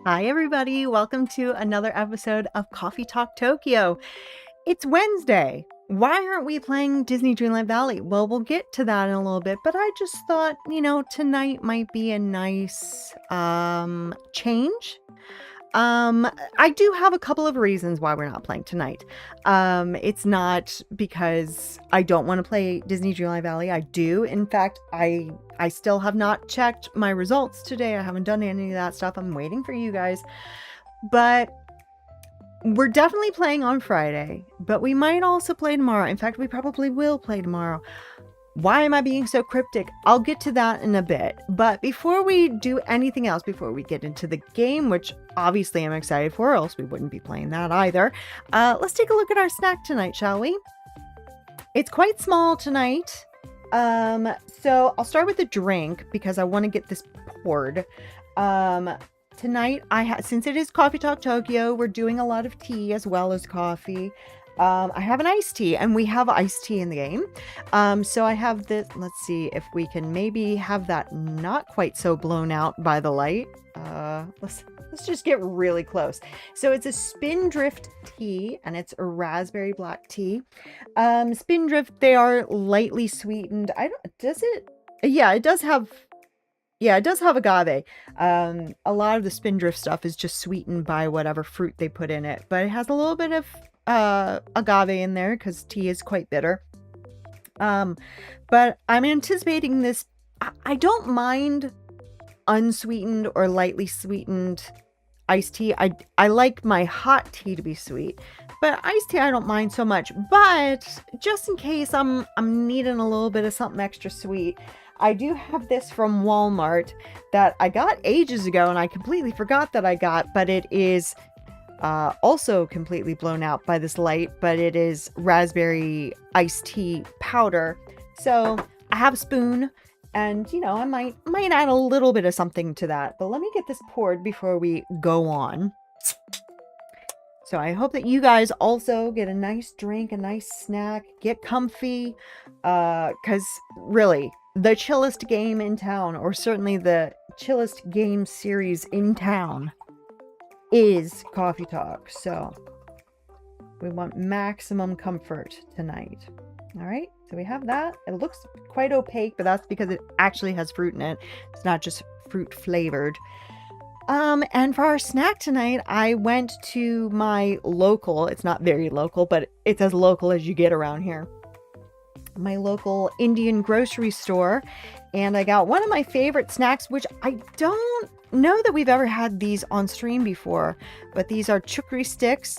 Hi, everybody. Welcome to another episode of Coffee Talk Tokyo. It's Wednesday. Why aren't we playing Disney Dreamlight Valley? Well, we'll get to that in a little bit, but I just thought, tonight might be a nice change. I do have a couple of reasons why we're not playing tonight. It's not because I don't want to play Disney Dreamlight Valley. I do. In fact, I still have not checked my results today. I haven't done any of that stuff. I'm waiting for you guys. But we're definitely playing on Friday, but we might also play tomorrow. In fact, we probably will play tomorrow. Why am I being so cryptic? I'll get to that in a bit. But before we do anything else, before we get into the game, which obviously I'm excited for, or else we wouldn't be playing that either, let's take a look at our snack tonight, shall we? It's quite small tonight. So I'll start with the drink because I want to get this poured. Tonight, since it is Coffee Talk Tokyo, we're doing a lot of tea as well as coffee. I have an iced tea, and we have iced tea in the game. So I have this. Let's see if we can maybe have that not quite so blown out by the light. Let's just get really close. So it's a Spindrift tea, and it's a raspberry black tea. Spindrift, they are lightly sweetened. Yeah, it does have. Yeah, it does have agave. A lot of the Spindrift stuff is just sweetened by whatever fruit they put in it, but it has a little bit of agave in there because tea is quite bitter. But I'm anticipating this. I don't mind unsweetened or lightly sweetened iced tea. I like my hot tea to be sweet, but iced tea I don't mind so much. But just in case I'm needing a little bit of something extra sweet, I do have this from Walmart that I got ages ago and I completely forgot that I got, but it is also completely blown out by this light, but it is raspberry iced tea powder. So I have a spoon and, I might add a little bit of something to that, but let me get this poured before we go on. So I hope that you guys also get a nice drink, a nice snack, get comfy, because really, the chillest game in town, or certainly the chillest game series in town, is Coffee Talk. So we want maximum comfort tonight. All right, so we have that. It looks quite opaque, but that's because it actually has fruit in it. It's not just fruit flavored. And for our snack tonight, I went to my local, it's not very local, but it's as local as you get around here, my local Indian grocery store, and I got one of my favorite snacks, which I don't know that we've ever had these on stream before, but these are chukri sticks.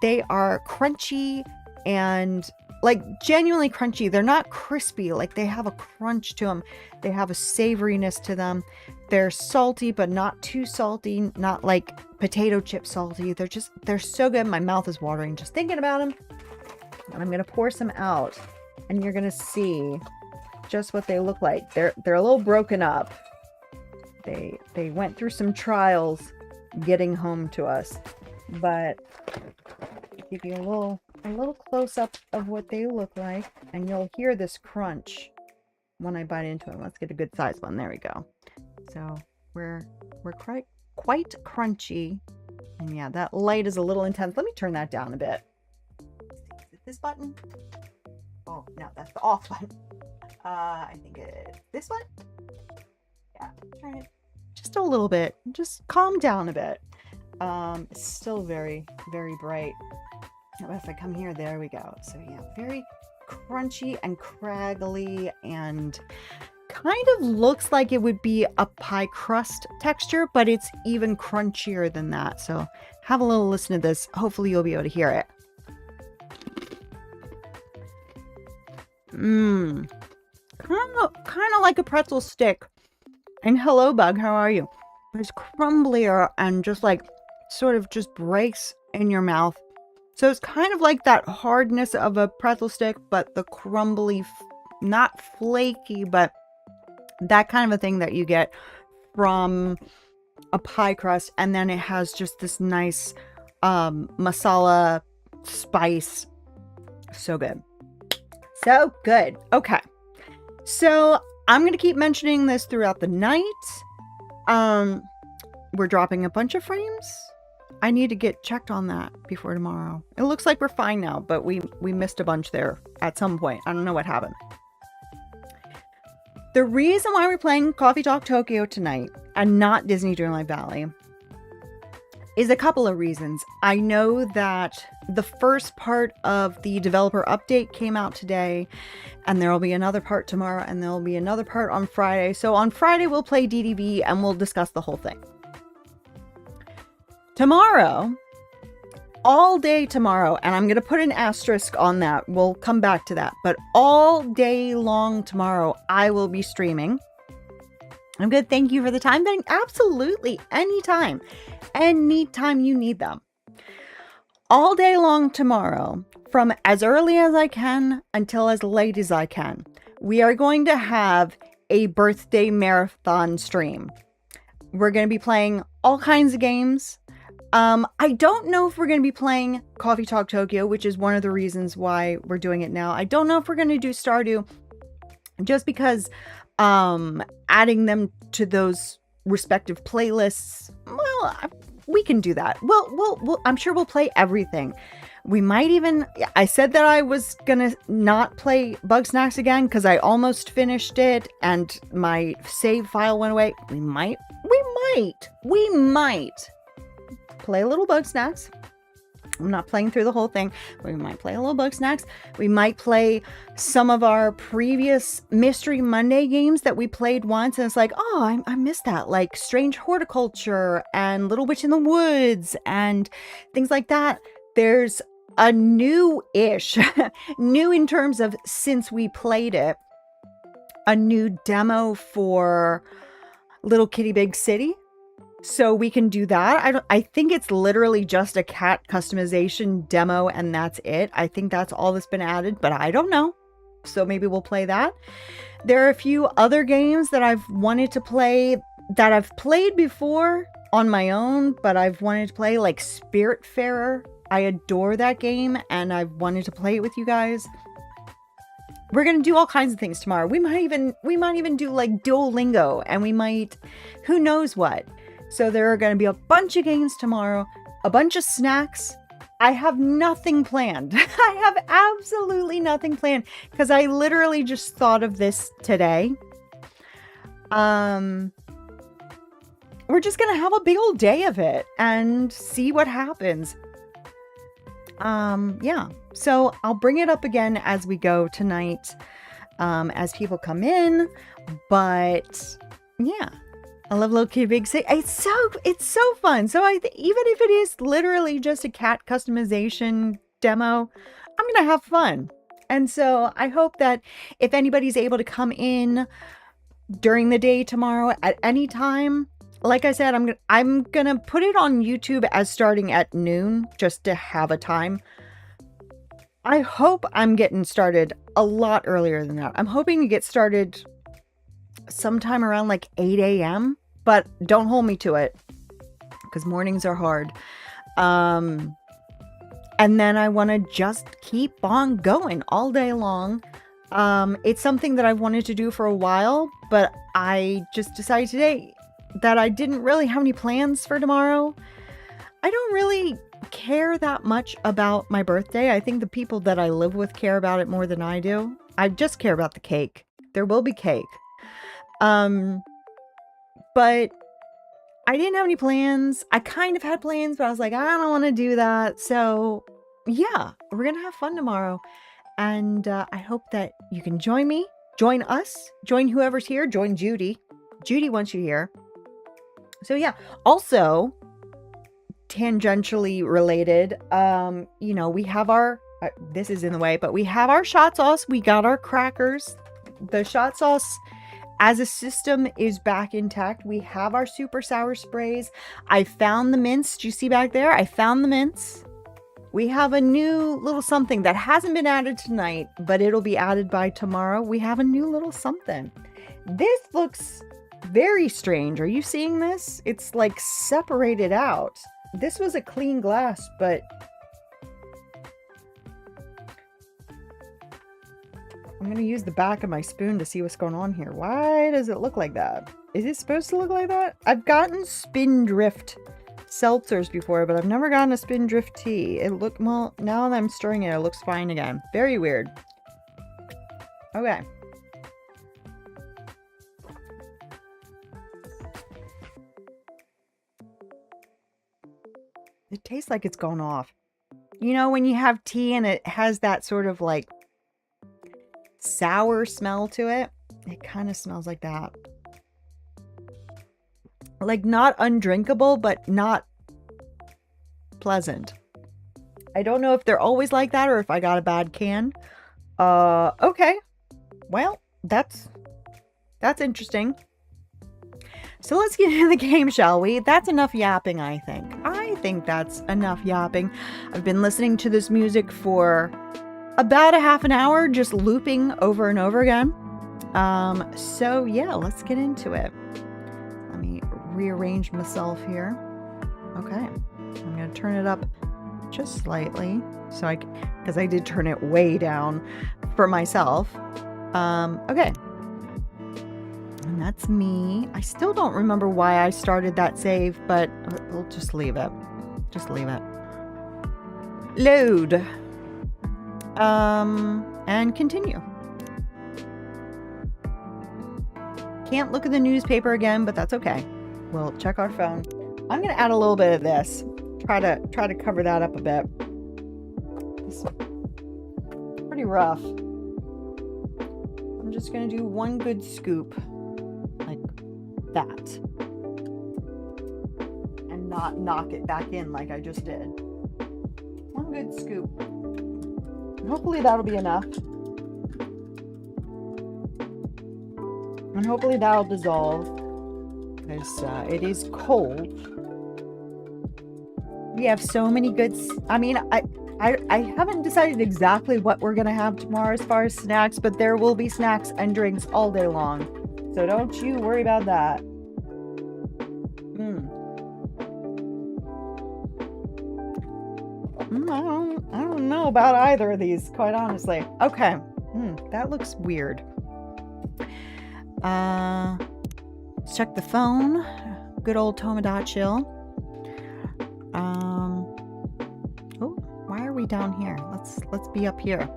They are crunchy and like genuinely crunchy. They're not crispy, like they have a crunch to them. They have a savoriness to them. They're salty, but not too salty, not like potato chip salty. They're so good. My mouth is watering just thinking about them. And I'm going to pour some out and you're going to see just what they look like. They're a little broken up. They went through some trials getting home to us, but I'll give you a little close up of what they look like, and you'll hear this crunch when I bite into it. Let's get a good size one. There we go. So we're quite crunchy, and yeah, that light is a little intense. Let me turn that down a bit. Is it this button? Oh no, that's the off button. I think it's this one. Yeah, turn it just a little bit. Just calm down a bit. It's still very, very bright. If I come here, there we go. So yeah, very crunchy and craggly and kind of looks like it would be a pie crust texture, but it's even crunchier than that. So have a little listen to this. Hopefully you'll be able to hear it. Kind of like a pretzel stick. And hello, Bug, how are you? It's crumblier and just like sort of just breaks in your mouth. So it's kind of like that hardness of a pretzel stick, but the crumbly, not flaky, but that kind of a thing that you get from a pie crust. And then it has just this nice masala spice. So good. So good. Okay. So I'm going to keep mentioning this throughout the night. we're dropping a bunch of frames. I need to get checked on that before tomorrow. It looks like we're fine now, but we missed a bunch there at some point. I don't know what happened. The reason why we're playing Coffee Talk Tokyo tonight and not Disney Dreamlight Valley is a couple of reasons. I know that the first part of the developer update came out today, and there will be another part tomorrow, and there will be another part on Friday. So on Friday, we'll play DDV and we'll discuss the whole thing. Tomorrow, all day tomorrow, and I'm going to put an asterisk on that. We'll come back to that. But all day long tomorrow, I will be streaming. I'm good. Thank you for the time. Then absolutely anytime you need them. All day long tomorrow, from as early as I can until as late as I can, we are going to have a birthday marathon stream. We're going to be playing all kinds of games. I don't know if we're going to be playing Coffee Talk Tokyo, which is one of the reasons why we're doing it now. I don't know if we're going to do Stardew, just because adding them to those respective playlists, well, we can do that. We'll I'm sure we'll play everything. We might even, I said that I was gonna not play Bugsnax again because I almost finished it and my save file went away. We might play a little Bugsnax. I'm not playing through the whole thing. We might play a little Bugsnax. We might play some of our previous Mystery Monday games that we played once, and it's like, oh, I missed that. Like Strange Horticulture and Little Witch in the Woods and things like that. There's a new-ish, new in terms of since we played it, a new demo for Little Kitty Big City. So we can do that. I think it's literally just a cat customization demo and that's it. I think that's all that's been added, but I don't know. So maybe we'll play that. There are a few other games that I've wanted to play that I've played before on my own, but I've wanted to play, like Spiritfarer. I adore that game and I've wanted to play it with you guys. We're going to do all kinds of things tomorrow. We might even do like Duolingo, and we might, who knows what. So there are going to be a bunch of games tomorrow, a bunch of snacks. I have nothing planned. I have absolutely nothing planned because I literally just thought of this today. We're just going to have a big old day of it and see what happens. Yeah. So I'll bring it up again as we go tonight, as people come in, but yeah. I love Little Kitty Big City. It's so fun. So even if it is literally just a cat customization demo, I'm going to have fun. And so I hope that if anybody's able to come in during the day tomorrow at any time, like I said, I'm going to put it on YouTube as starting at noon just to have a time. I hope I'm getting started a lot earlier than that. I'm hoping to get started sometime around like 8 a.m. But don't hold me to it because mornings are hard. And then I want to just keep on going all day long. It's something that I've wanted to do for a while, but I just decided today that I didn't really have any plans for tomorrow. I don't really care that much about my birthday. I think the people that I live with care about it more than I do. I just care about the cake. There will be cake. But I didn't have any plans. I kind of had plans, but I was like, I don't want to do that. So yeah, we're going to have fun tomorrow. And I hope that you can join me, join us, join whoever's here, join Judy. Judy wants you here. So yeah, also tangentially related, we have our, this is in the way, but we have our shot sauce. We got our crackers. The shot sauce as a system is back intact. We have our super sour sprays. I found the mints. Do you see back there? I found the mints. We have a new little something that hasn't been added tonight, but it'll be added by tomorrow. We have a new little something. This looks very strange. Are you seeing this? It's like separated out. This was a clean glass, but I'm going to use the back of my spoon to see what's going on here. Why does it look like that? Is it supposed to look like that? I've gotten Spindrift seltzers before, but I've never gotten a Spindrift tea. Well, now that I'm stirring it, it looks fine again. Very weird. Okay. It tastes like it's gone off. You know, when you have tea and it has that sort of like sour smell to it, it kind of smells like that. Like not undrinkable, but not pleasant. I don't know if they're always like that or if I got a bad can. Okay. Well, that's interesting. So let's get into the game, shall we? That's enough yapping, I think. I think that's enough yapping. I've been listening to this music for about a half an hour, just looping over and over again. So yeah, let's get into it. Let me rearrange myself here. Okay. I'm going to turn it up just slightly because I did turn it way down for myself. Okay. And that's me. I still don't remember why I started that save, but we'll just leave it. Just leave it. Load. And continue. Can't look at the newspaper again, but that's okay. We'll check our phone. I'm going to add a little bit of this. Try to cover that up a bit. It's pretty rough. I'm just going to do one good scoop like that. And not knock it back in like I just did. One good scoop. Hopefully that'll be enough. And hopefully that'll dissolve. Because it is cold. We have so many good... I mean, I haven't decided exactly what we're going to have tomorrow as far as snacks, but there will be snacks and drinks all day long. So don't you worry about that. I don't know about either of these, quite honestly. Okay. That looks weird. Let's check the phone. Good old Tomodachi. Oh, why are we down here? Let's be up here.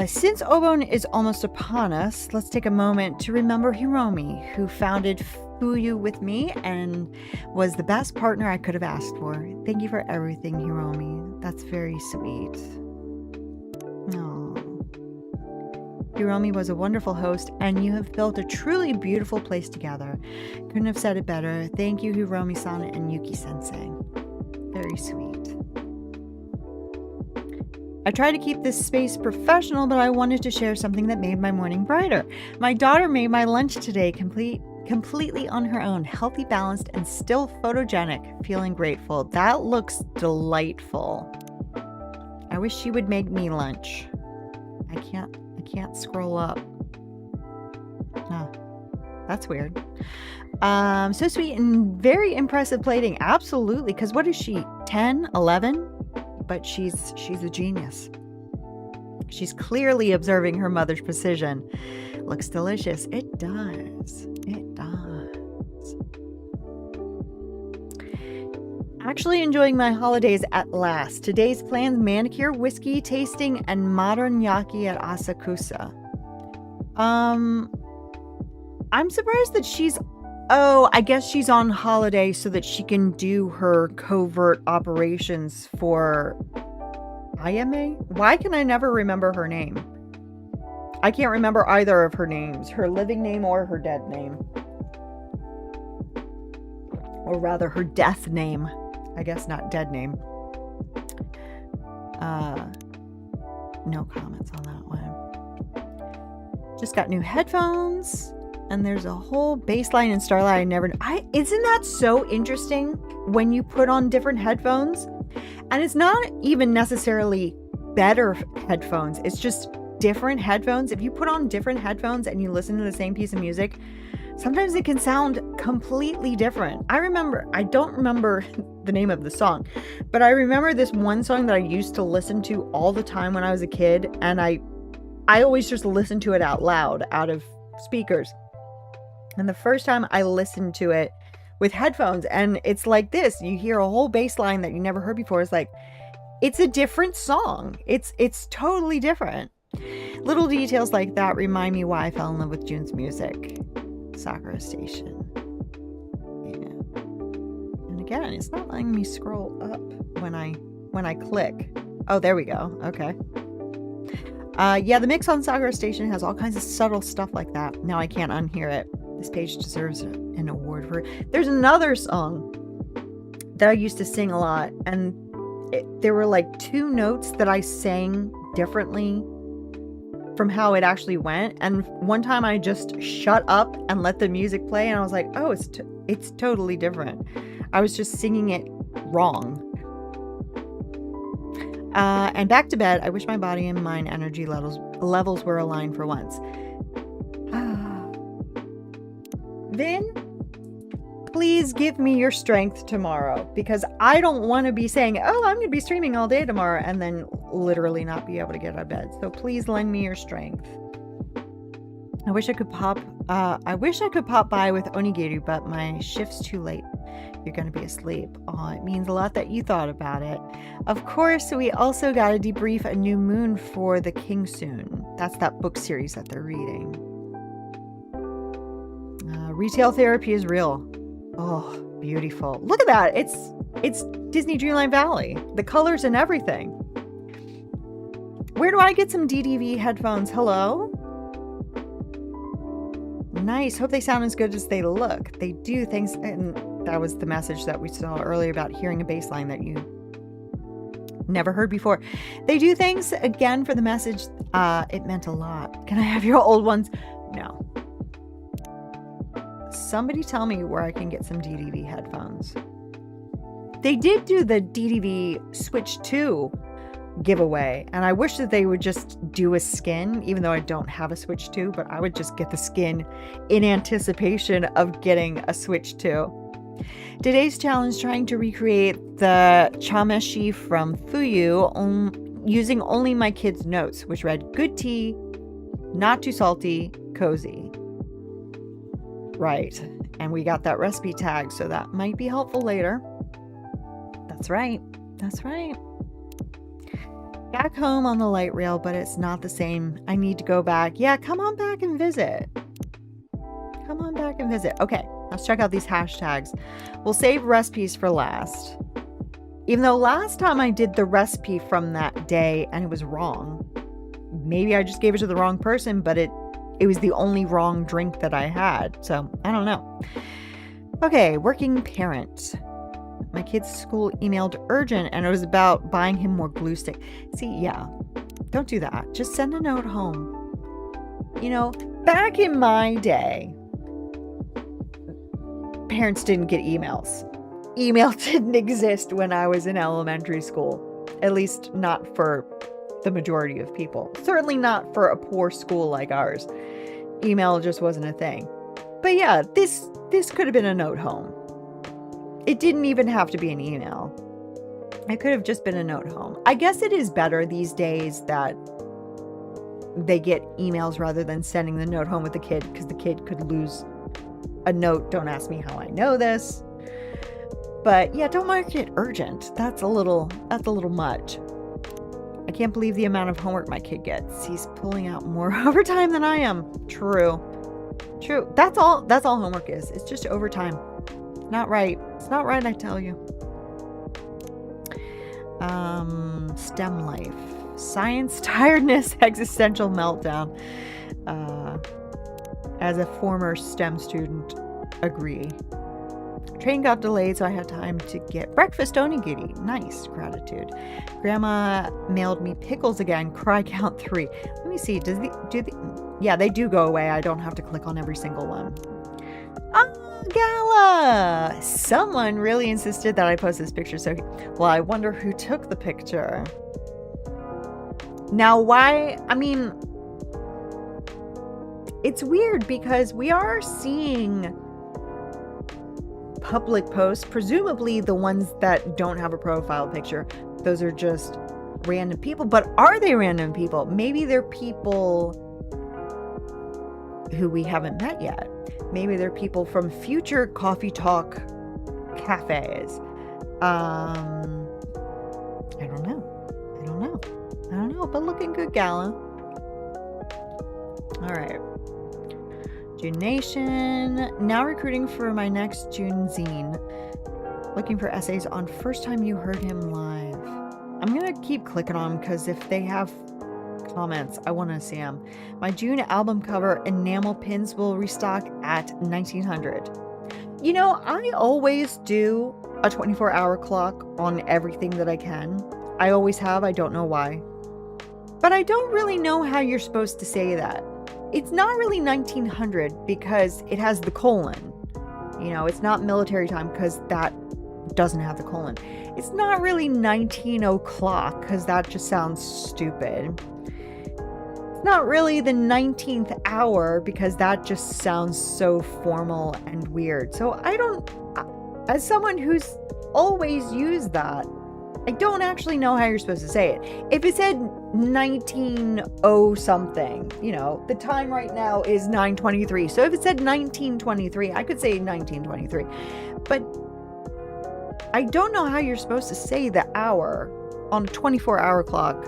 Since Obon is almost upon us, let's take a moment to remember Hiromi, who founded Fuyu with me and was the best partner I could have asked for. Thank you for everything, Hiromi. That's very sweet. Hiromi was a wonderful host, and you have built a truly beautiful place together. Couldn't have said it better. Thank you, Hiromi-san and Yuki-sensei. Very sweet. I try to keep this space professional, but I wanted to share something that made my morning brighter. My daughter made my lunch today completely on her own, healthy, balanced, and still photogenic. Feeling grateful. That looks delightful. I wish she would make me lunch. I can't scroll up. No, that's weird. So sweet and very impressive plating. Absolutely. Because what is she? 10, 11? But she's a genius. She's clearly observing her mother's precision. Looks delicious. It does. It does. Actually enjoying my holidays at last. Today's plans: manicure, whiskey tasting, and modern yaki at Asakusa. I'm surprised that she's... Oh, I guess she's on holiday so that she can do her covert operations for Ayame? Why can I never remember her name? I can't remember either of her names, her living name or her dead name. Or rather, her death name. I guess not dead name. No comments on that one. Just got new headphones. And there's a whole bass line in Starlight I never... Isn't that so interesting when you put on different headphones? And it's not even necessarily better headphones. It's just different headphones. If you put on different headphones and you listen to the same piece of music, sometimes it can sound completely different. I don't remember the name of the song, but I remember this one song that I used to listen to all the time when I was a kid. And I always just listened to it out loud, out of speakers. And the first time I listened to it with headphones, and it's like this, you hear a whole bass line that you never heard before. It's like, it's a different song. It's totally different. Little details like that remind me why I fell in love with June's music. Sakura Station. Yeah. And again, it's not letting me scroll up when I click. Oh, there we go. Okay. Yeah, the mix on Sakura Station has all kinds of subtle stuff like that. Now I can't unhear it. This page deserves an award for it. There's another song that I used to sing a lot, and there were like 2 notes that I sang differently from how it actually went. And one time I just shut up and let the music play, and I was like, oh, it's totally different. I was just singing it wrong. And back to bed. I wish my body and mind energy levels were aligned for once. Vin, please give me your strength tomorrow, because I don't want to be saying, oh, I'm going to be streaming all day tomorrow, and then literally not be able to get out of bed. So please lend me your strength. I wish I could pop by with onigiri, but my shift's too late. You're going to be asleep. Oh, it means a lot that you thought about it. Of course, we also got to debrief A New Moon for the King soon. That's that book series that they're reading. Retail therapy is real. Oh, beautiful. Look at that. It's Disney Dreamlight Valley. The colors and everything. Where do I get some DDV headphones? Hello? Nice. Hope they sound as good as they look. They do things, and that was the message that we saw earlier about hearing a bass line that you never heard before. They do things, again, for the message. It meant a lot. Can I have your old ones? No. Somebody tell me where I can get some DDV headphones. They did do the DDV Switch 2 giveaway, and I wish that they would just do a skin, even though I don't have a Switch 2, but I would just get the skin in anticipation of getting a Switch 2. Today's challenge, trying to recreate the chameshi from Fuyu using only my kids' notes, which read, good tea, not too salty, cozy. Right. And we got that recipe tag, so that might be helpful later. That's right. That's right. Back home on the light rail, but it's not the same. I need to go back. Yeah, come on back and visit. Come on back and visit. Okay, let's check out these hashtags. We'll save recipes for last. Even though last time I did the recipe from that day and it was wrong. Maybe I just gave it to the wrong person, but it was the only wrong drink that I had. So I don't know. Okay, working parent. My kid's school emailed urgent, and it was about buying him more glue stick. See, yeah, don't do that. Just send a note home. You know, back in my day, parents didn't get emails. Email didn't exist when I was in elementary school, at least not for the majority of people. Certainly not for a poor school like ours. Email just wasn't a thing. But yeah, this could have been a note home. It didn't even have to be an email. It could have just been a note home. I guess it is better these days that they get emails rather than sending the note home with the kid, because the kid could lose a note. Don't ask me how I know this. But yeah, don't mark it urgent. That's a little much. I can't believe the amount of homework my kid gets. He's pulling out more overtime than I am. True. That's all homework is. It's just overtime. Not right. It's not right, I tell you. STEM life. Science, tiredness, existential meltdown. As a former STEM student, agree. Train got delayed, so I had time to get breakfast onigiri. Nice, gratitude. Grandma mailed me pickles again. Cry count 3. Let me see. Yeah, they do go away. I don't have to click on every single one. Gala! Someone really insisted that I post this picture. So, well, I wonder who took the picture. Now, why? I mean, it's weird because we are seeing public posts, presumably the ones that don't have a profile picture. Those are just random people. But are they random people? Maybe they're people who we haven't met yet. Maybe they're people from future Coffee Talk cafes. I don't know. But looking good, Gala. All right. June Nation. Now recruiting for my next June zine. Looking for essays on first time you heard him live. I'm going to keep clicking on them because if they have comments, I want to see them. My June album cover enamel pins will restock at 1900. You know, I always do a 24-hour clock on everything that I can. I always have. I don't know why. But I don't really know how you're supposed to say that. It's not really 1900 because it has the colon. You know, it's not military time because that doesn't have the colon. It's not really 19 o'clock because that just sounds stupid. It's not really the 19th hour because that just sounds so formal and weird. So as someone who's always used that, I don't actually know how you're supposed to say it. If it said 1900 something, you know, the time right now is 9:23. So if it said 1923, I could say 1923. But I don't know how you're supposed to say the hour on a 24-hour clock,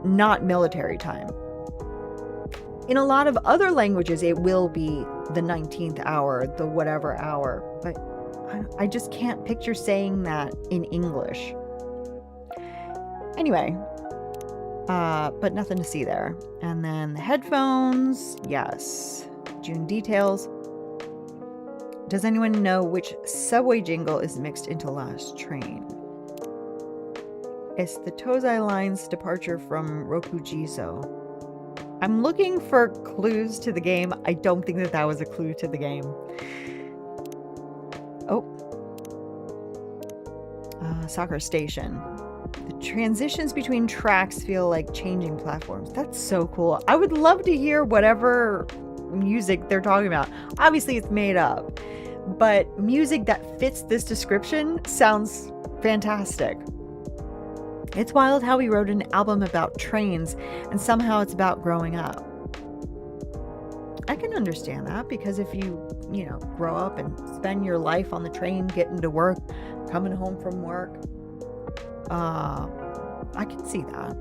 not military time. In a lot of other languages, it will be the 19th hour, the whatever hour. But I just can't picture saying that in English. Anyway, but nothing to see there. And then the headphones, yes. June details. Does anyone know which subway jingle is mixed into Last Train? It's the Tozai Line's departure from Rokujizo. I'm looking for clues to the game. I don't think that was a clue to the game. Oh. Sakura Station. The transitions between tracks feel like changing platforms. That's so cool. I would love to hear whatever music they're talking about. Obviously, it's made up, but music that fits this description sounds fantastic. It's wild how he wrote an album about trains and somehow it's about growing up. I can understand that because if you grow up and spend your life on the train, getting to work, coming home from work, I can see that.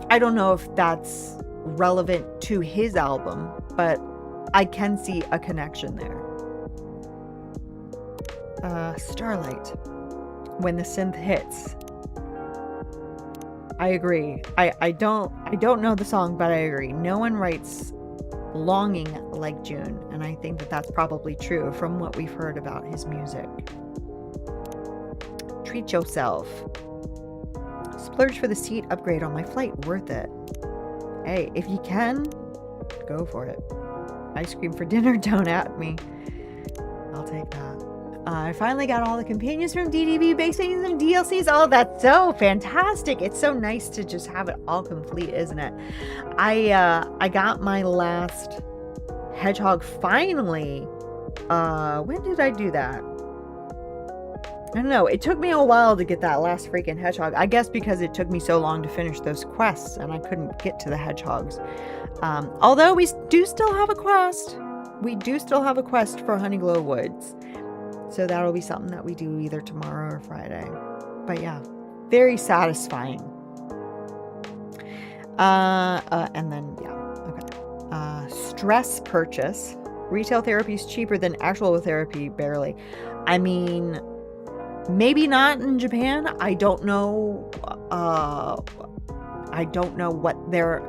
I don't know if that's relevant to his album, but I can see a connection there. Starlight. When the synth hits. I agree. I don't know the song, but I agree. No one writes longing like June, and I think that that's probably true from what we've heard about his music. Treat yourself. Splurge for the seat upgrade on my flight. Worth it. Hey, if you can, go for it. Ice cream for dinner, don't at me. I'll take that. I finally got all the companions from DDB, base things, and DLCs. Oh, that's so fantastic. It's so nice to just have it all complete, isn't it? I got my last hedgehog finally. When did I do that? I don't know. It took me a while to get that last freaking hedgehog. I guess because it took me so long to finish those quests and I couldn't get to the hedgehogs. Although we do still have a quest. We do still have a quest for Honeyglow Woods. So that'll be something that we do either tomorrow or Friday. But yeah, very satisfying. And then, yeah, okay. Stress purchase. Retail therapy is cheaper than actual therapy, barely. I mean, maybe not in Japan. I don't know. I don't know what their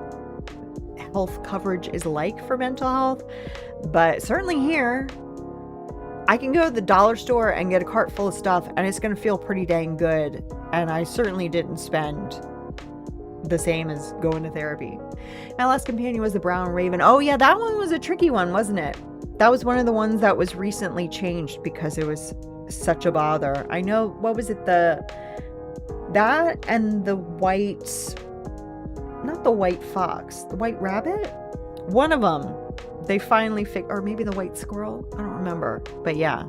health coverage is like for mental health. But certainly here, I can go to the dollar store and get a cart full of stuff and it's going to feel pretty dang good. And I certainly didn't spend the same as going to therapy. My last companion was the Brown Raven. Oh yeah, that one was a tricky one, wasn't it? That was one of the ones that was recently changed because it was such a bother. I know, what was it? That and the white, not the white fox, the white rabbit? One of them. They finally fixed, or maybe the white squirrel. I don't remember. But yeah,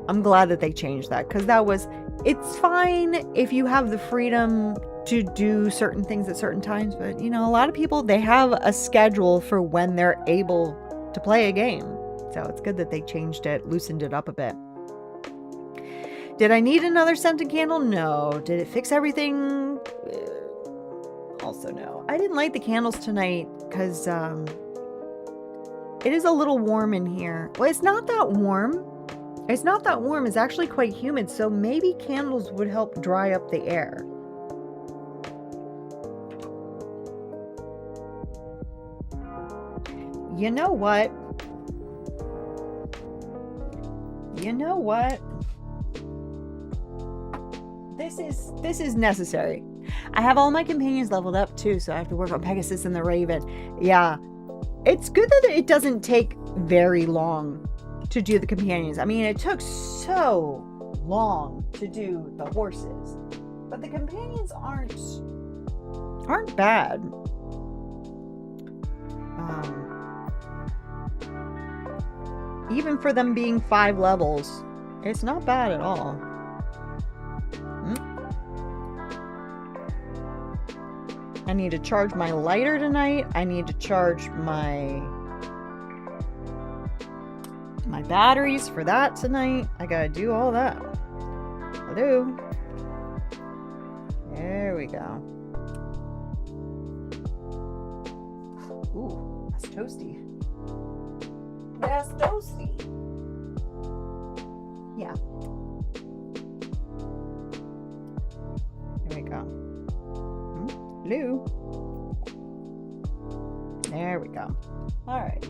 I'm glad that they changed that because it's fine if you have the freedom to do certain things at certain times, but you know, a lot of people, they have a schedule for when they're able to play a game. So it's good that they changed it, loosened it up a bit. Did I need another scented candle? No. Did it fix everything? Also no. I didn't light the candles tonight because it is a little warm in here. Well, it's not that warm. It's not that warm. It's actually quite humid, so maybe candles would help dry up the air. You know what? You know what? This is necessary. I have all my companions leveled up too, so I have to work on Pegasus and the Raven. Yeah. It's good that it doesn't take very long to do the companions. I mean, it took so long to do the horses, but the companions aren't bad. Even for them being 5 levels, it's not bad at all. I need to charge my lighter tonight. I need to charge my batteries for that tonight. I gotta do all that. Hello. There we go. Ooh, that's toasty. That's toasty. Yeah. There we go. Hello. There we go. All right.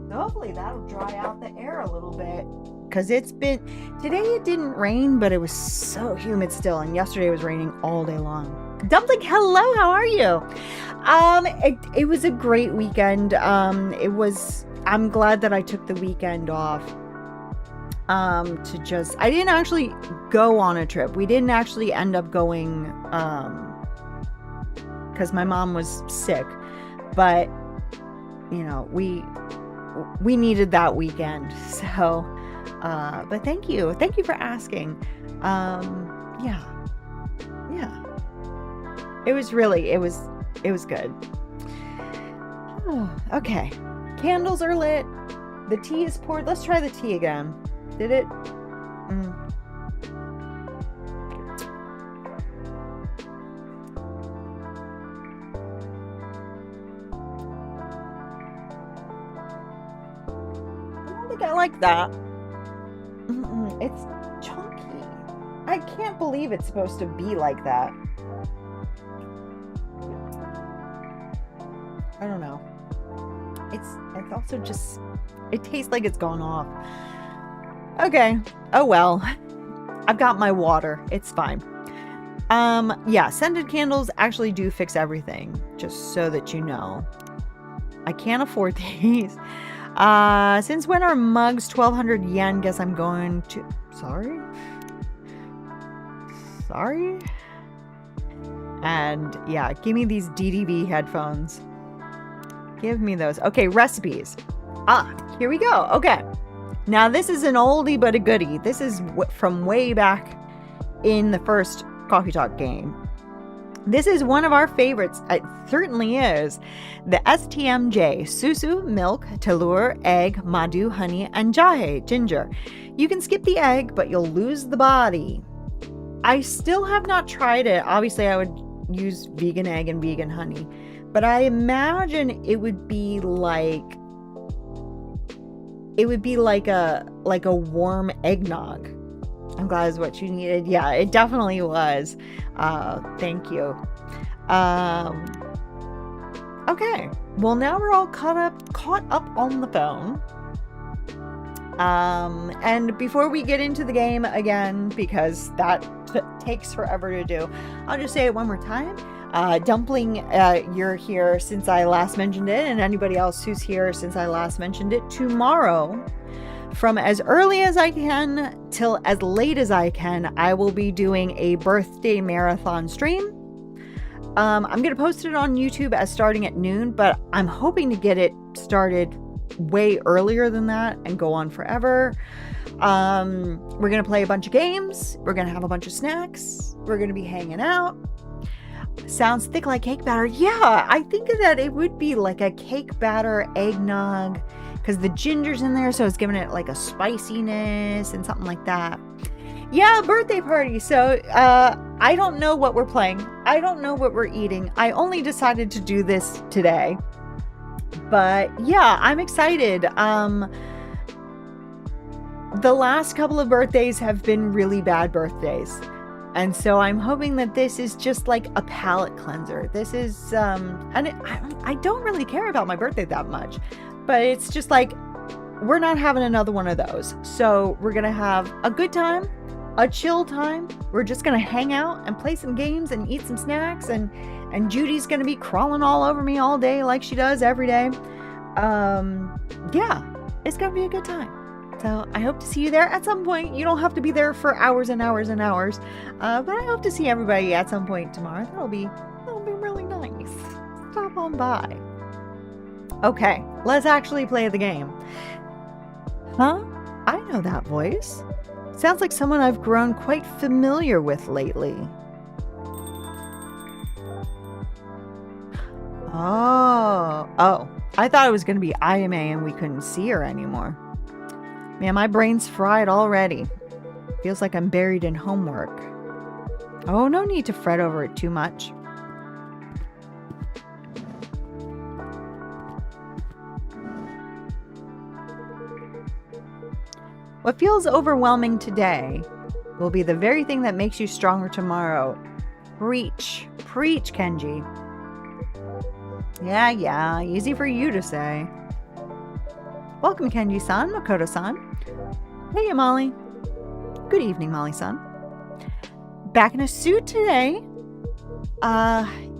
So hopefully that'll dry out the air a little bit, because today it didn't rain, but it was so humid still, and yesterday it was raining all day long. Dumpling, hello, how are you? It was a great weekend. I'm glad that I took the weekend off. I didn't actually go on a trip. We didn't actually end up going, because my mom was sick, but you know, we needed that weekend. So, but thank you for asking. Yeah, it was good. Oh, okay, candles are lit. The tea is poured. Let's try the tea again. Did it? I like that. It's chunky. I can't believe it's supposed to be like that. I don't know. It's also just, it tastes like it's gone off. Okay. Oh well. I've got my water. It's fine. Yeah, scented candles actually do fix everything, just so that you know. I can't afford these. Since when are mugs 1,200 yen? Guess I'm going to... Sorry? And yeah, give me these DDV headphones. Give me those. Okay, recipes. Here we go. Okay. Now this is an oldie but a goodie. This is from way back in the first Coffee Talk game. This is one of our favorites. It certainly is. The STMJ, Susu, milk, telur, egg, madu, honey, and jahe, ginger. You can skip the egg, but you'll lose the body. I still have not tried it. Obviously, I would use vegan egg and vegan honey, but I imagine it would be like a warm eggnog. I'm glad it's what you needed. Yeah, it definitely was. Thank you. Okay. Well, now we're all caught up on the phone. And before we get into the game again, because that takes forever to do, I'll just say it one more time. Dumpling, you're here since I last mentioned it, and anybody else who's here since I last mentioned it, tomorrow, from as early as I can till as late as I can, I will be doing a birthday marathon stream. I'm going to post it on YouTube as starting at noon, but I'm hoping to get it started way earlier than that and go on forever. We're going to play a bunch of games. We're going to have a bunch of snacks. We're going to be hanging out. Sounds thick like cake batter. Yeah, I think that it would be like a cake batter eggnog because the ginger's in there, so it's giving it like a spiciness and something like that. Yeah, birthday party. So I don't know what we're playing. I don't know what we're eating. I only decided to do this today. But yeah, I'm excited. The last couple of birthdays have been really bad birthdays. And so I'm hoping that this is just like a palate cleanser. This is, I don't really care about my birthday that much, but it's just like, we're not having another one of those. So we're going to have a good time, a chill time. We're just going to hang out and play some games and eat some snacks. And Judy's going to be crawling all over me all day like she does every day. Yeah, it's going to be a good time. So I hope to see you there at some point. You don't have to be there for hours and hours and hours. But I hope to see everybody at some point tomorrow. That'll be really nice. Stop on by. Okay, let's actually play the game. Huh? I know that voice. Sounds like someone I've grown quite familiar with lately. Oh, I thought it was going to be IMA and we couldn't see her anymore. Man, my brain's fried already. Feels like I'm buried in homework. Oh, no need to fret over it too much. What feels overwhelming today will be the very thing that makes you stronger tomorrow. Preach, Kenji. Yeah, easy for you to say. Welcome, Kenji-san, Makoto-san. Hey, Molly. Good evening, Molly-san. Back in a suit today?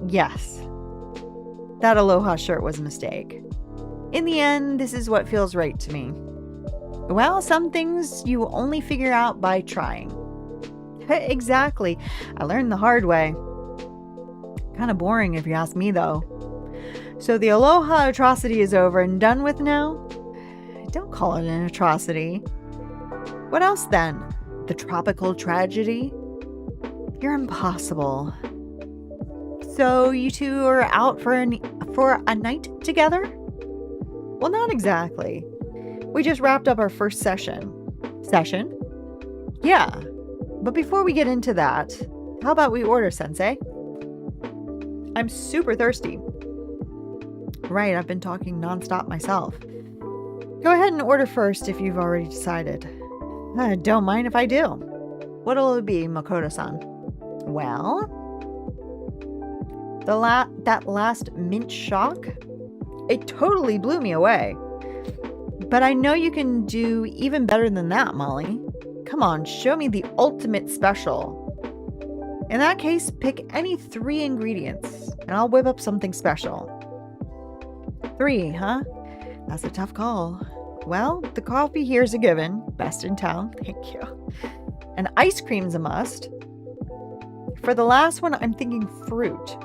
Yes. That Aloha shirt was a mistake. In the end, this is what feels right to me. Well, some things you only figure out by trying. Exactly. I learned the hard way. Kind of boring if you ask me, though. So the Aloha atrocity is over and done with now? Don't call it an atrocity. What else then? The tropical tragedy? You're impossible. So you two are out for a night together? Well, not exactly. We just wrapped up our first session. Session? Yeah. But before we get into that, how about we order, Sensei? I'm super thirsty. Right, I've been talking nonstop myself. Go ahead and order first if you've already decided. Don't mind if I do. What'll it be, Makoto-san? Well, that last mint shock, it totally blew me away. But I know you can do even better than that, Molly. Come on, show me the ultimate special. In that case, pick any 3 ingredients, and I'll whip up something special. 3, huh? That's a tough call. Well, the coffee here's a given. Best in town. Thank you. And ice cream's a must. For the last one, I'm thinking fruit.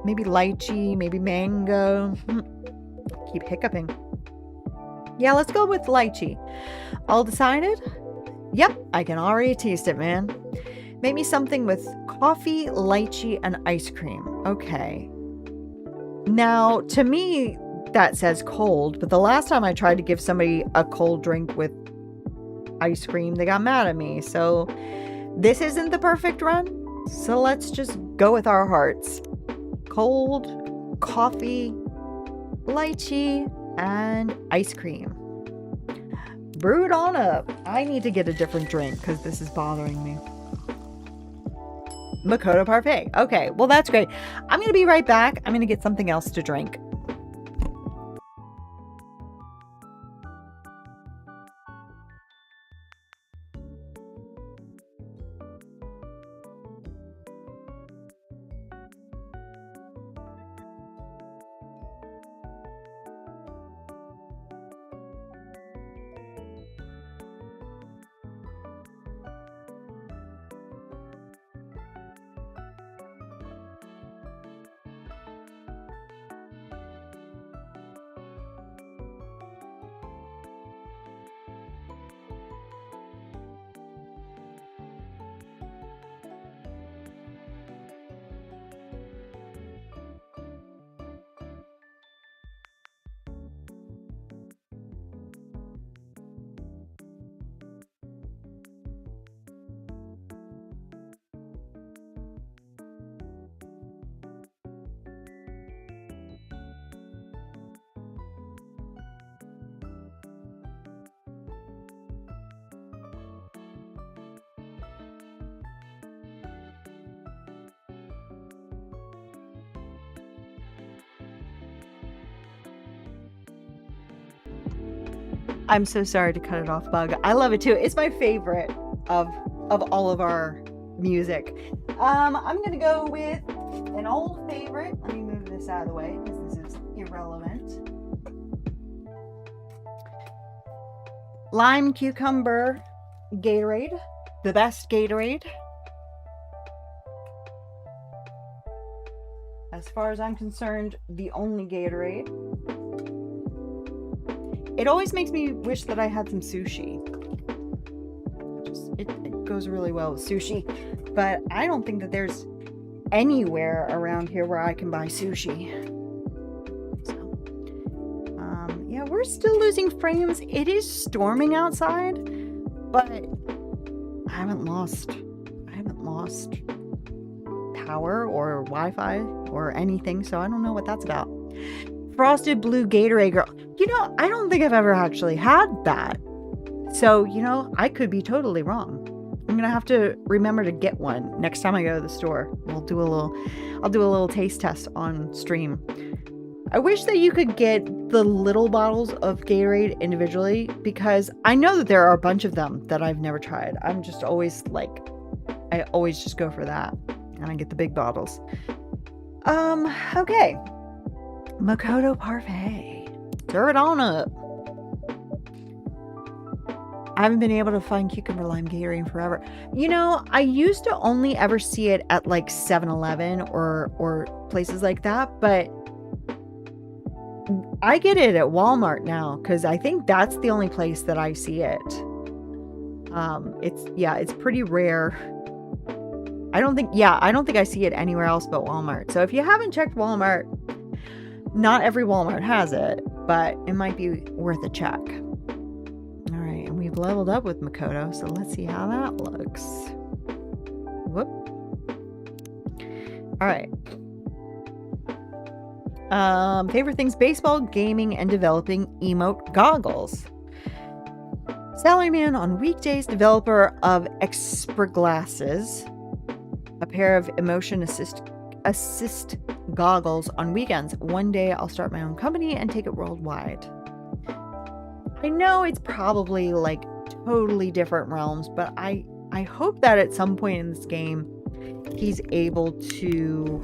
Maybe lychee, maybe mango. Keep hiccuping. Yeah, let's go with lychee. All decided? Yep, I can already taste it, man. Make me something with coffee, lychee, and ice cream. Okay. Now, to me, that says cold, but the last time I tried to give somebody a cold drink with ice cream, they got mad at me. So this isn't the perfect run. So let's just go with our hearts. Cold, coffee, lychee, and ice cream. Brew it on up. I need to get a different drink because this is bothering me. Makoto Parfait. Okay, well, that's great. I'm going to be right back. I'm going to get something else to drink. I'm so sorry to cut it off, Bug. I love it too. It's my favorite of all of our music. I'm gonna go with an old favorite. Let me move this out of the way because this is irrelevant. Lime cucumber Gatorade, the best Gatorade. As far as I'm concerned, the only Gatorade. It always makes me wish that I had some sushi. It goes really well with sushi, but I don't think that there's anywhere around here where I can buy sushi. So, yeah, we're still losing frames. It is storming outside, but I haven't lost power or Wi-Fi or anything, so I don't know what that's about. Frosted Blue Gatorade Girl. You know, I don't think I've ever actually had that. So, you know, I could be totally wrong. I'm gonna have to remember to get one next time I go to the store. I'll do a little taste test on stream. I wish that you could get the little bottles of Gatorade individually, because I know that there are a bunch of them that I've never tried. I'm just always like, I always just go for that, and I get the big bottles. Okay. Makoto Parfait. Stir it on up. I haven't been able to find cucumber lime Gatorade in forever. You know, I used to only ever see it at like 7-Eleven or places like that, but I get it at Walmart now because I think that's the only place that I see it. It's pretty rare. I don't think I see it anywhere else but Walmart. So if you haven't checked Walmart, not every Walmart has it, but it might be worth a check. All right, and we've leveled up with Makoto, so let's see how that looks. Whoop. All right. Favorite things: baseball, gaming, and developing emote goggles. Salaryman on weekdays, developer of Expert Glasses, a pair of emotion assist goggles on weekends. One day I'll start my own company and take it worldwide. I know it's probably like totally different realms, but I hope that at some point in this game he's able to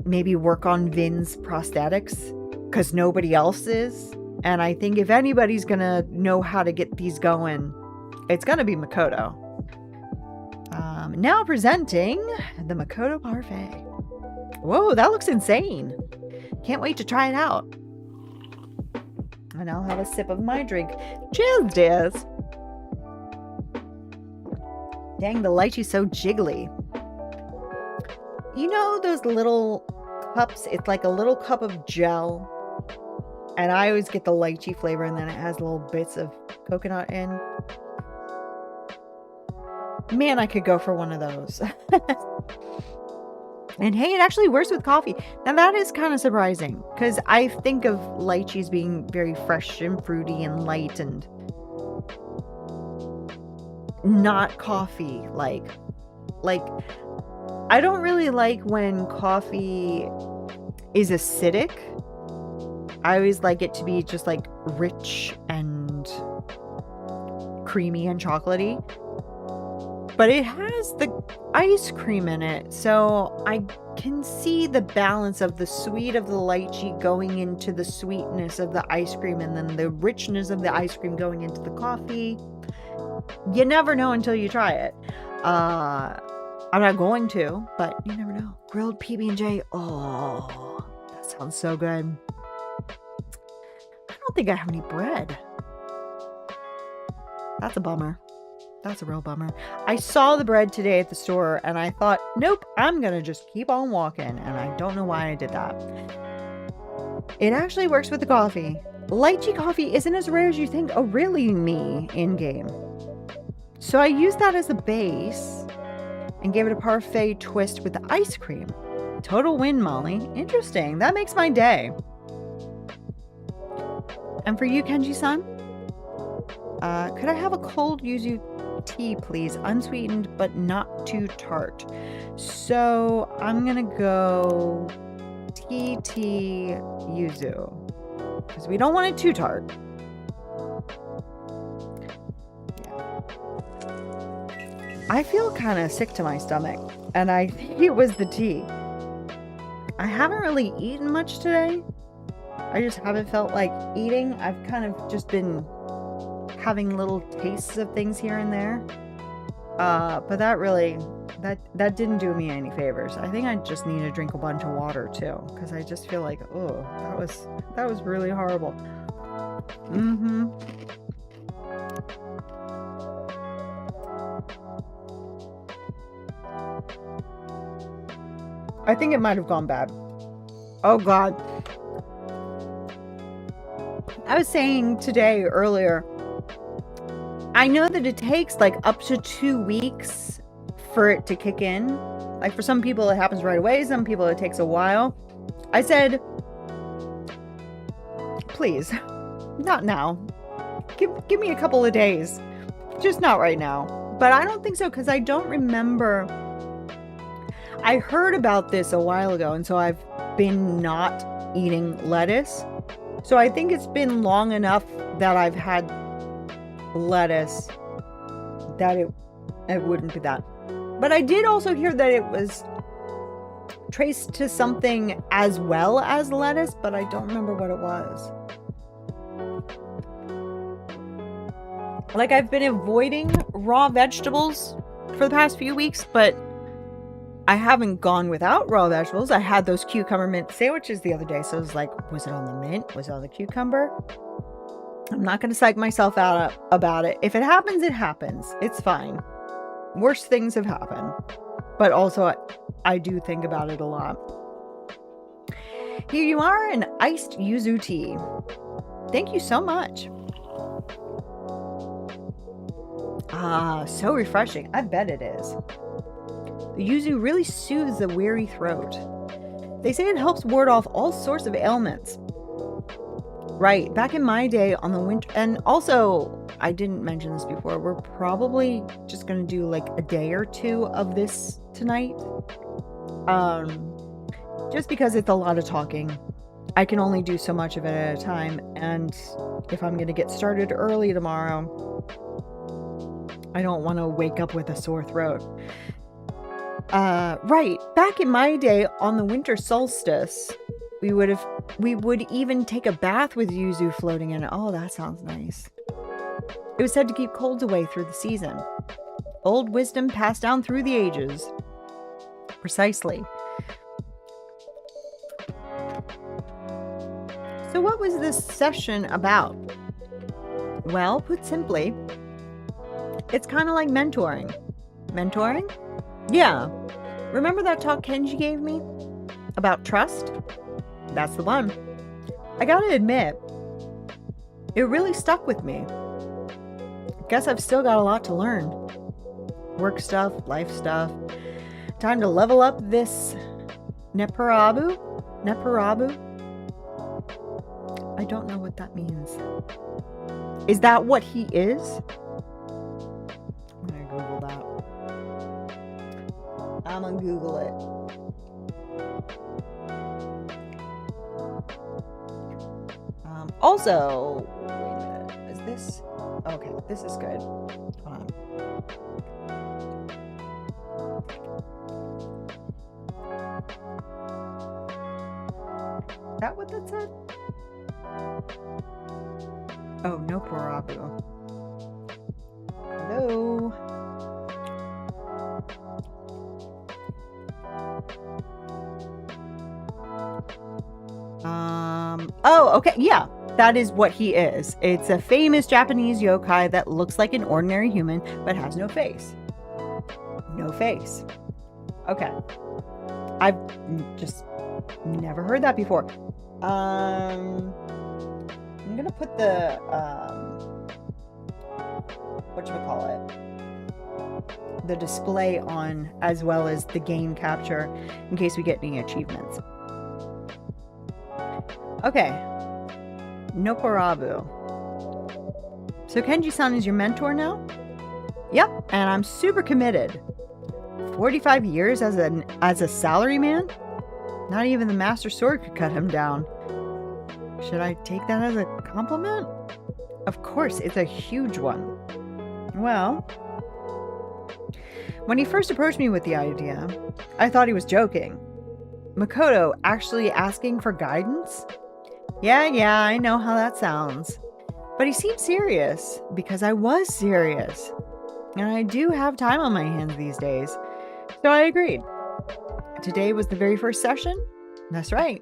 maybe work on Vin's prosthetics, because nobody else is. And I think if anybody's gonna know how to get these going, it's gonna be Makoto. Now presenting the Makoto Parfait. Whoa, that looks insane. Can't wait to try it out. And I'll have a sip of my drink. Cheers, dears. Dang, the lychee's so jiggly. You know those little cups? It's like a little cup of gel. And I always get the lychee flavor, and then it has little bits of coconut in. Man, I could go for one of those. And hey, it actually works with coffee. Now that is kind of surprising, because I think of lychees being very fresh and fruity and light and not coffee like I don't really like when coffee is acidic. I always like it to be just like rich and creamy and chocolatey. But it has the ice cream in it, so I can see the balance of the sweet of the lychee going into the sweetness of the ice cream, and then the richness of the ice cream going into the coffee. You never know until you try it. I'm not going to, but you never know. Grilled PB&J. Oh, that sounds so good. I don't think I have any bread. That's a bummer. That's a real bummer. I saw the bread today at the store and I thought, nope, I'm gonna just keep on walking. And I don't know why I did that. It actually works with the coffee. Lychee coffee isn't as rare as you think. Oh, really? Me in game. So I used that as a base and gave it a parfait twist with the ice cream. Total win, Molly. Interesting. That makes my day. And for you, Kenji-san, could I have a cold yuzu tea, please? Unsweetened, but not too tart. So I'm gonna go tea yuzu, because we don't want it too tart. I feel kind of sick to my stomach, and I think it was the tea. I haven't really eaten much today. I just haven't felt like eating. I've kind of just been having little tastes of things here and there. But that didn't do me any favors. I think I just need to drink a bunch of water too, because I just feel like, oh, that was really horrible. I think it might have gone bad. Oh God. I was saying earlier, I know that it takes like up to 2 weeks for it to kick in. Like for some people it happens right away, some people it takes a while. I said, please, not now. Give me a couple of days. Just not right now. But I don't think so, because I don't remember. I heard about this a while ago, and so I've been not eating lettuce. So I think it's been long enough that I've had lettuce that it wouldn't be that. But I did also hear that it was traced to something as well as lettuce, but I don't remember what it was. Like, I've been avoiding raw vegetables for the past few weeks, but I haven't gone without raw vegetables. I had those cucumber mint sandwiches the other day, so I was like, was it on the mint? Was it on the cucumber? I'm not going to psych myself out about it. If it happens, it happens. It's fine. Worse things have happened. But also, I do think about it a lot. Here you are, an iced yuzu tea. Thank you so much. Ah, so refreshing. I bet it is. The yuzu really soothes the weary throat. They say it helps ward off all sorts of ailments. Right, back in my day on the winter, and also, I didn't mention this before, we're probably just going to do like a day or two of this tonight. Just because it's a lot of talking. I can only do so much of it at a time, and if I'm going to get started early tomorrow, I don't want to wake up with a sore throat. Right, back in my day on the winter solstice, we would even take a bath with yuzu floating in it. Oh, that sounds nice. It was said to keep colds away through the season. Old wisdom passed down through the ages. Precisely. So what was this session about? Well, put simply, it's kind of like mentoring. Mentoring? Yeah. Remember that talk Kenji gave me? About trust? That's the one. I gotta admit, it really stuck with me. Guess I've still got a lot to learn. Work stuff, life stuff. Time to level up this Neparabu? Neparabu? I don't know what that means. Is that what he is? I'm gonna Google that. I'm gonna Google it. Also, wait a minute. Is this? Okay, this is good. Hold on. Is that what that said? Oh, no Parabu. Hello? Oh, okay, yeah. That is what he is. It's a famous Japanese yokai that looks like an ordinary human, but has no face. No face. Okay. I've just never heard that before. I'm gonna put the, the display on, as well as the game capture, in case we get any achievements. Okay. Noparabu. So Kenji-san is your mentor now? Yep, and I'm super committed. 45 years as a salaryman? Not even the Master Sword could cut him down. Should I take that as a compliment? Of course, it's a huge one. Well, When he first approached me with the idea, I thought he was joking. Makoto actually asking for guidance? Yeah, I know how that sounds. But he seemed serious because I was serious. And I do have time on my hands these days. So I agreed. Today was the very first session? That's right.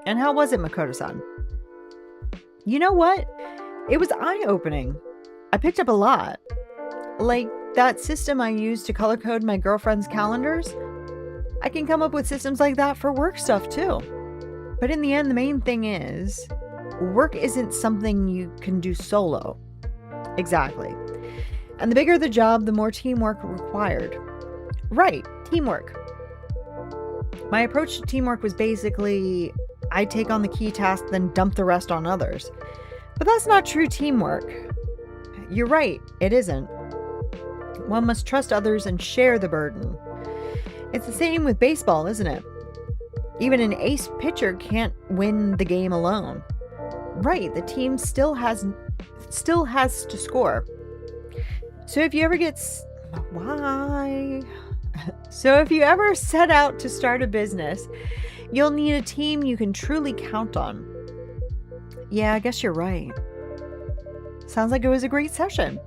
And how was it, Makoto-san? You know what? It was eye-opening. I picked up a lot. Like that system I use to color code my girlfriend's calendars. I can come up with systems like that for work stuff too. But in the end, the main thing is, work isn't something you can do solo. Exactly. And the bigger the job, the more teamwork required. Right, teamwork. My approach to teamwork was basically, I take on the key task, then dump the rest on others. But that's not true teamwork. You're right, it isn't. One must trust others and share the burden. It's the same with baseball, isn't it? Even an ace pitcher can't win the game alone. Right, the team still has to score. So if you ever set out to start a business, you'll need a team you can truly count on. Yeah, I guess you're right. Sounds like it was a great session.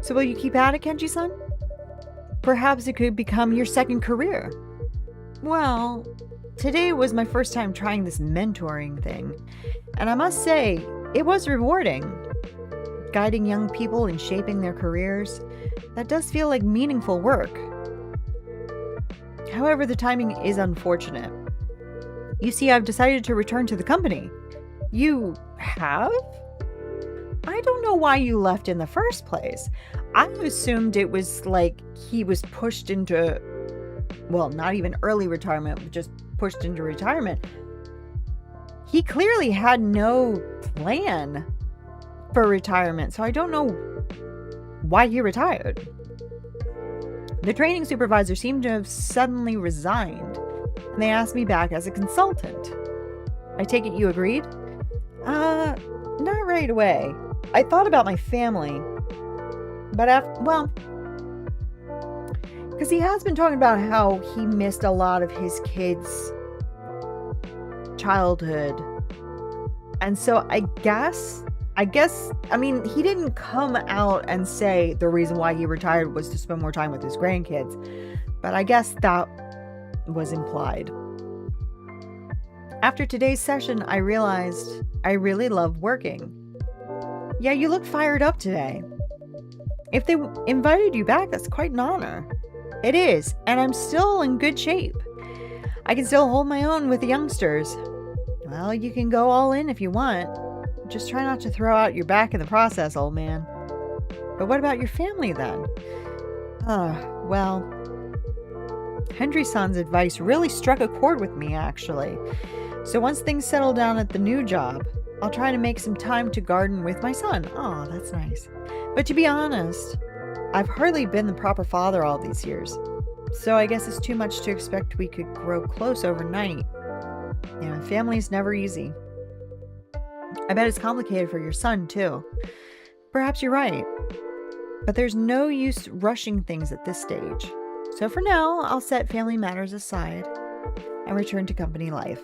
So will you keep at it, Kenji-san? Perhaps it could become your second career. Well, today was my first time trying this mentoring thing, and I must say, it was rewarding. Guiding young people and shaping their careers, that does feel like meaningful work. However, the timing is unfortunate. You see, I've decided to return to the company. You have? I don't know why you left in the first place. I assumed it was like he was pushed into, well, not even early retirement, but just pushed into retirement. He clearly had no plan for retirement, so I don't know why he retired. The training supervisor seemed to have suddenly resigned, and they asked me back as a consultant. I take it you agreed? Not right away. I thought about my family, but because he has been talking about how he missed a lot of his kids' childhood. And so I guess, I mean, he didn't come out and say the reason why he retired was to spend more time with his grandkids, but I guess that was implied. After today's session, I realized I really love working. Yeah, you look fired up today. If they invited you back, that's quite an honor. It is, and I'm still in good shape. I can still hold my own with the youngsters. Well, you can go all in if you want. Just try not to throw out your back in the process, old man. But what about your family then? Well, Hendry-san's advice really struck a chord with me, actually. So once things settle down at the new job, I'll try to make some time to garden with my son. Oh, that's nice. But to be honest, I've hardly been the proper father all these years. So I guess it's too much to expect we could grow close overnight. Family's never easy. I bet it's complicated for your son, too. Perhaps you're right. But there's no use rushing things at this stage. So for now, I'll set family matters aside and return to company life.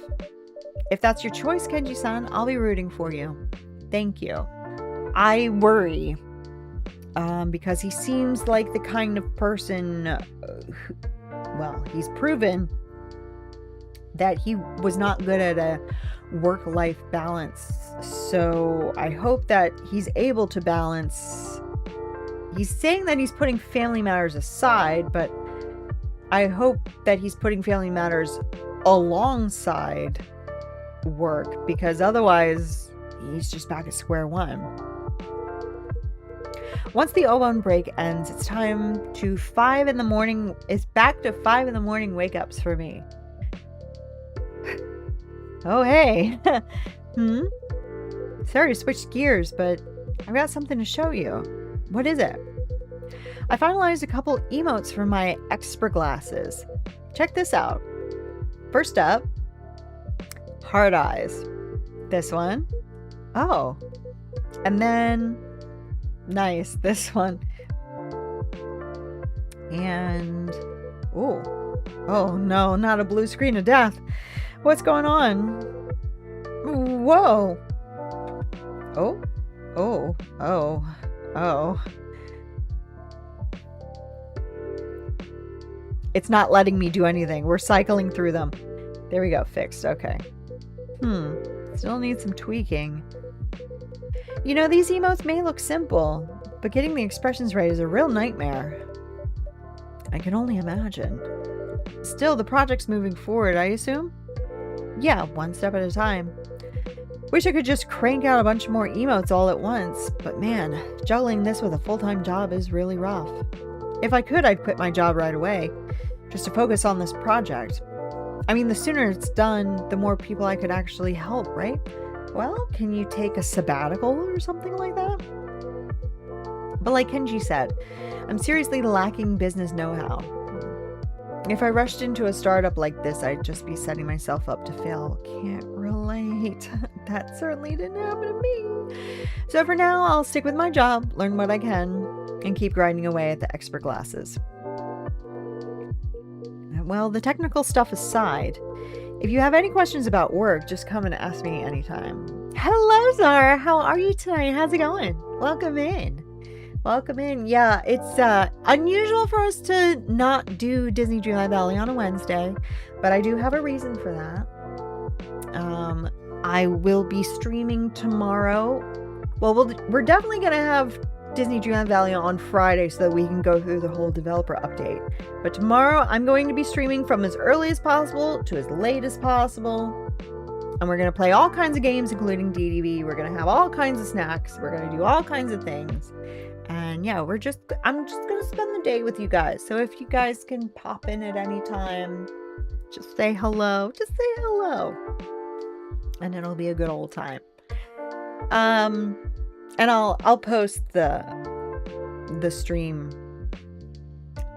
If that's your choice, Kenji-san, I'll be rooting for you. Thank you. I worry because he seems like the kind of person he's proven that he was not good at a work-life balance. So I hope that he's able to balance. He's saying that he's putting family matters aside, but I hope that he's putting family matters alongside work, because otherwise he's just back at square one. Once the Obon break ends, it's time to 5 in the morning. It's back to 5 in the morning wake ups for me. Oh, hey. Sorry to switch gears, but I've got something to show you. What is it? I finalized a couple emotes for my expert glasses. Check this out. First up, heart eyes. This one. Oh. And then, nice, this one. And, oh no, not a blue screen of death. What's going on? Whoa. Oh. It's not letting me do anything. We're cycling through them. There we go. Fixed. Okay. Still need some tweaking. You know, these emotes may look simple, but getting the expressions right is a real nightmare. I can only imagine. Still, the project's moving forward, I assume? Yeah, one step at a time. Wish I could just crank out a bunch more emotes all at once, but man, juggling this with a full-time job is really rough. If I could, I'd quit my job right away, just to focus on this project. I mean, the sooner it's done, the more people I could actually help, right? Well, can you take a sabbatical or something like that? But like Kenji said, I'm seriously lacking business know-how. If I rushed into a startup like this, I'd just be setting myself up to fail. Can't relate. That certainly didn't happen to me. So for now, I'll stick with my job, learn what I can, and keep grinding away at the expert glasses. Well, the technical stuff aside, if you have any questions about work, just come and ask me anytime. Hello, Zara. How are you tonight? How's it going? Welcome in. Welcome in. Yeah, it's unusual for us to not do Disney Dreamlight Valley on a Wednesday, but I do have a reason for that. I will be streaming tomorrow. Well, we're definitely going to have Disney Dreamlight Valley on Friday so that we can go through the whole developer update. But tomorrow, I'm going to be streaming from as early as possible to as late as possible. And we're going to play all kinds of games, including DDV. We're going to have all kinds of snacks. We're going to do all kinds of things. And yeah, I'm just going to spend the day with you guys. So if you guys can pop in at any time, just say hello. Just say hello. And it'll be a good old time. And I'll post the stream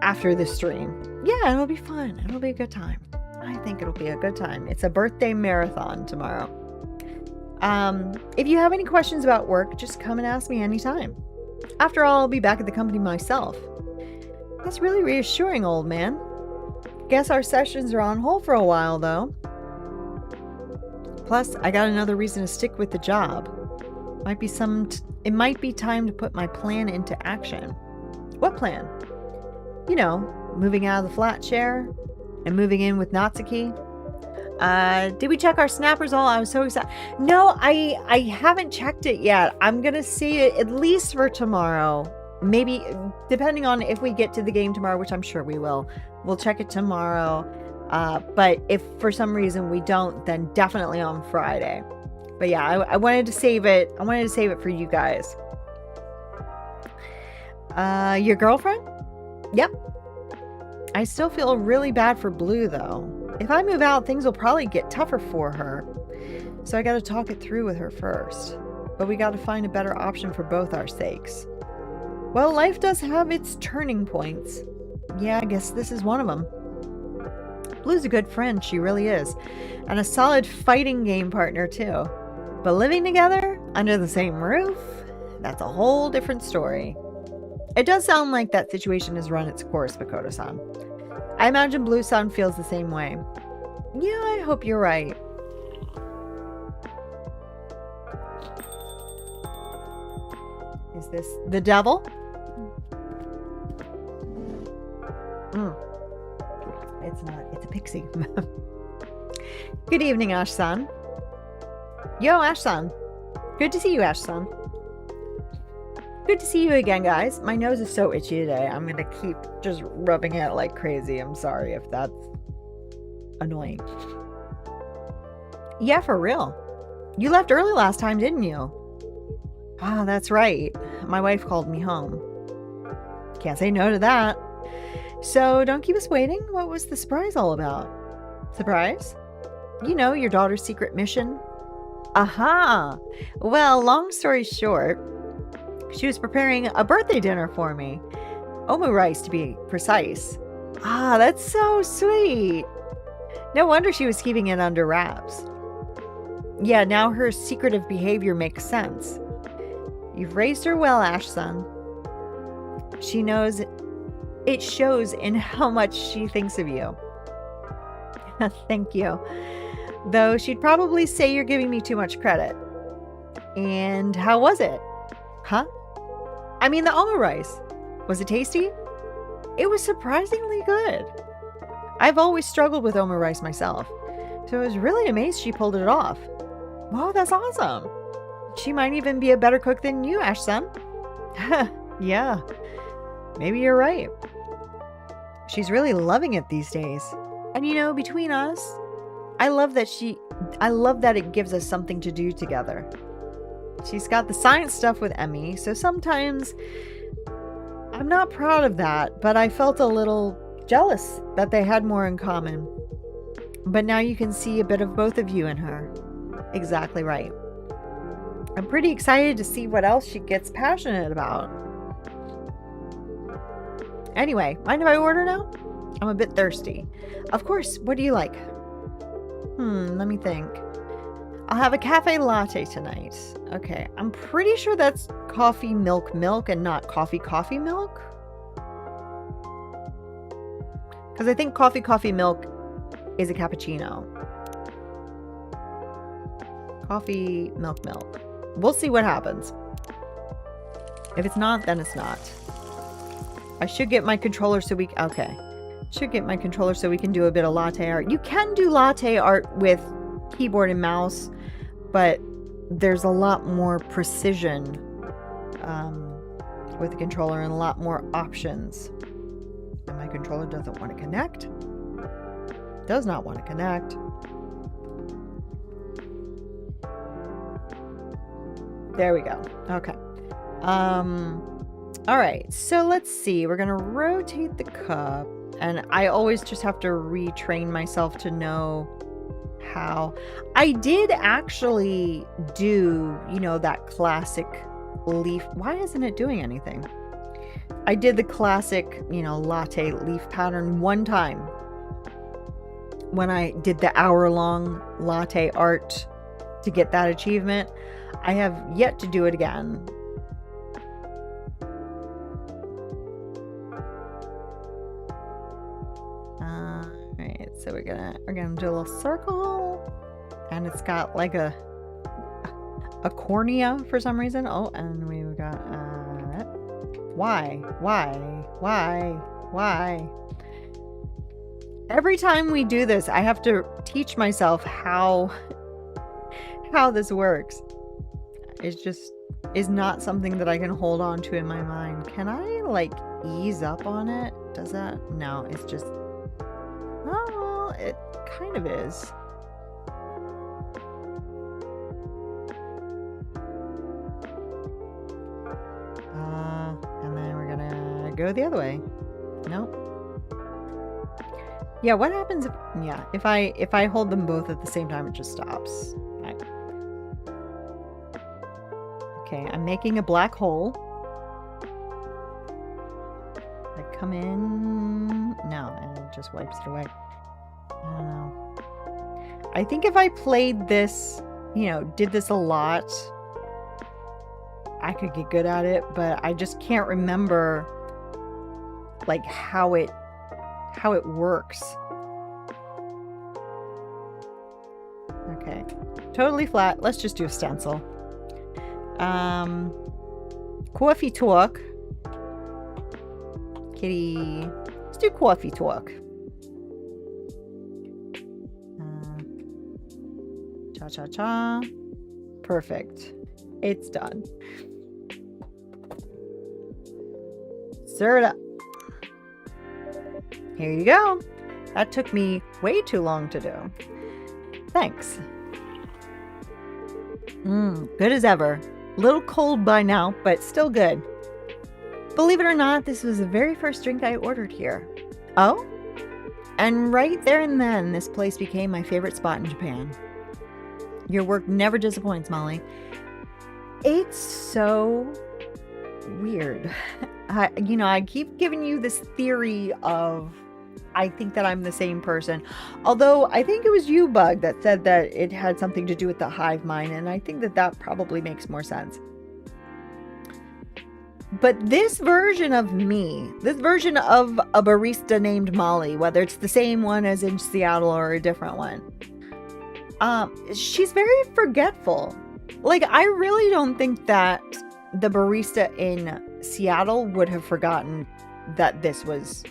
after the stream. Yeah, it'll be fun. It'll be a good time. I think it'll be a good time. It's a birthday marathon tomorrow. If you have any questions about work, just come and ask me anytime. After all, I'll be back at the company myself. That's really reassuring, old man. Guess our sessions are on hold for a while, though. Plus, I got another reason to stick with the job. It might be time to put my plan into action. What plan? You know, moving out of the flat share and moving in with Natsuki. Did we check our snappers all? I was so excited. No, I haven't checked it yet. I'm gonna see it at least for tomorrow. Maybe depending on if we get to the game tomorrow, which I'm sure we will. We'll check it tomorrow. But if for some reason we don't, then definitely on Friday. But yeah, I wanted to save it. I wanted to save it for you guys. Your girlfriend? Yep. I still feel really bad for Blue, though. If I move out, things will probably get tougher for her. So I gotta talk it through with her first. But we gotta find a better option for both our sakes. Well, life does have its turning points. Yeah, I guess this is one of them. Blue's a good friend, she really is. And a solid fighting game partner, too. But living together, under the same roof, that's a whole different story. It does sound like that situation has run its course, Makoto-san. I imagine Blue-san feels the same way. Yeah, I hope you're right. Is this the devil? It's not. It's a pixie. Good evening, Ash-san. Yo, Ash-san. Good to see you, Ash-san. Good to see you again, guys. My nose is so itchy today. I'm going to keep just rubbing it like crazy. I'm sorry if that's annoying. Yeah, for real. You left early last time, didn't you? Ah, that's right. My wife called me home. Can't say no to that. So don't keep us waiting. What was the surprise all about? Surprise? You know, your daughter's secret mission. Aha! Well, long story short, she was preparing a birthday dinner for me. Omu rice, to be precise. Ah, that's so sweet. No wonder she was keeping it under wraps. Yeah, now her secretive behavior makes sense. You've raised her well, Ash-san. She knows it shows in how much she thinks of you. Thank you. Though she'd probably say you're giving me too much credit. And how was it? Huh? I mean, the omurice. Was it tasty? It was surprisingly good. I've always struggled with omurice myself, so I was really amazed she pulled it off. Wow, that's awesome. She might even be a better cook than you, Ash-san. Yeah, maybe you're right. She's really loving it these days. And you know, between us, I love that it gives us something to do together. She's got the science stuff with Emmy, so sometimes I'm not proud of that, but I felt a little jealous that they had more in common. But now you can see a bit of both of you in her. Exactly right. I'm pretty excited to see what else she gets passionate about. Anyway, mind if I order now? I'm a bit thirsty. Of course, what do you like? Let me think. I'll have a cafe latte tonight. Okay, I'm pretty sure that's coffee milk and not coffee milk. Because I think coffee milk is a cappuccino. Coffee milk. We'll see what happens. If it's not, then it's not. I should get my controller so we... Okay. Should get my controller so we can do a bit of latte art. You can do latte art with keyboard and mouse, but there's a lot more precision with the controller and a lot more options. And my controller doesn't want to connect. Does not want to connect. There we go. Okay. All right. So let's see. We're going to rotate the cup. And I always just have to retrain myself to know how. I did actually do, that classic leaf. Why isn't it doing anything? I did the classic, latte leaf pattern one time when I did the hour-long latte art to get that achievement. I have yet to do it again. Alright, so we're gonna do a little circle, and it's got like a cornea for some reason. Oh, and we've got why? Every time we do this, I have to teach myself how this works. It just is not something that I can hold on to in my mind. Can I like ease up on it? Does that? No, it's just, oh, it kind of is. And then we're gonna go the other way. Nope. Yeah, what happens if I hold them both at the same time, it just stops. Right. Okay, I'm making a black hole. I come in. No, and it just wipes it away. I don't know. I think if I played this, did this a lot, I could get good at it, but I just can't remember like how it works. Okay, totally flat. Let's just do a stencil. Coffee talk. Kitty, let's do coffee talk. Cha. Perfect. It's done. Stir it up. Here you go. That took me way too long to do. Thanks. Good as ever. Little cold by now, but still good. Believe it or not, this was the very first drink I ordered here. Oh? And right there and then, this place became my favorite spot in Japan. Your work never disappoints, Molly. It's so weird. I keep giving you this theory of I think that I'm the same person. Although I think it was you, Bug, that said that it had something to do with the hive mind, and I think that probably makes more sense. But this version of me, this version of a barista named Molly, whether it's the same one as in Seattle or a different one, she's very forgetful. Like, I really don't think that the barista in Seattle would have forgotten that this was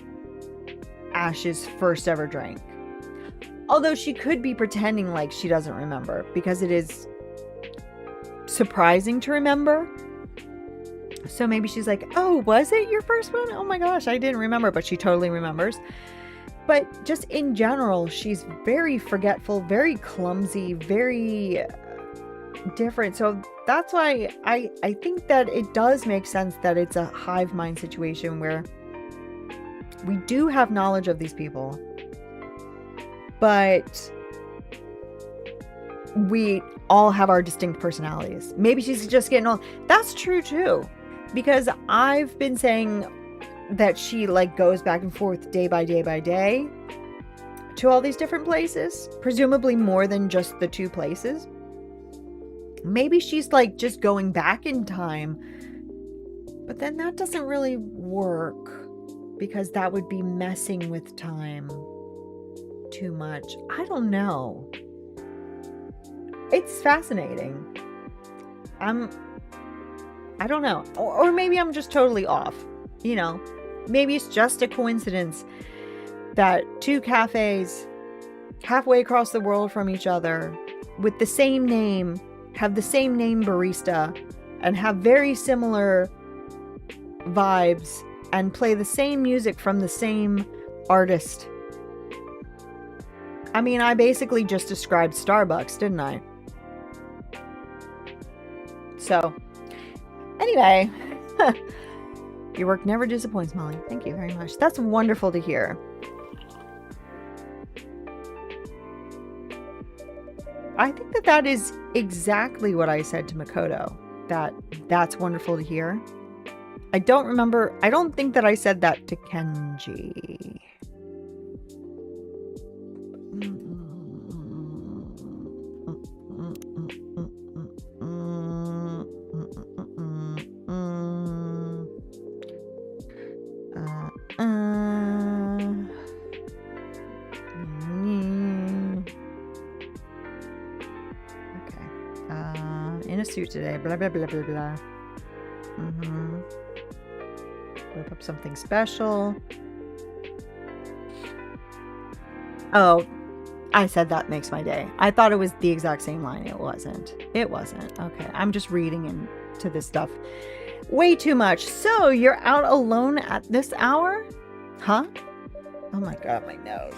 Ash's first ever drink. Although she could be pretending like she doesn't remember, because it is surprising to remember. So maybe she's like, oh, was it your first one? Oh my gosh, I didn't remember, but she totally remembers. But just in general, she's very forgetful, very clumsy, very different. So that's why I think that it does make sense that it's a hive mind situation where we do have knowledge of these people, but we all have our distinct personalities. Maybe she's just getting old. That's true too, because I've been saying that she like goes back and forth day by day by day to all these different places, presumably more than just the 2 places. Maybe she's like just going back in time, but then that doesn't really work because that would be messing with time too much. I don't know. It's fascinating. I don't know. Or maybe I'm just totally off. You know, maybe it's just a coincidence that 2 cafes halfway across the world from each other with the same name have the same name barista and have very similar vibes and play the same music from the same artist. I mean, I basically just described Starbucks, didn't I? So, anyway, your work never disappoints, Molly. Thank you very much. That's wonderful to hear. I think that is exactly what I said to Makoto. That's wonderful to hear. I don't think that I said that to Kenji. In a suit today, blah blah blah blah blah. Whip up something special. Oh, I said that makes my day. I thought it was the exact same line. It wasn't. Okay, I'm just reading into this stuff way too much. So you're out alone at this hour? Huh? Oh my god, my nose.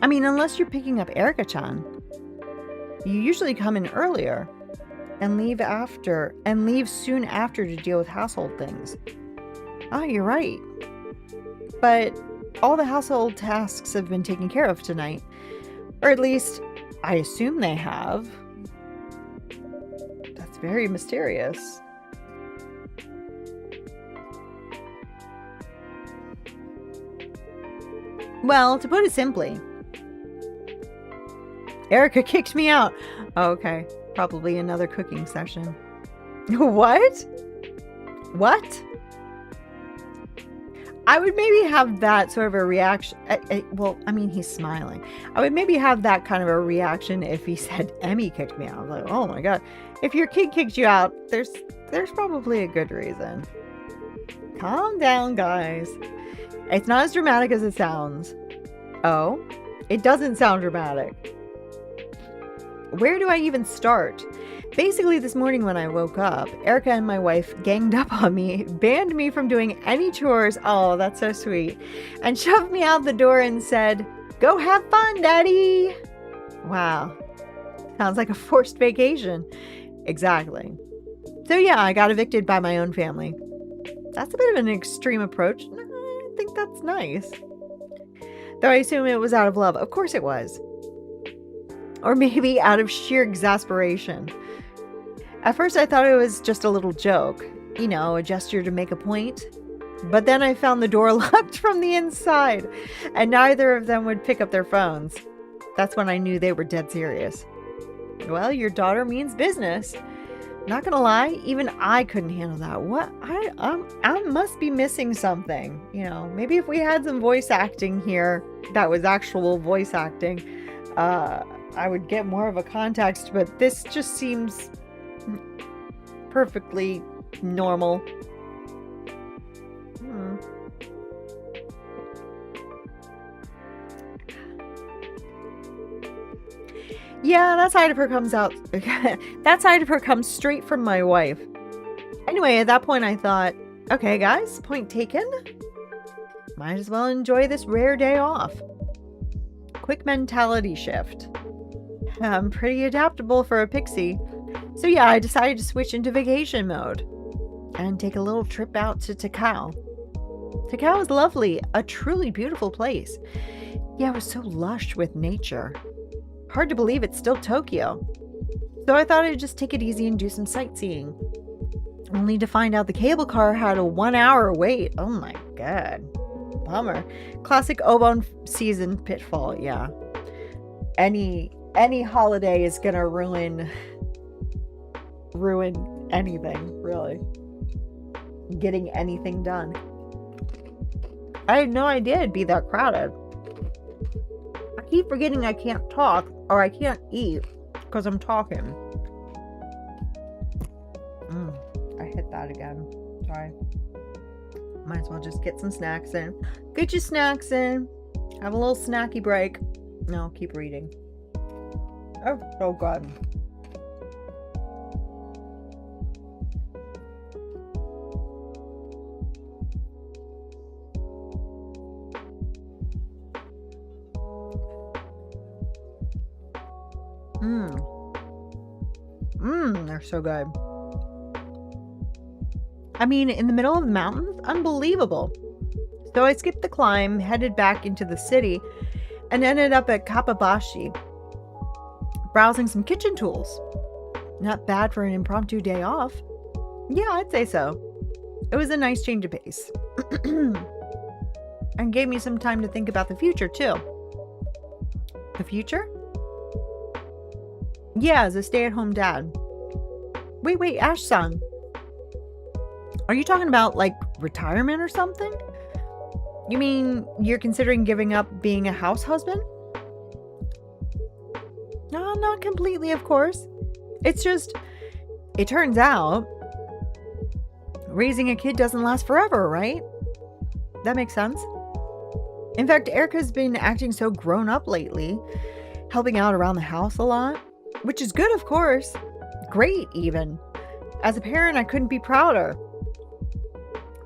I mean, unless you're picking up Erica-chan. You usually come in earlier and leave soon after to deal with household things. Oh, you're right. But all the household tasks have been taken care of tonight. Or at least, I assume they have. That's very mysterious. Well, to put it simply, Erica kicked me out. Oh, okay. Probably another cooking session. What? I would maybe have that sort of a reaction. Well, I mean, he's smiling. I would maybe have that kind of a reaction if he said Emmy kicked me out. I was like, oh my god. If your kid kicked you out, there's probably a good reason. Calm down, guys. It's not as dramatic as it sounds. Oh, it doesn't sound dramatic. Where do I even start? Basically, this morning when I woke up, Erica and my wife ganged up on me, banned me from doing any chores. Oh, that's so sweet. And shoved me out the door and said, "Go have fun, Daddy." Wow. Sounds like a forced vacation. Exactly. So yeah, I got evicted by my own family. That's a bit of an extreme approach. I think that's nice. Though I assume it was out of love. Of course it was. Or maybe out of sheer exasperation. At first I thought it was just a little joke, you know, a gesture to make a point. But then I found the door locked from the inside, and neither of them would pick up their phones. That's when I knew they were dead serious. Well, your daughter means business. Not gonna lie, even I couldn't handle that. What? I must be missing something. You know, maybe if we had some voice acting here that was actual voice acting, I would get more of a context, but this just seems perfectly normal. Yeah, that side of her comes out. That side of her comes straight from my wife. Anyway, at that point I thought, okay guys, point taken. Might as well enjoy this rare day off. Quick mentality shift. I'm pretty adaptable for a pixie. So yeah, I decided to switch into vacation mode and take a little trip out to Takao. Takao is lovely, a truly beautiful place. Yeah, it was so lush with nature. Hard to believe it's still Tokyo. So I thought I'd just take it easy and do some sightseeing. Only to find out the cable car had a 1-hour wait. Oh my god. Bummer. Classic Obon season pitfall, yeah. Any holiday is gonna ruin anything, really. Getting anything done. I had no idea it'd be that crowded. I keep forgetting I can't talk or I can't eat because I'm talking. I hit that again. Sorry. Might as well just get some snacks in. Get your snacks in. Have a little snacky break. No, keep reading. Oh god. They're so good. I mean, in the middle of the mountains? Unbelievable. So I skipped the climb, headed back into the city, and ended up at Kappabashi, browsing some kitchen tools. Not bad for an impromptu day off. Yeah, I'd say so. It was a nice change of pace. And gave me some time to think about the future, too. The future? Yeah, as a stay-at-home dad. Wait, Ash-san. Are you talking about, like, retirement or something? You mean you're considering giving up being a house husband? No, not completely, of course. It's just, it turns out, raising a kid doesn't last forever, right? That makes sense. In fact, Erica's been acting so grown up lately, helping out around the house a lot, which is good, of course. Great, even. As a parent, I couldn't be prouder.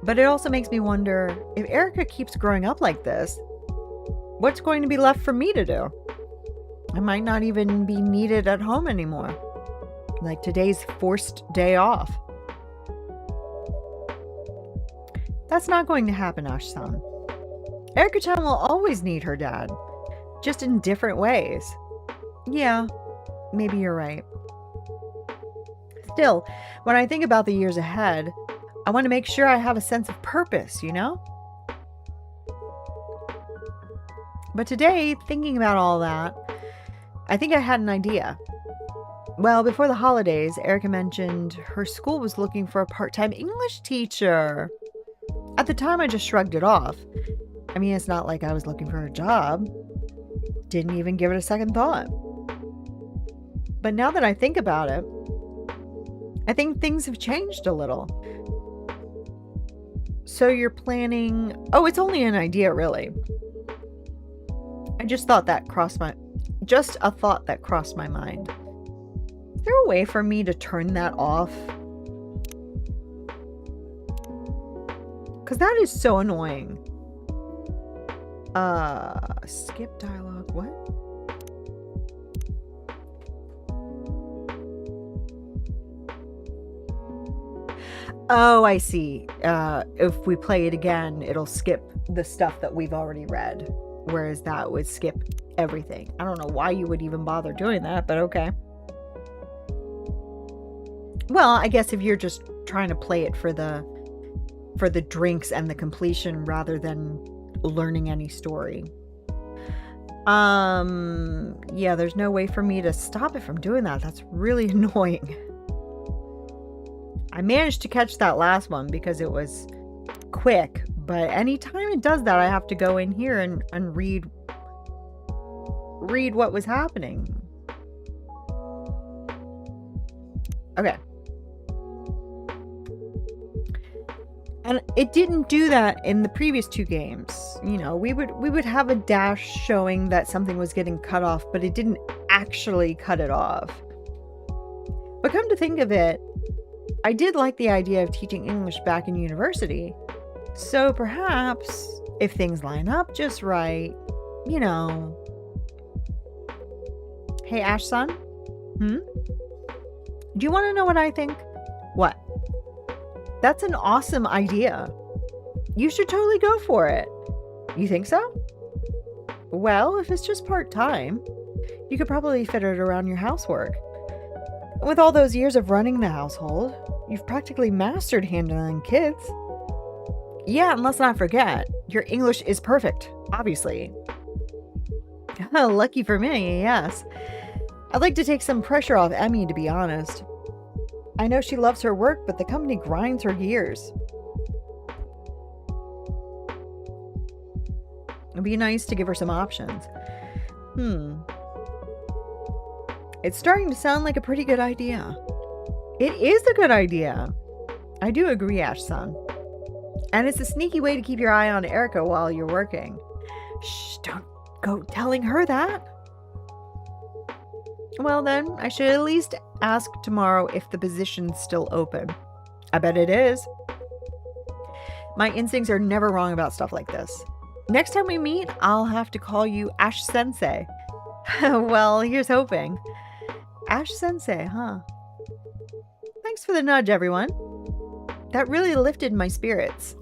But it also makes me wonder, if Erica keeps growing up like this, what's going to be left for me to do? I might not even be needed at home anymore. Like today's forced day off. That's not going to happen, Ash-san. Erica-chan will always need her dad, just in different ways. Yeah, maybe you're right. Still, when I think about the years ahead, I want to make sure I have a sense of purpose, you know? But today, thinking about all that, I think I had an idea. Well, before the holidays, Erica mentioned her school was looking for a part-time English teacher. At the time, I just shrugged it off. I mean, it's not like I was looking for a job. Didn't even give it a second thought. But now that I think about it, I think things have changed a little. So you're planning... Oh, it's only an idea, really. Just a thought that crossed my mind. Is there a way for me to turn that off? Because that is so annoying. Skip dialogue. What? Oh, I see. If we play it again, it'll skip the stuff that we've already read. Whereas that would skip everything. I don't know why you would even bother doing that, but okay. Well, I guess if you're just trying to play it for the drinks and the completion rather than learning any story. Yeah, there's no way for me to stop it from doing that. That's really annoying. I managed to catch that last one because it was quick, but anytime it does that, I have to go in here and read what was happening. Okay. And it didn't do that in the previous 2 games. You know, we would have a dash showing that something was getting cut off, but it didn't actually cut it off. But come to think of it, I did like the idea of teaching English back in university. So perhaps if things line up just right, you know. Hey, Ash-san? Do you want to know what I think? What? That's an awesome idea. You should totally go for it. You think so? Well, if it's just part-time, you could probably fit it around your housework. With all those years of running the household, you've practically mastered handling kids. Yeah, and let's not forget, your English is perfect, obviously. Lucky for me, yes. I'd like to take some pressure off Emmy, to be honest. I know she loves her work, but the company grinds her gears. It'd be nice to give her some options. It's starting to sound like a pretty good idea. It is a good idea. I do agree, Ash-san. And it's a sneaky way to keep your eye on Erica while you're working. Shh, don't go telling her that. Well then, I should at least ask tomorrow if the position's still open. I bet it is. My instincts are never wrong about stuff like this. Next time we meet, I'll have to call you Ash Sensei. Well, here's hoping. Ash Sensei, huh? Thanks for the nudge, everyone. That really lifted my spirits.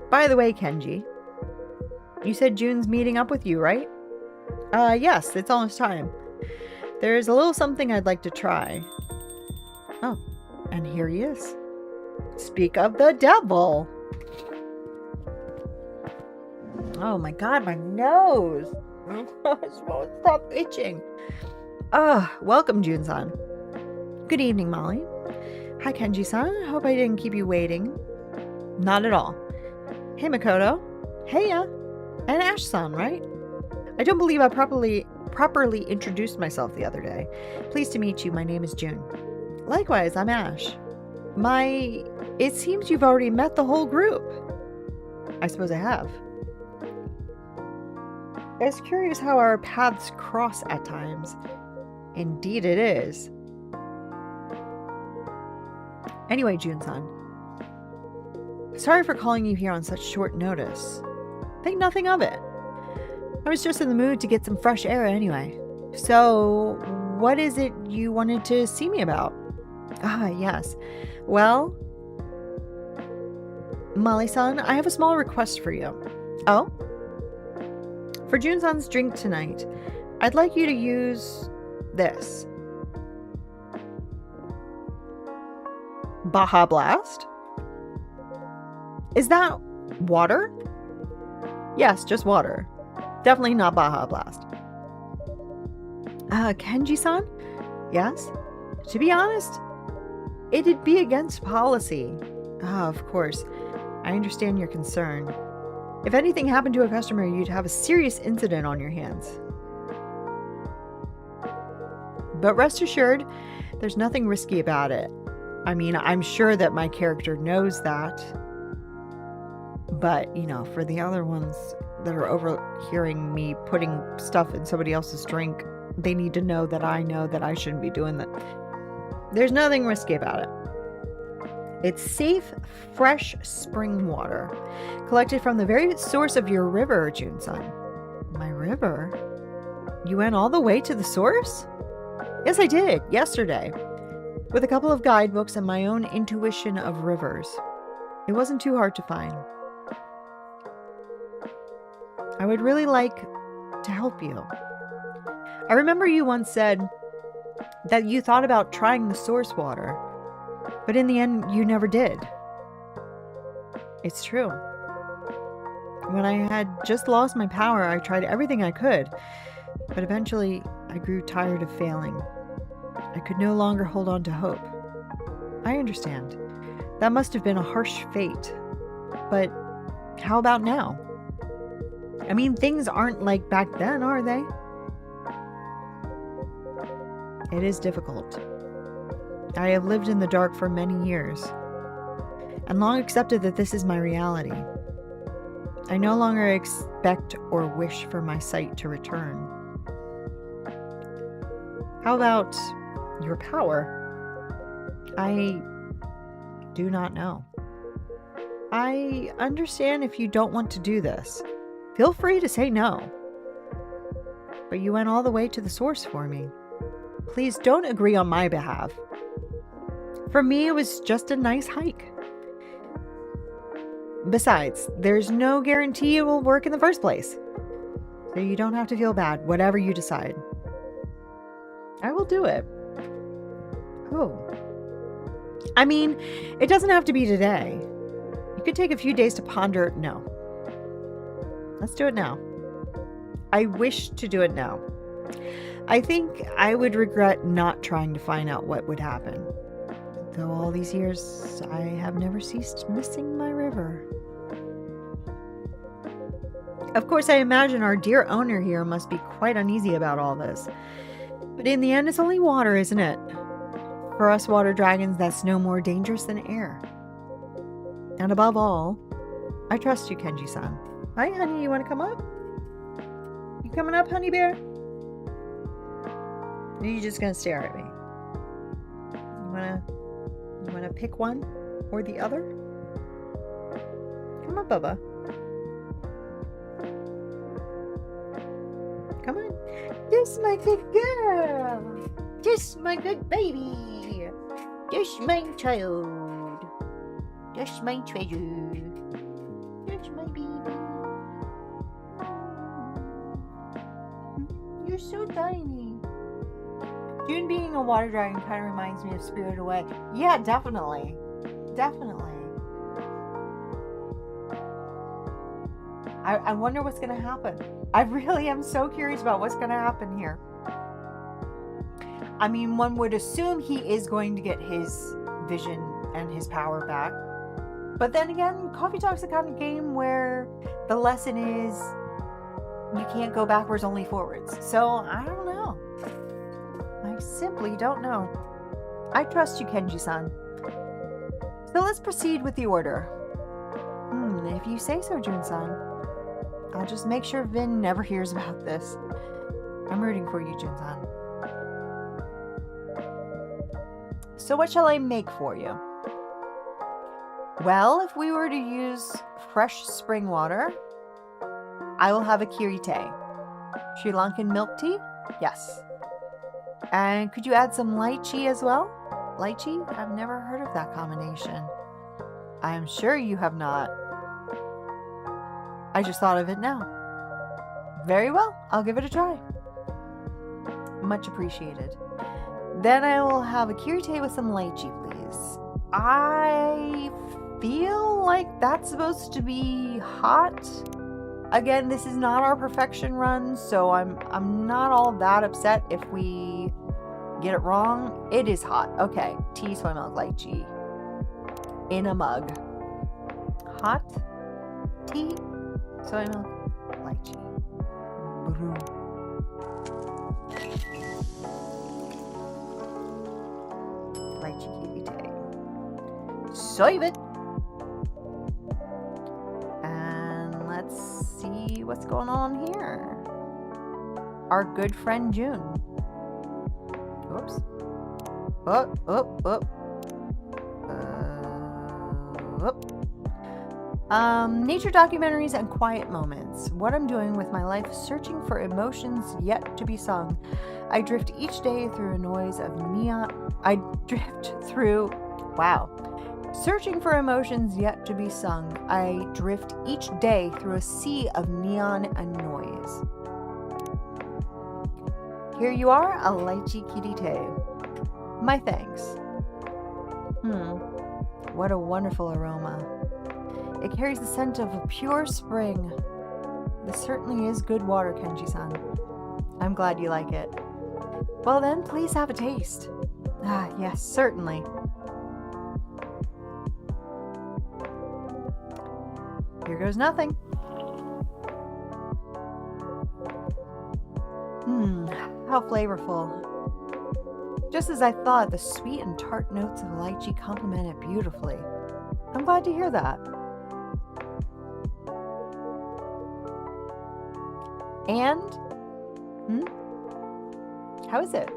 By the way, Kenji, you said June's meeting up with you, right? Yes, it's almost time. There's a little something I'd like to try. Oh, and here he is. Speak of the devil. Oh my god, my nose. Stop itching. Welcome, June-san. Good evening, Molly. Hi, Kenji-san. Hope I didn't keep you waiting. Not at all. Hey, Makoto. Heya. And Ash-san, right? I don't believe I properly introduced myself the other day. Pleased to meet you. My name is June. Likewise, I'm Ash. It seems you've already met the whole group. I suppose I have. It's curious how our paths cross at times. Indeed it is. Anyway, June-san. Sorry for calling you here on such short notice. Think nothing of it. I was just in the mood to get some fresh air anyway. So, what is it you wanted to see me about? Yes. Well, Molly-san, I have a small request for you. Oh? For June-san's drink tonight, I'd like you to use this. Baja Blast? Is that water? Yes, just water. Definitely not Baja Blast. Kenji-san? Yes? To be honest, it'd be against policy. Of course. I understand your concern. If anything happened to a customer, you'd have a serious incident on your hands. But rest assured, there's nothing risky about it. I mean, I'm sure that my character knows that. But, you know, for the other ones that are overhearing me putting stuff in somebody else's drink, they need to know that I shouldn't be doing that. There's nothing risky about it. It's safe, fresh spring water, collected from the very source of your river, June-san. My river? You went all the way to the source? Yes, I did, yesterday. With a couple of guidebooks and my own intuition of rivers. It wasn't too hard to find. I would really like to help you. I remember you once said that you thought about trying the source water, but in the end, you never did. It's true. When I had just lost my power, I tried everything I could, but eventually I grew tired of failing. I could no longer hold on to hope. I understand. That must have been a harsh fate. But how about now? I mean, things aren't like back then, are they? It is difficult. I have lived in the dark for many years, and long accepted that this is my reality. I no longer expect or wish for my sight to return. How about your power? I do not know. I understand if you don't want to do this. Feel free to say no. But you went all the way to the source for me. Please don't agree on my behalf. For me, it was just a nice hike. Besides, there's no guarantee it will work in the first place. So you don't have to feel bad, whatever you decide. I will do it. Oh. I mean, it doesn't have to be today. You could take a few days to ponder. No. Let's do it now. I wish to do it now. I think I would regret not trying to find out what would happen. Though all these years, I have never ceased missing my river. Of course, I imagine our dear owner here must be quite uneasy about all this. But in the end, it's only water, isn't it? For us water dragons, that's no more dangerous than air. And above all, I trust you, Kenji-san. Hi, honey, you want to come up? You coming up, honey bear? Or are you just going to stare at me? You wanna pick one or the other? Come on, Bubba. Come on. This my good girl. This my good baby. This my child. This my treasure. This my baby. You're so tiny. June being a water dragon kind of reminds me of Spirited Away. Yeah, definitely. Definitely. I wonder what's going to happen. I really am so curious about what's going to happen here. I mean, one would assume he is going to get his vision and his power back. But then again, Coffee Talk's the kind of game where the lesson is you can't go backwards, only forwards. So, I don't know. I simply don't know. I trust you, Kenji-san. So let's proceed with the order. If you say so, Jun-san. I'll just make sure Vin never hears about this. I'm rooting for you, Jun-san. So what shall I make for you? Well, if we were to use fresh spring water, I will have a kirite. Sri Lankan milk tea? Yes. And could you add some lychee as well? Lychee? I've never heard of that combination. I am sure you have not. I just thought of it now. Very well, I'll give it a try. Much appreciated. Then I will have a kirite with some lychee, please. I feel like that's supposed to be hot. Again, this is not our perfection run, so I'm not all that upset if we get it wrong. It is hot. Okay, tea, soy milk, lychee in a mug. Hot tea, soy milk, lychee. Brew. Lychee kirite. Serve it. And let's see what's going on here. Our good friend June. Whoops. Up. Nature documentaries and quiet moments. What I'm doing with my life, searching for emotions yet to be sung. I drift each day through a noise of neon. Searching for emotions yet to be sung. I drift each day through a sea of neon and noise. Here you are, a lychee kirite. My thanks. What a wonderful aroma. It carries the scent of a pure spring. This certainly is good water, Kenji-san. I'm glad you like it. Well then, please have a taste. Ah, yes, certainly. Here goes nothing. How flavorful. Just as I thought, the sweet and tart notes of lychee complement it beautifully. I'm glad to hear that. And? How is it?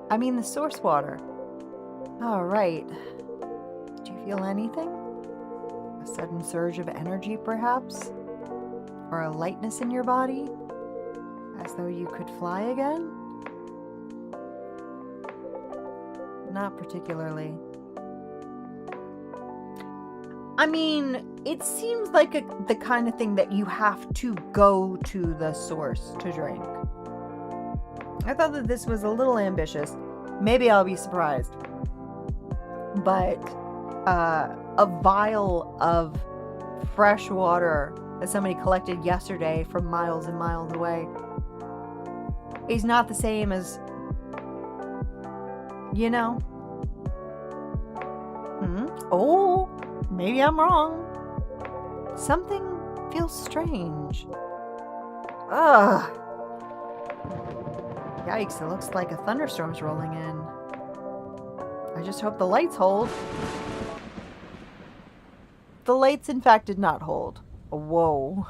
I mean the source water. All right. Do you feel anything? A sudden surge of energy, perhaps? Or a lightness in your body? As though you could fly again? Not particularly. I mean, it seems like the kind of thing that you have to go to the source to drink. I thought that this was a little ambitious. Maybe I'll be surprised. But a vial of fresh water that somebody collected yesterday from miles and miles away is not the same as, you know. Oh, maybe I'm wrong. Something feels strange. Ugh. Yikes, it looks like a thunderstorm's rolling in. I just hope the lights hold. The lights, in fact, did not hold. Whoa.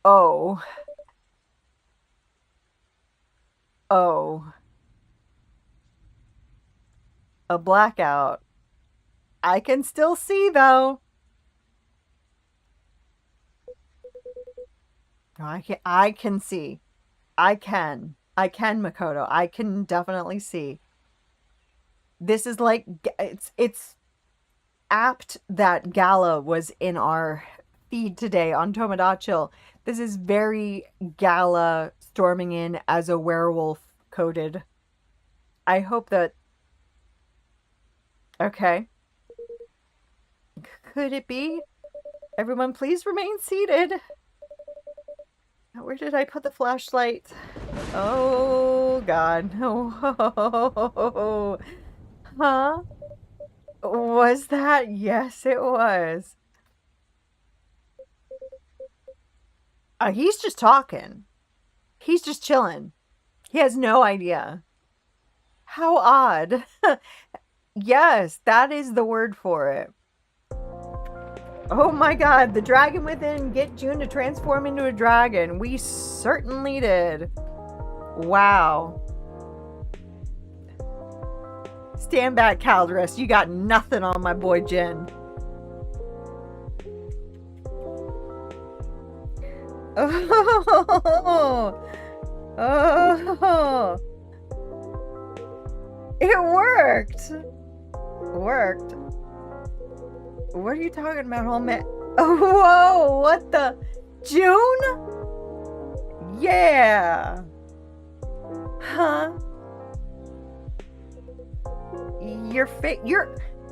Oh. Oh. A blackout. I can still see, though. I can see. I can, Makoto. I can definitely see. This is like, it's apt that Gala was in our feed today on Tomodachi. This is very Gala storming in as a werewolf coded. I hope that... Okay. Could it be? Everyone please remain seated. Where did I put the flashlight? Oh, God. Oh, huh? Was that? Yes, it was. He's just talking. He's just chilling. He has no idea. How odd. Yes, that is the word for it. Oh my God, the dragon within. Get June to transform into a dragon. We certainly did. Wow. Stand back, Calderus. You got nothing on my boy Jin. Oh. Oh. It worked. Worked. What are you talking about, homie? Whoa, what the? June? Yeah. Huh?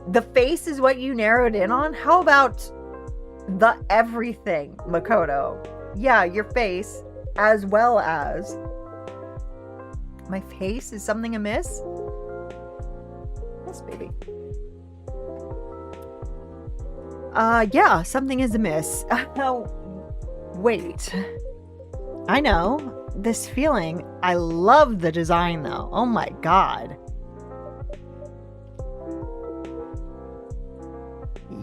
The face is what you narrowed in on? How about the everything, Makoto? Yeah, your face, as well as... My face? Is something amiss? Yes, baby. Yeah, something is amiss. Wait. I know. This feeling. I love the design, though. Oh my God.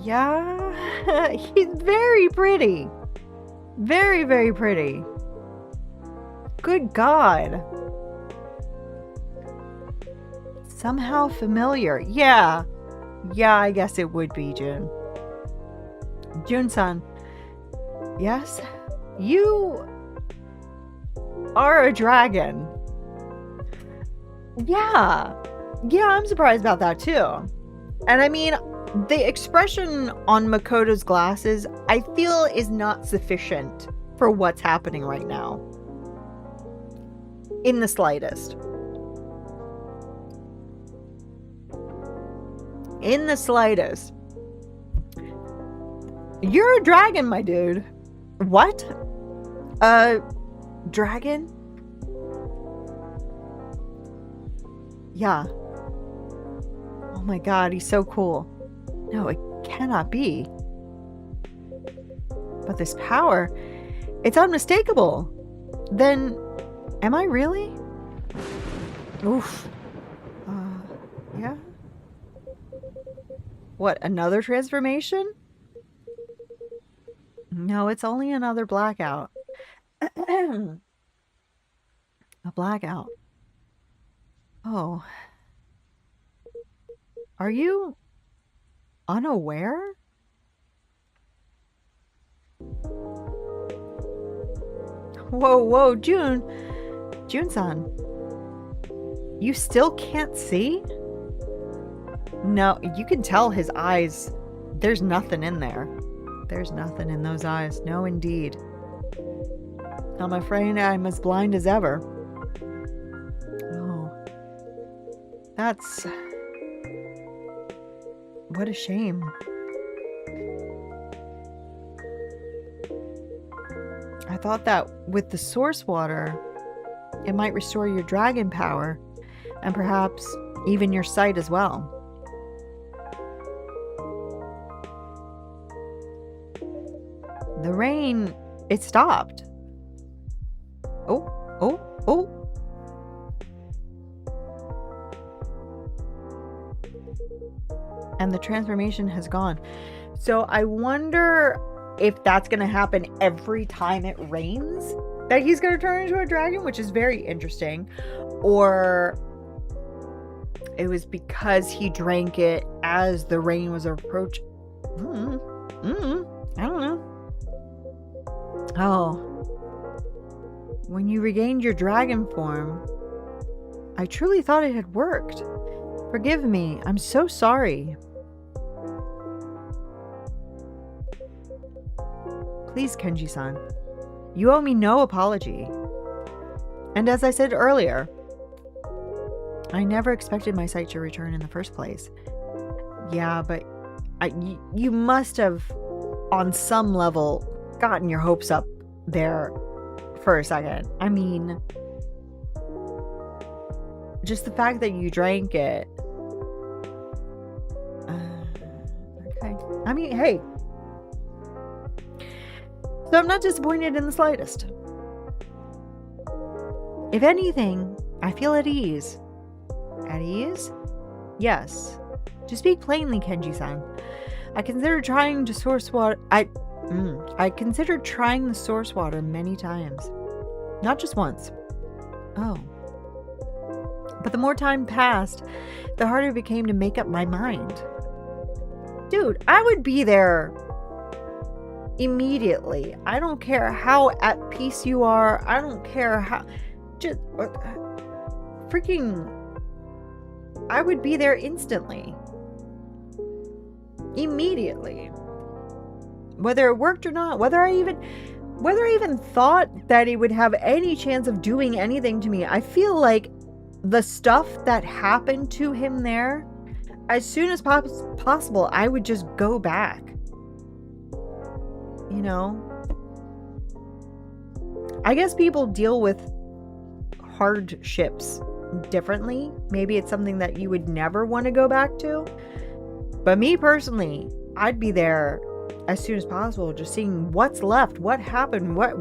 Yeah. He's very pretty. Very, very pretty. Good God. Somehow familiar. Yeah. Yeah, I guess it would be June. Jun-san, yes? You are a dragon. Yeah. Yeah, I'm surprised about that too. And I mean, the expression on Makoto's glasses, I feel is not sufficient for what's happening right now. In the slightest. In the slightest. You're a dragon, my dude. What? Dragon? Yeah. Oh my god, he's so cool. No, it cannot be. But this power, it's unmistakable. Then, am I really? Oof. Yeah? What, another transformation? No, it's only another blackout. A blackout. Oh. Are you unaware? Whoa, Jun-san. You still can't see? No, you can tell his eyes. There's nothing in there. There's nothing in those eyes. No, indeed. I'm afraid I'm as blind as ever. Oh. That's... What a shame. I thought that with the source water, it might restore your dragon power, and perhaps even your sight as well. The rain, it stopped. Oh. And the transformation has gone. So I wonder if that's going to happen every time it rains, that he's going to turn into a dragon, which is very interesting. Or it was because he drank it as the rain was approaching. I don't know. Oh. When you regained your dragon form, I truly thought it had worked. Forgive me. I'm so sorry. Please, Kenji-san. You owe me no apology. And as I said earlier, I never expected my sight to return in the first place. Yeah, but you must have, on some level, gotten your hopes up there for a second. I mean, just the fact that you drank it. Okay. I mean, hey. So I'm not disappointed in the slightest. If anything, I feel at ease. At ease? Yes. To speak plainly, Kenji-san, I considered trying to source water. I considered trying the source water many times. Not just once. Oh. But the more time passed, the harder it became to make up my mind. Dude, I would be there immediately. I don't care how at peace you are. I don't care how... Just... freaking... I would be there instantly. Immediately. Whether it worked or not, whether I even thought that it would have any chance of doing anything to me. I feel like the stuff that happened to him there, as soon as possible, I would just go back. You know? I guess people deal with hardships differently. Maybe it's something that you would never want to go back to. But me personally, I'd be there as soon as possible, just seeing what's left, what happened, what.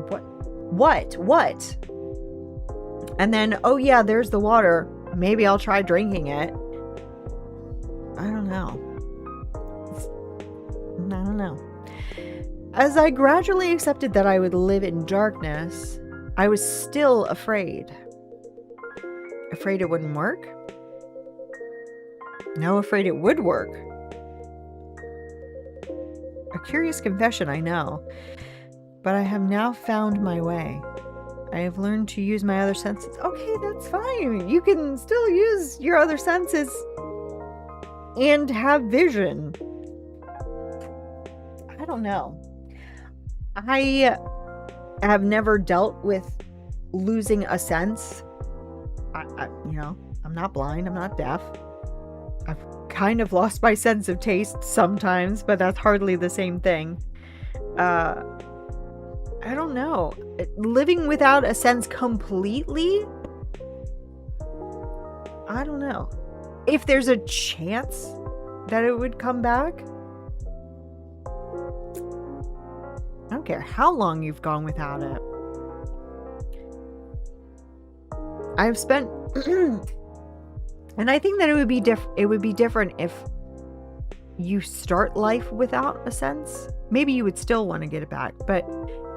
And then, oh yeah, there's the water. Maybe I'll try drinking it. I don't know. I don't know. As I gradually accepted that I would live in darkness, I was still afraid. Afraid it wouldn't work? No, afraid it would work. A curious confession, I know. But I have now found my way. I have learned to use my other senses. Okay, that's fine. You can still use your other senses and have vision. I don't know. I have never dealt with losing a sense. I'm not blind. I'm not deaf. I've kind of lost my sense of taste sometimes, but that's hardly the same thing. I don't know. Living without a sense completely? I don't know. If there's a chance that it would come back, I don't care how long you've gone without it. I've spent and I think that it would be different if you start life without a sense. Maybe you would still want to get it back, but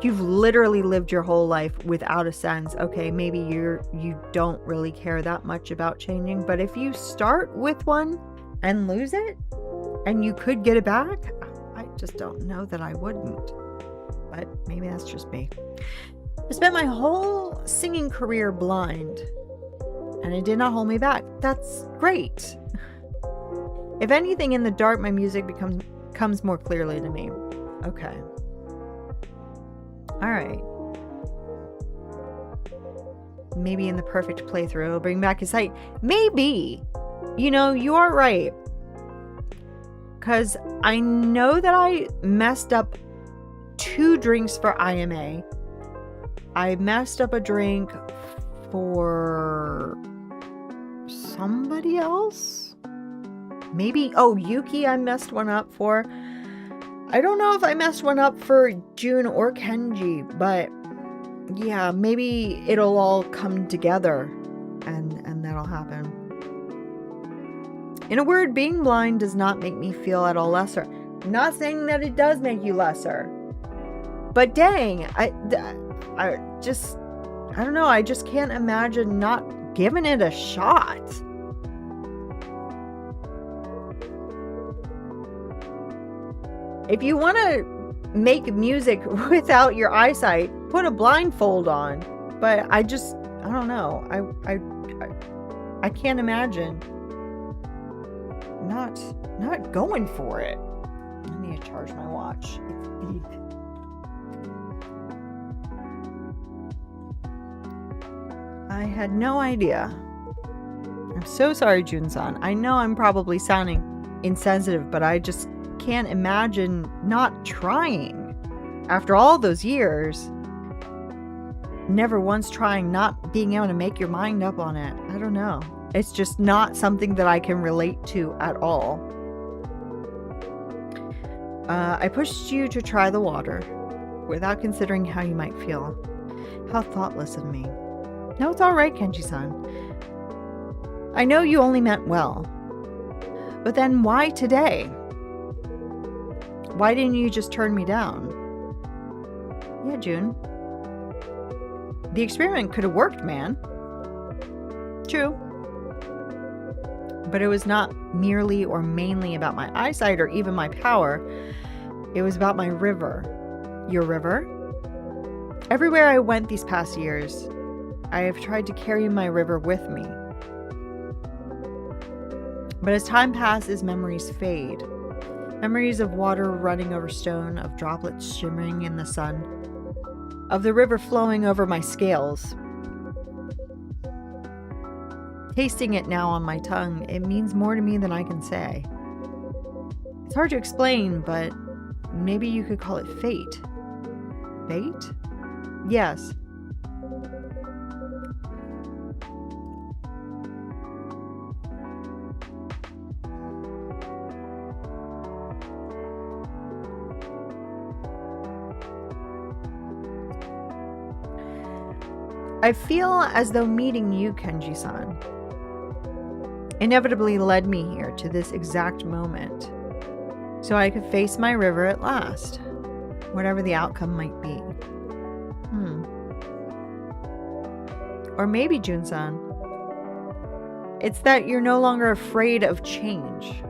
you've literally lived your whole life without a sense. Okay, maybe you don't really care that much about changing, but if you start with one and lose it and you could get it back, I just don't know that I wouldn't. But maybe that's just me. I spent my whole singing career blind, and it did not hold me back. That's great. If anything, in the dark, my music comes more clearly to me. Okay. All right. Maybe in the perfect playthrough, it'll bring back his sight. Maybe. You know, you are right. Because I know that I messed up 2 drinks for IMA. I messed up a drink for somebody else. Maybe, Yuki I messed one up for. I don't know if I messed one up for June or Kenji, but yeah, maybe it'll all come together and that'll happen. In a word, being blind does not make me feel at all lesser. I'm not saying that it does make you lesser. But dang, I don't know, I just can't imagine not giving it a shot. If you want to make music without your eyesight, put a blindfold on. But I don't know. I can't imagine not going for it. I need to charge my watch. It's beeped. I had no idea. I'm so sorry, Jun-san. I know I'm probably sounding insensitive, but I just can't imagine not trying. After all those years, never once trying, not being able to make your mind up on it. I don't know. It's just not something that I can relate to at all. I pushed you to try the water without considering how you might feel. How thoughtless of me. No, it's all right, Kenji-san. I know you only meant well. But then why today? Why didn't you just turn me down? Yeah, June. The experiment could have worked, man. True. But it was not merely or mainly about my eyesight or even my power. It was about my river. Your river? Everywhere I went these past years, I have tried to carry my river with me. But as time passes, memories fade. Memories of water running over stone, of droplets shimmering in the sun, of the river flowing over my scales. Tasting it now on my tongue, it means more to me than I can say. It's hard to explain, but maybe you could call it fate. Fate? Yes. I feel as though meeting you, Kenji-san, inevitably led me here to this exact moment, so I could face my river at last, whatever the outcome might be. Or maybe, Jun-san, it's that you're no longer afraid of change.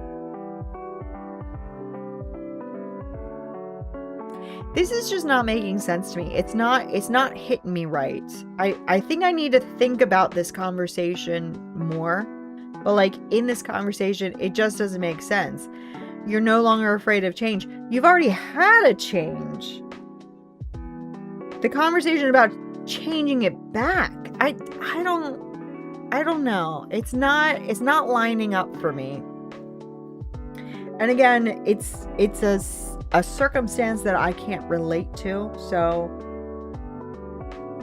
This is just not making sense to me. It's not hitting me right. I think I need to think about this conversation more. But like in this conversation, it just doesn't make sense. You're no longer afraid of change. You've already had a change. The conversation about changing it back. I don't know. It's not lining up for me. And again, it's a circumstance that I can't relate to, so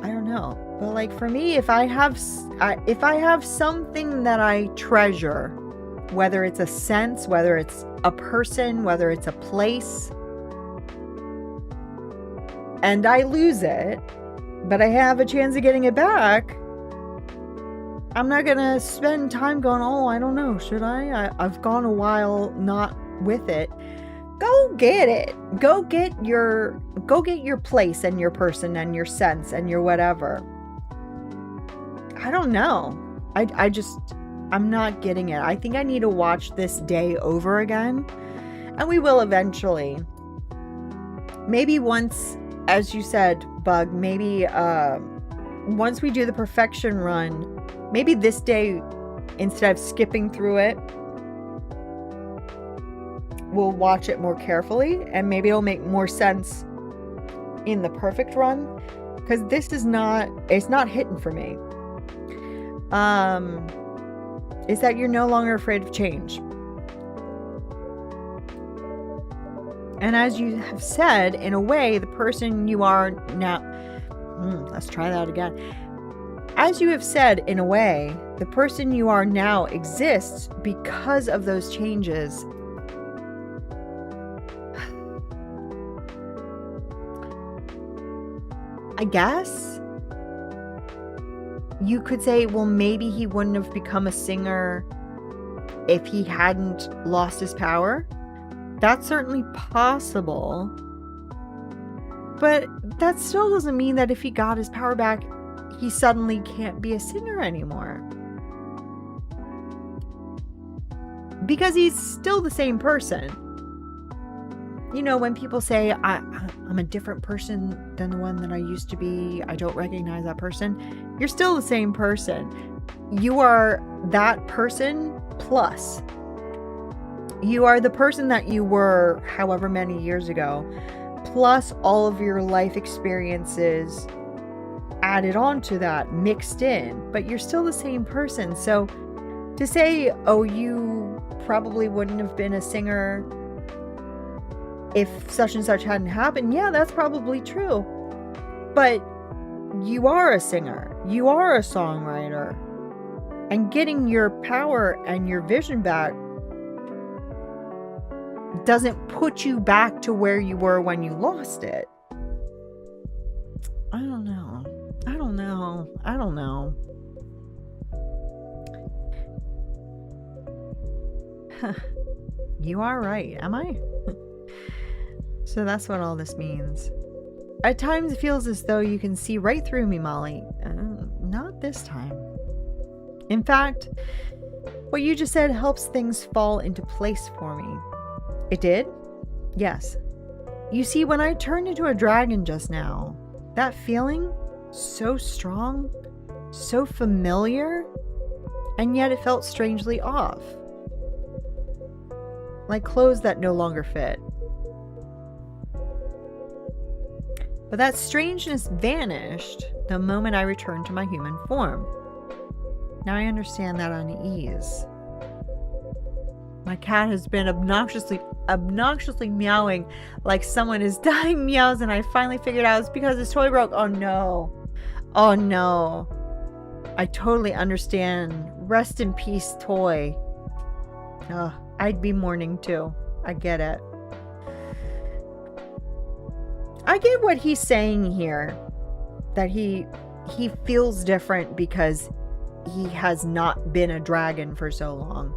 I don't know. But like for me, if I have something that I treasure, whether it's a sense, whether it's a person, whether it's a place, and I lose it, but I have a chance of getting it back, I'm not gonna spend time going, oh, I don't know, should I've gone a while not with it. Go get it. Go get your place and your person and your sense and your whatever. I don't know. I'm not getting it. I think I need to watch this day over again. And we will eventually. Maybe once, as you said, Bug, maybe once we do the perfection run, maybe this day, instead of skipping through it, we'll watch it more carefully, and maybe it'll make more sense in the perfect run, because this is not, it's not hitting for me. Is that you're no longer afraid of change. And as you have said, in a way, the person you are now, let's try that again. As you have said, in a way, the person you are now exists because of those changes. I guess you could say, well, maybe he wouldn't have become a singer if he hadn't lost his power. That's certainly possible. But that still doesn't mean that if he got his power back, he suddenly can't be a singer anymore. Because he's still the same person. You know, when people say, I'm a different person than the one that I used to be, I don't recognize that person, you're still the same person. You are that person plus. You are the person that you were however many years ago, plus all of your life experiences added on to that, mixed in, but you're still the same person. So to say, oh, you probably wouldn't have been a singer if such and such hadn't happened, yeah, that's probably true. But you are a singer, you are a songwriter, and getting your power and your vision back doesn't put you back to where you were when you lost it. I don't know. You are right, am I? So that's what all this means. At times it feels as though you can see right through me, Molly. Not this time. In fact, what you just said helps things fall into place for me. It did? Yes. You see, when I turned into a dragon just now, that feeling, so strong, so familiar, and yet it felt strangely off. Like clothes that no longer fit. But that strangeness vanished the moment I returned to my human form. Now I understand that unease. My cat has been obnoxiously meowing like someone is dying meows, and I finally figured out it's because his toy broke. Oh no. Oh no. I totally understand. Rest in peace, toy. Ugh, I'd be mourning too. I get it. I get what he's saying here. That he feels different because he has not been a dragon for so long.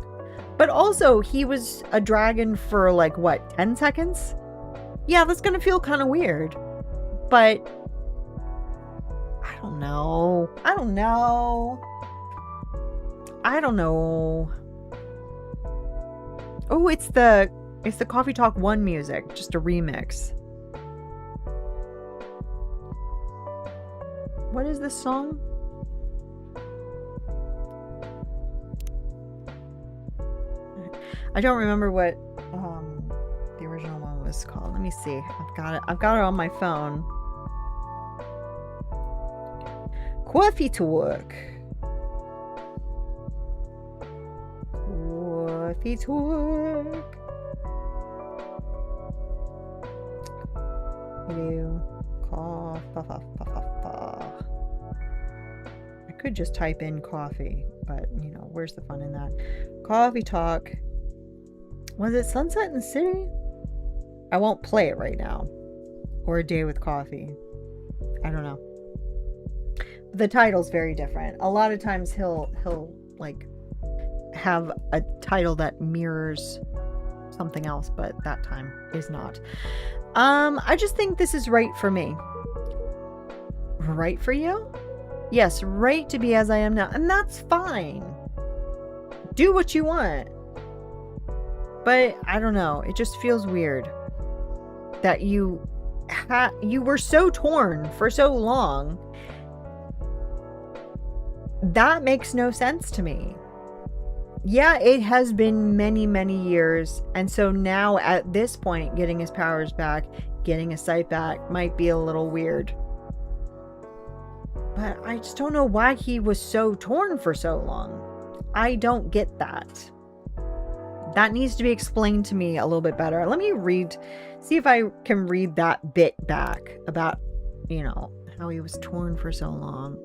But also, he was a dragon for like, what, 10 seconds? Yeah, that's gonna feel kind of weird. But I don't know. Oh, it's the Coffee Talk 1 music, just a remix. What is this song? I don't remember what the original one was called. Let me see. I've got it on my phone. Coffee Talk. Coffee Talk. Hello. Cough. Could just type in coffee, but you know, where's the fun in that? Coffee talk. Was it Sunset in the City? I won't play it right now. Or A Day with Coffee. I don't know. The title's very different. A lot of times he'll like have a title that mirrors something else, but that time is not. I just think this is right for me. Right for you? Yes, right to be as I am now. And that's fine. Do what you want. But I don't know. It just feels weird that you were so torn for so long. That makes no sense to me. Yeah, it has been many, many years. And so now at this point, getting his powers back, getting his sight back might be a little weird. But I just don't know why he was so torn for so long. I don't get that. That needs to be explained to me a little bit better. Let me see if I can read that bit back about, you know, how he was torn for so long.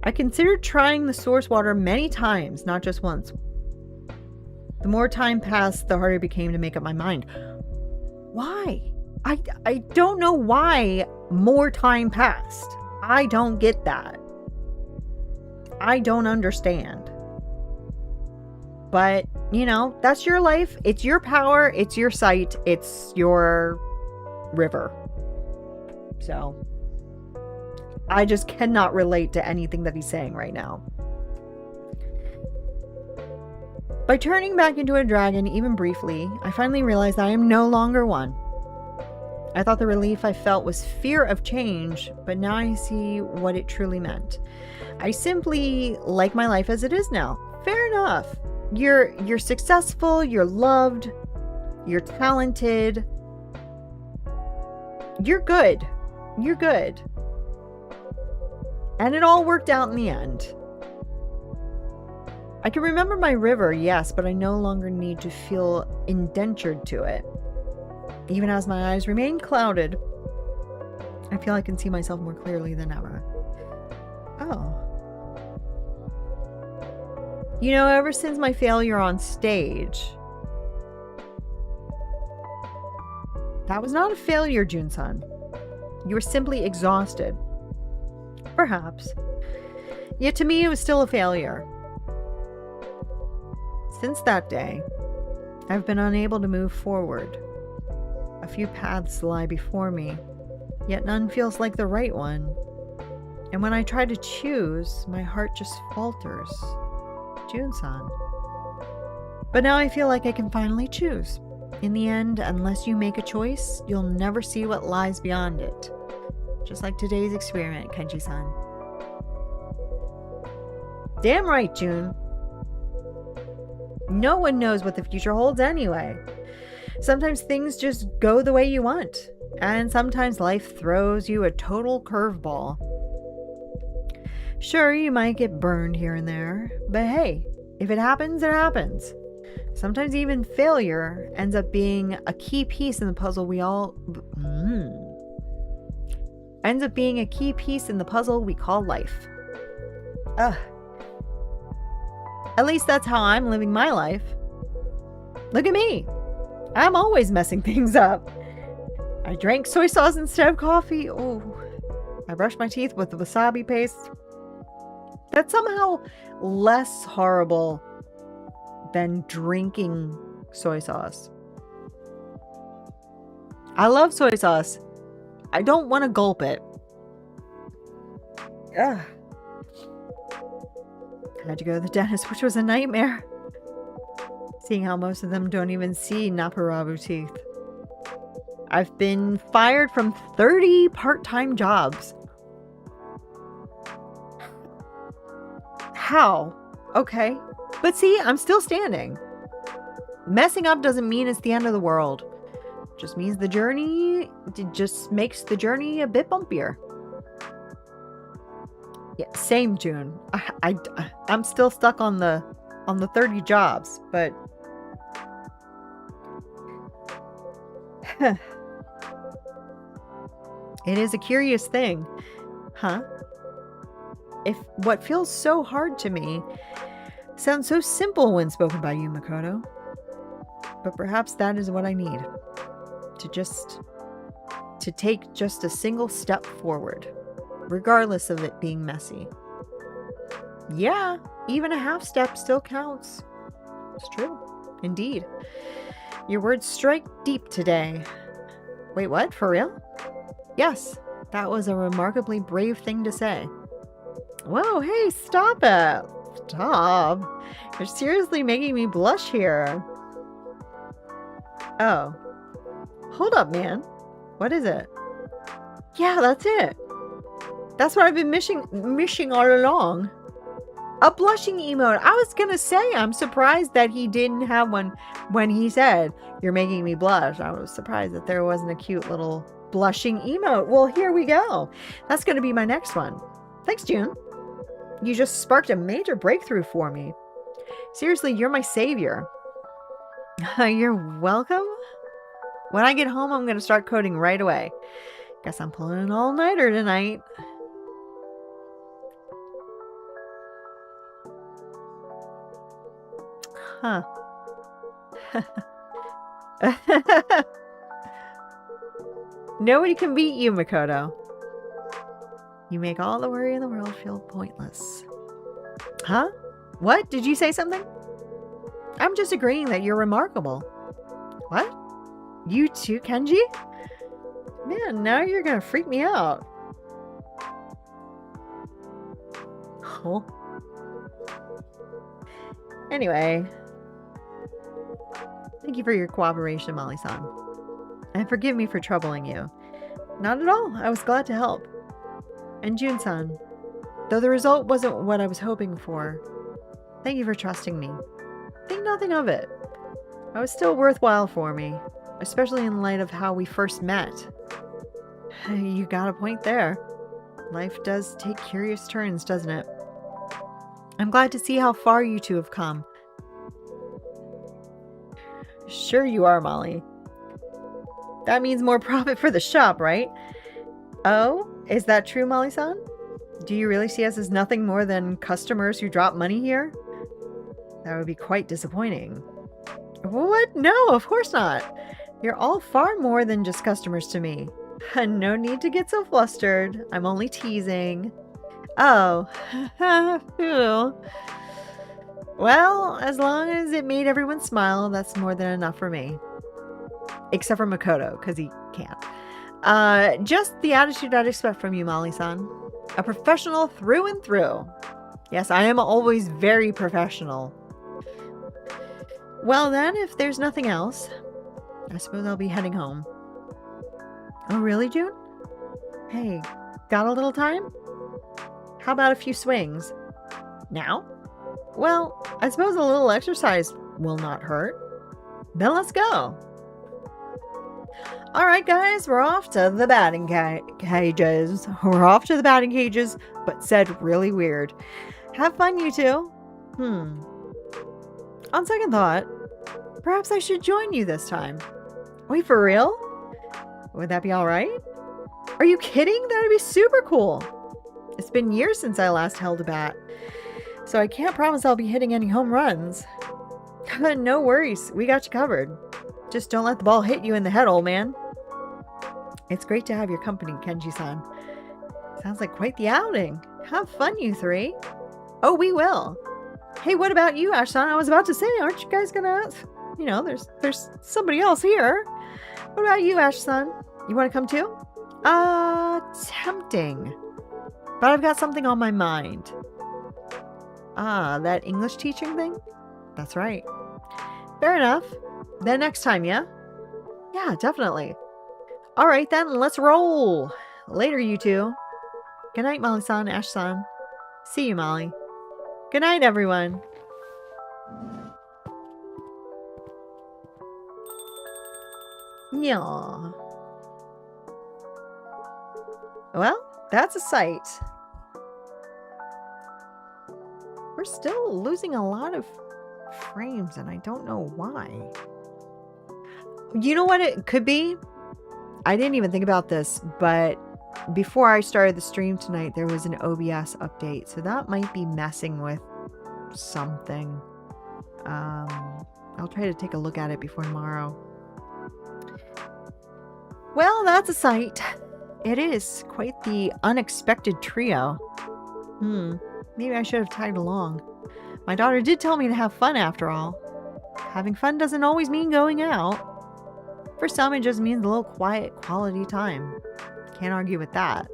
I considered trying the source water many times, not just once. The more time passed, the harder it became to make up my mind. Why? I don't know why more time passed. I don't get that. I don't understand. But, you know, that's your life. It's your power. It's your sight. It's your river. So, I just cannot relate to anything that he's saying right now. By turning back into a dragon, even briefly, I finally realized I am no longer one. I thought the relief I felt was fear of change, but now I see what it truly meant. I simply like my life as it is now. Fair enough. You're successful, you're loved, you're talented. You're good. You're good. And it all worked out in the end. I can remember my river, yes, but I no longer need to feel indentured to it. Even as my eyes remain clouded, I feel I can see myself more clearly than ever. Oh. You know, ever since my failure on stage, that was not a failure, Jun-san. You were simply exhausted. Perhaps. Yet to me, it was still a failure. Since that day, I've been unable to move forward. A few paths lie before me, yet none feels like the right one. And when I try to choose, my heart just falters. Jun-san. But now I feel like I can finally choose. In the end, unless you make a choice, you'll never see what lies beyond it. Just like today's experiment, Kenji-san. Damn right, Jun. No one knows what the future holds anyway. Sometimes things just go the way you want, and sometimes life throws you a total curveball. Sure, you might get burned here and there, but hey, if it happens, it happens. Sometimes even failure ends up being a key piece in the puzzle we call life. Ugh. At least that's how I'm living my life. Look at me. I'm always messing things up. I drank soy sauce instead of coffee. Oh, I brushed my teeth with the wasabi paste. That's somehow less horrible than drinking soy sauce. I love soy sauce. I don't want to gulp it. Ugh. I had to go to the dentist, which was a nightmare. Seeing how most of them don't even see Naparabu teeth. I've been fired from 30 part-time jobs. How? Okay. But see, I'm still standing. Messing up doesn't mean it's the end of the world. It just means it just makes the journey a bit bumpier. Yeah, same, June. I'm still stuck on the 30 jobs, but It is a curious thing. Huh? If what feels so hard to me sounds so simple when spoken by you, Makoto. But perhaps that is what I need. To take just a single step forward, regardless of it being messy. Yeah, even a half step still counts. It's true. Indeed. Your words strike deep today. Wait, what? For real? Yes, that was a remarkably brave thing to say. Whoa, hey, stop it. Stop. You're seriously making me blush here. Oh. Hold up, man. What is it? Yeah, that's it. That's what I've been missing all along. A blushing emote. I was gonna say, I'm surprised that he didn't have one when he said, "You're making me blush." I was surprised that there wasn't a cute little blushing emote. Well, here we go. That's gonna be my next one. Thanks, June. You just sparked a major breakthrough for me. Seriously, you're my savior. You're welcome. When I get home, I'm going to start coding right away. Guess I'm pulling an all-nighter tonight. Huh. Nobody can beat you, Makoto. You make all the worry in the world feel pointless. Huh? What? Did you say something? I'm just agreeing that you're remarkable. What? You too, Kenji? Man, now you're gonna freak me out. Oh. Anyway. Thank you for your cooperation, Molly-san. And forgive me for troubling you. Not at all. I was glad to help. And June-san, though the result wasn't what I was hoping for, thank you for trusting me. Think nothing of it. It was still worthwhile for me, especially in light of how we first met. You got a point there. Life does take curious turns, doesn't it? I'm glad to see how far you two have come. Sure you are, Molly. That means more profit for the shop, right? Oh, is that true, Molly-san? Do you really see us as nothing more than customers who drop money here? That would be quite disappointing. What? No, of course not. You're all far more than just customers to me. No need to get so flustered. I'm only teasing. Oh. Well, as long as it made everyone smile, that's more than enough for me. Except for Makoto, because he can't. Just the attitude I'd expect from you, Molly-san. A professional through and through. Yes, I am always very professional. Well then, if there's nothing else, I suppose I'll be heading home. Oh, really, June? Hey, got a little time? How about a few swings? Now? Well, I suppose a little exercise will not hurt. Then let's go. Alright guys, we're off to the batting cages. We're off to the batting cages, but said really weird. Have fun, you two. On second thought, perhaps I should join you this time. Wait, for real? Would that be alright? Are you kidding? That would be super cool. It's been years since I last held a bat, so I can't promise I'll be hitting any home runs. No worries, we got you covered. Just don't let the ball hit you in the head, old man. It's great to have your company, Kenji-san. Sounds like quite the outing. Have fun, you three. Oh, we will. Hey, what about you, Ash-san? I was about to say, aren't you guys gonna... You know, there's somebody else here. What about you, Ash-san? You want to come too? Tempting. But I've got something on my mind. That English teaching thing? That's right. Fair enough. Then next time, yeah? Yeah, definitely. Alright then, let's roll. Later, you two. Good night, Molly-san, Ash-san. See you, Molly. Good night, everyone. Yeah. Well, that's a sight. We're still losing a lot of frames, and I don't know why. You know what it could be? I didn't even think about this, but before I started the stream tonight, there was an OBS update. So that might be messing with something. I'll try to take a look at it before tomorrow. Well, that's a sight. It is quite the unexpected trio. Maybe I should have tagged along. My daughter did tell me to have fun after all. Having fun doesn't always mean going out. For some, it just means a little quiet, quality time. Can't argue with that.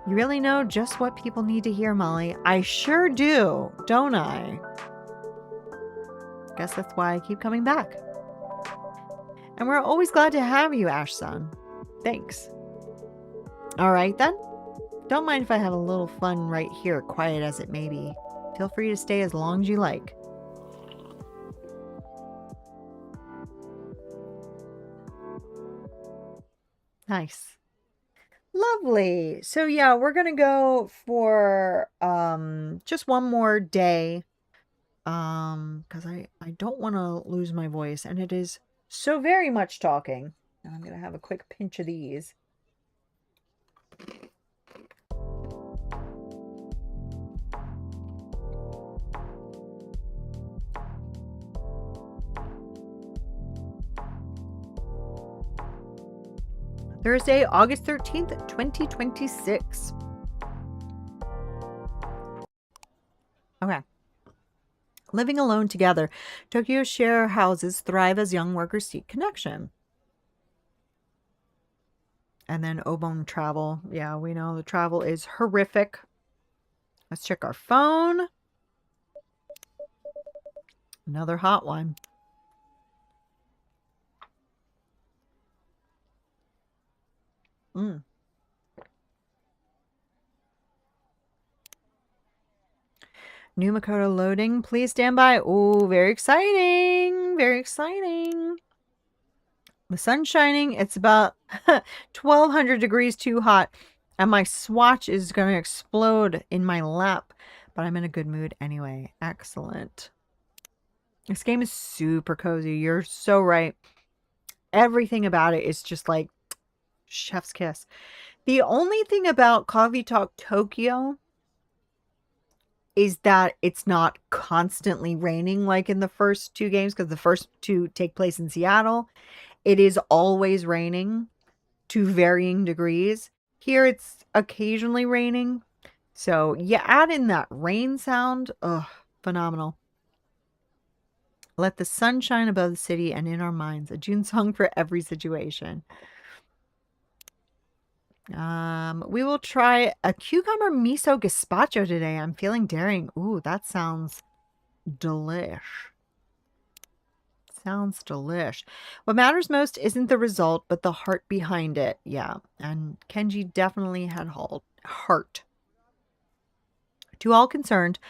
You really know just what people need to hear, Molly. I sure do, don't I? Guess that's why I keep coming back. And we're always glad to have you, Ash-san. Thanks. All right, then. Don't mind if I have a little fun right here, quiet as it may be. Feel free to stay as long as you like. Nice. Lovely. So yeah, we're going to go for just one more day. Because I don't want to lose my voice, and it is so very much talking. And I'm going to have a quick pinch of these. Thursday, August 13th, 2026. Okay. Living alone together, Tokyo share houses thrive as young workers seek connection. And then Obon travel. Yeah, we know the travel is horrific. Let's check our phone. Another hot one. New Makoto loading. Please stand by. Oh, very exciting. Very exciting. The sun's shining. It's about 1200 degrees too hot. And my swatch is going to explode in my lap. But I'm in a good mood anyway. Excellent. This game is super cozy. You're so right. Everything about it is just like chef's kiss. The only thing about Coffee Talk Tokyo is that it's not constantly raining like in the first two games, because the first two take place in Seattle. It is always raining to varying degrees. Here it's occasionally raining. So you add in that rain sound. Ugh, phenomenal. Let the sun shine above the city and in our minds. A June song for every situation. We will try a cucumber miso gazpacho today. I'm feeling daring. Ooh, that sounds delish. Sounds delish. What matters most isn't the result, but the heart behind it. Yeah, and Kenji definitely had heart. To all concerned,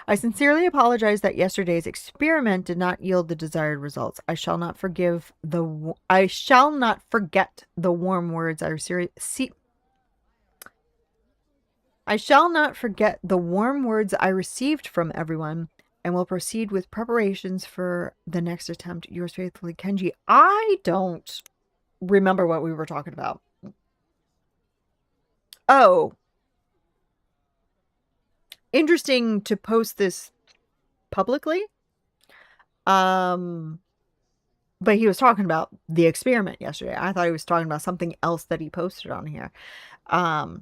I sincerely apologize that yesterday's experiment did not yield the desired results. I shall not forget the warm words I received from everyone, and will proceed with preparations for the next attempt. Yours faithfully, Kenji. I don't remember what we were talking about. Oh. Interesting to post this publicly. But he was talking about the experiment yesterday. I thought he was talking about something else that he posted on here. Yeah,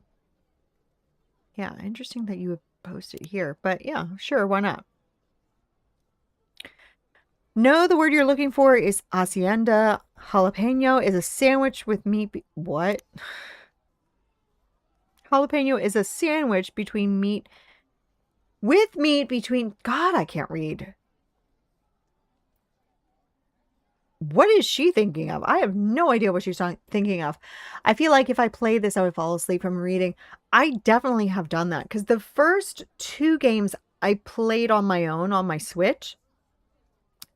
interesting that you would post it here. But yeah, sure, why not? No, the word you're looking for is hacienda. Jalapeno is a sandwich with meat. What? Jalapeno is a sandwich between meat. With meat between. God, I can't read. What is she thinking of? I have no idea what she's thinking of. I feel like if I played this, I would fall asleep from reading. I definitely have done that, because the first two games I played on my own on my Switch.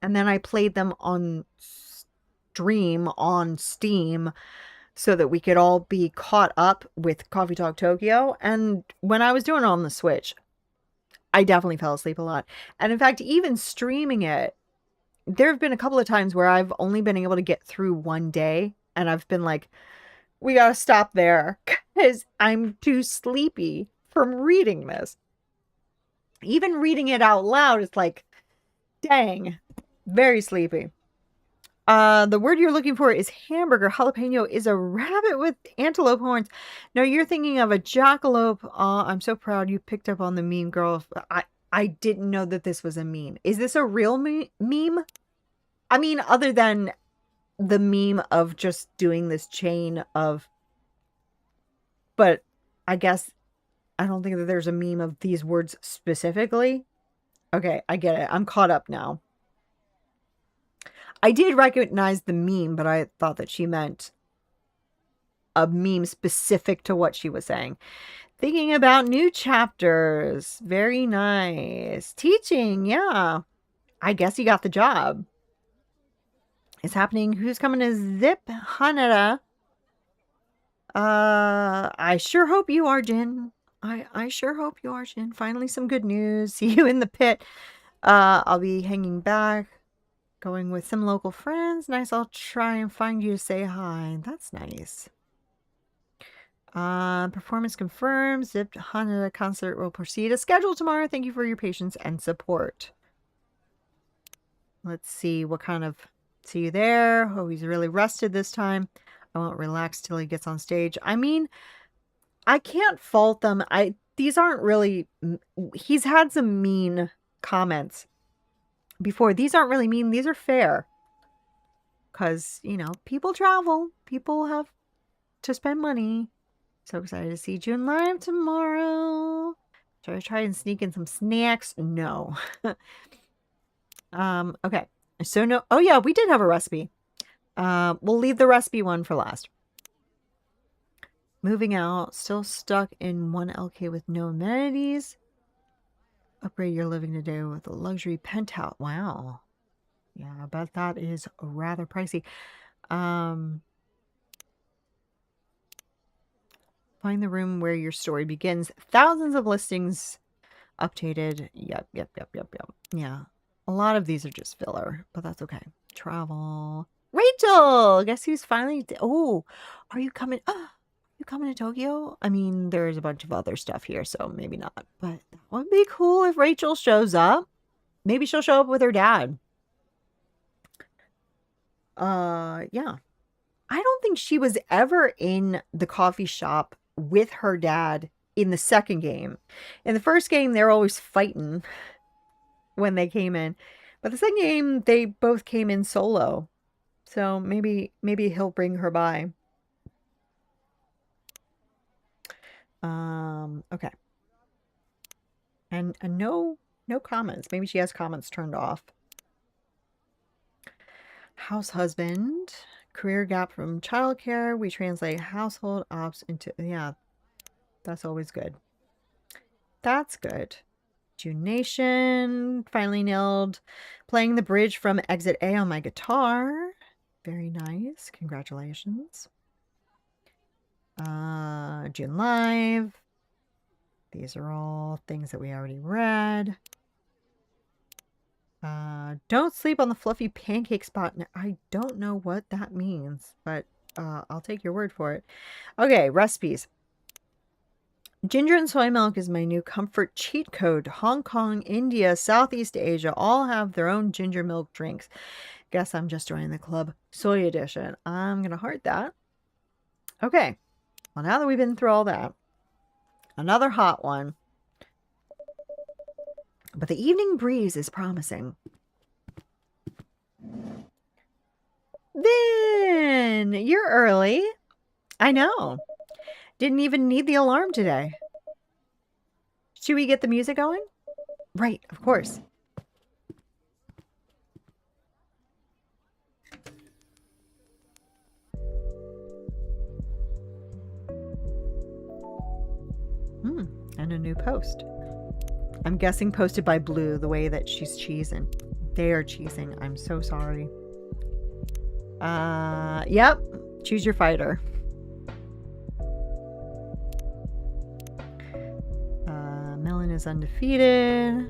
And then I played them on stream on Steam so that we could all be caught up with Coffee Talk Tokyo. And when I was doing it on the Switch, I definitely fell asleep a lot. And in fact, even streaming it, there have been a couple of times where I've only been able to get through one day and I've been like, we gotta stop there because I'm too sleepy from reading this. Even reading it out loud is like, dang, very sleepy. The word you're looking for is hamburger. Jalapeno is a rabbit with antelope horns. No, you're thinking of a jackalope. I'm so proud you picked up on the meme, girl. I didn't know that this was a meme. Is this a real meme? I mean, other than the meme of just doing this chain of... But I guess I don't think that there's a meme of these words specifically. Okay, I get it. I'm caught up now. I did recognize the meme, but I thought that she meant a meme specific to what she was saying. Thinking about new chapters. Very nice. Teaching, yeah. I guess you got the job. It's happening. Who's coming to Zip Hanada? I sure hope you are, Jin. I sure hope you are, Jin. Finally some good news. See you in the pit. I'll be hanging back. Going with some local friends. Nice, I'll try and find you to say hi. That's nice. Performance confirmed. Zipped Hanada concert will proceed as scheduled tomorrow. Thank you for your patience and support. Let's see what kind of... See you there. Oh, he's really rested this time. I won't relax till he gets on stage. I mean, I can't fault them. These aren't really... He's had some mean comments before. These aren't really mean. These are fair. Because, you know, people travel. People have to spend money. So excited to see June live tomorrow. Should I try and sneak in some snacks? No. Okay. So no... Oh, yeah, we did have a recipe. We'll leave the recipe one for last. Moving out. Still stuck in 1 LK with no amenities. Upgrade your living today with a luxury penthouse. Wow. Yeah, I bet that is rather pricey. Find the room where your story begins. Thousands of listings updated. Yep. Yeah. A lot of these are just filler, but that's okay. Travel. Rachel! Guess who's finally... Oh, are you coming... You coming to Tokyo? I mean, there's a bunch of other stuff here, so maybe not. But that would be cool if Rachel shows up. Maybe she'll show up with her dad. Yeah. I don't think she was ever in the coffee shop with her dad in the second game. In the first game, they were always fighting when they came in. But the second game, they both came in solo. So maybe he'll bring her by. Okay. And no comments. Maybe she has comments turned off. House husband. Career gap from childcare. We translate household ops into... Yeah. That's always good. That's good. June Nation. Finally nailed playing the bridge from Exit A on my guitar. Very nice. Congratulations. June Live. These are all things that we already read. Don't sleep on the fluffy pancake spot. I don't know what that means, but I'll take your word for it. Okay, recipes. Ginger and soy milk is my new comfort cheat code. Hong Kong, India, Southeast Asia all have their own ginger milk drinks. Guess I'm just joining the club. Soy edition. I'm going to heart that. Okay. Well, now that we've been through all that, another hot one. But the evening breeze is promising. Vin, you're early. I know. Didn't even need the alarm today. Should we get the music going? Right, of course. And a new post. I'm guessing posted by Blue, the way that she's cheesing. They are cheesing. I'm so sorry. Yep. Choose your fighter. Melon is undefeated.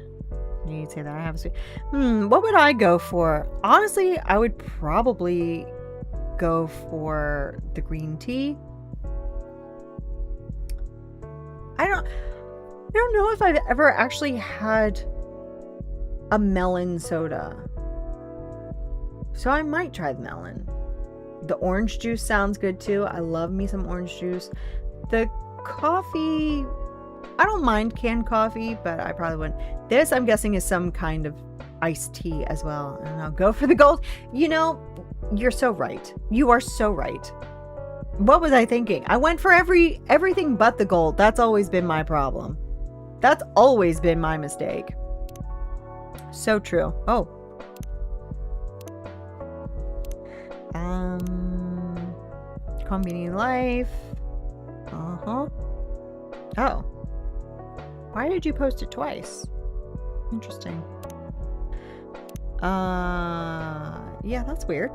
You say that I have a sweet. What would I go for? Honestly, I would probably go for the green tea. I don't know if I've ever actually had a melon soda. So I might try the melon. The orange juice sounds good too. I love me some orange juice. The coffee, I don't mind canned coffee, but I probably wouldn't. This, I'm guessing, is some kind of iced tea as well. I don't know. Go for the gold. You know, you're so right. You are so right. What was I thinking? I went for everything but the gold. That's always been my problem. That's always been my mistake. So true. Oh. Convenient life. Uh-huh. Oh. Why did you post it twice? Interesting. Yeah, that's weird.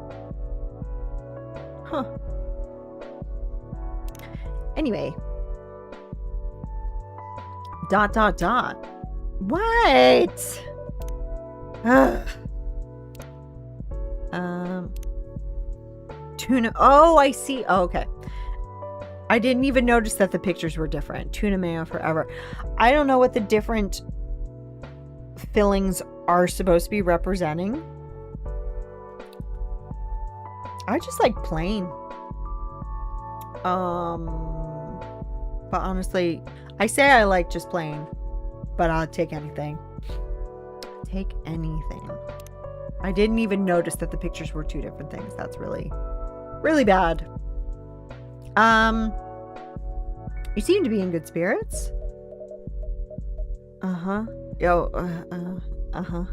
Huh. Anyway. ... What? Ugh. Tuna. Oh, I see. Oh, okay. I didn't even notice that the pictures were different. Tuna mayo forever. I don't know what the different fillings are supposed to be representing. I just like plain. But honestly, I say I like just plain, but I'll take anything. Take anything. I didn't even notice that the pictures were two different things. That's really, really bad. You seem to be in good spirits. Uh-huh. Uh-huh.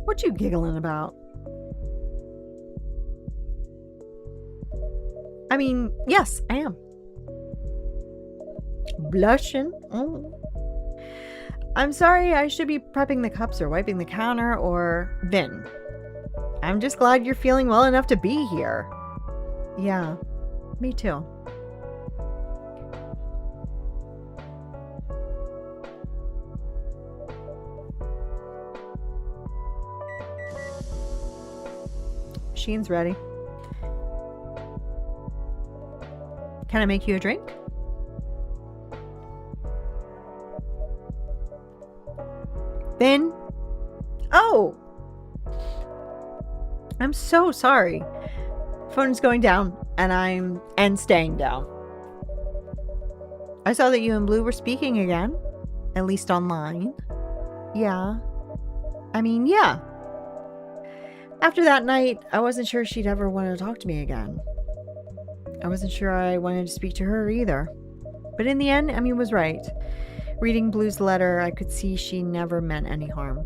What you giggling about? I mean, yes, I am. Blushing. Oh. I'm sorry, I should be prepping the cups or wiping the counter or... Vin, I'm just glad you're feeling well enough to be here. Yeah, me too. Sheen's ready. Can I make you a drink? Vin? Oh! I'm so sorry. Phone's going down, and staying down. I saw that you and Blue were speaking again. At least online. Yeah. I mean, yeah. After that night, I wasn't sure she'd ever want to talk to me again. I wasn't sure I wanted to speak to her either. But in the end, Emmy was right. Reading Blue's letter, I could see she never meant any harm.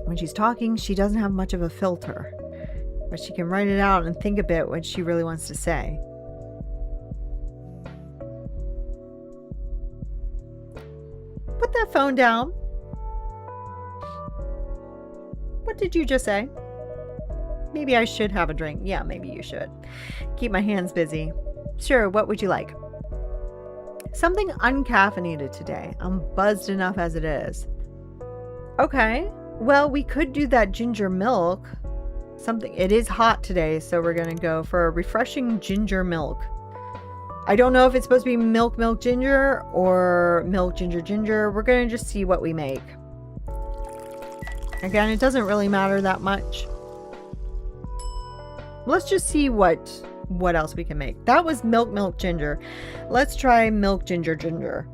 When she's talking, she doesn't have much of a filter, but she can write it out and think a bit what she really wants to say. Put that phone down. What did you just say? Maybe I should have a drink. Yeah, maybe you should. Keep my hands busy. Sure, what would you like? Something uncaffeinated today. I'm buzzed enough as it is. Okay. Well, we could do that ginger milk. It is hot today, so we're going to go for a refreshing ginger milk. I don't know if it's supposed to be milk ginger or milk ginger. We're going to just see what we make. Again, it doesn't really matter that much. Let's just see what else we can make. That was milk ginger. Let's try milk ginger.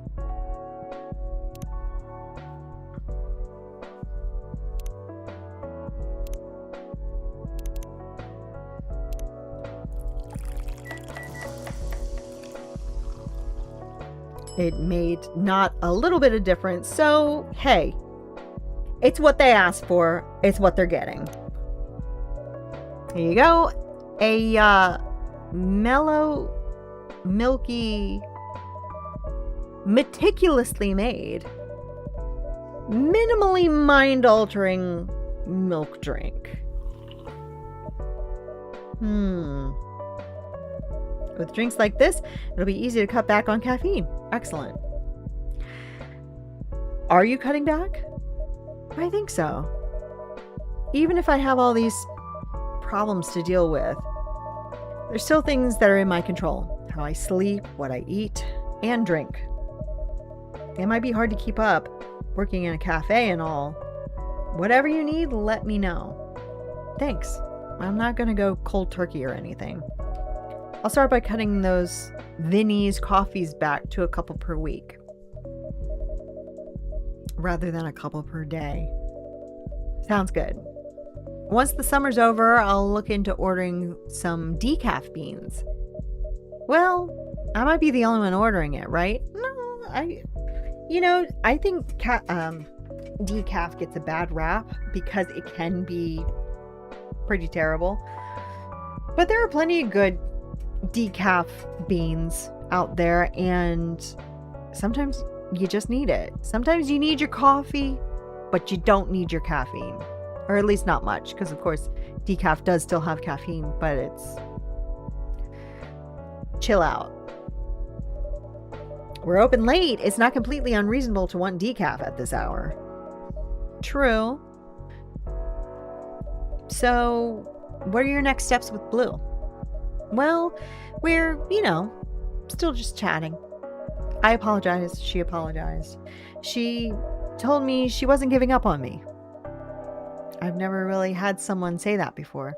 It made not a little bit of difference. So, hey, it's what they asked for. It's what they're getting. Here you go. A mellow, milky, meticulously made, minimally mind-altering milk drink. With drinks like this, it'll be easy to cut back on caffeine. Excellent. Are you cutting back? I think so. Even if I have all these problems to deal with. There's still things that are in my control. How I sleep, what I eat, and drink. It might be hard to keep up, working in a cafe and all. Whatever you need, let me know. Thanks. I'm not gonna go cold turkey or anything. I'll start by cutting those Vinnie's coffees back to a couple per week, rather than a couple per day. Sounds good. Once the summer's over, I'll look into ordering some decaf beans. Well, I might be the only one ordering it, right? No, I think decaf gets a bad rap because it can be pretty terrible. But there are plenty of good decaf beans out there, and sometimes you just need it. Sometimes you need your coffee, but you don't need your caffeine. Or at least not much, because of course decaf does still have caffeine, but it's chill out. We're open late. It's not completely unreasonable to want decaf at this hour. True. So, what are your next steps with Blue? Well, we're, still just chatting. I apologized. She apologized. She told me she wasn't giving up on me. I've never really had someone say that before.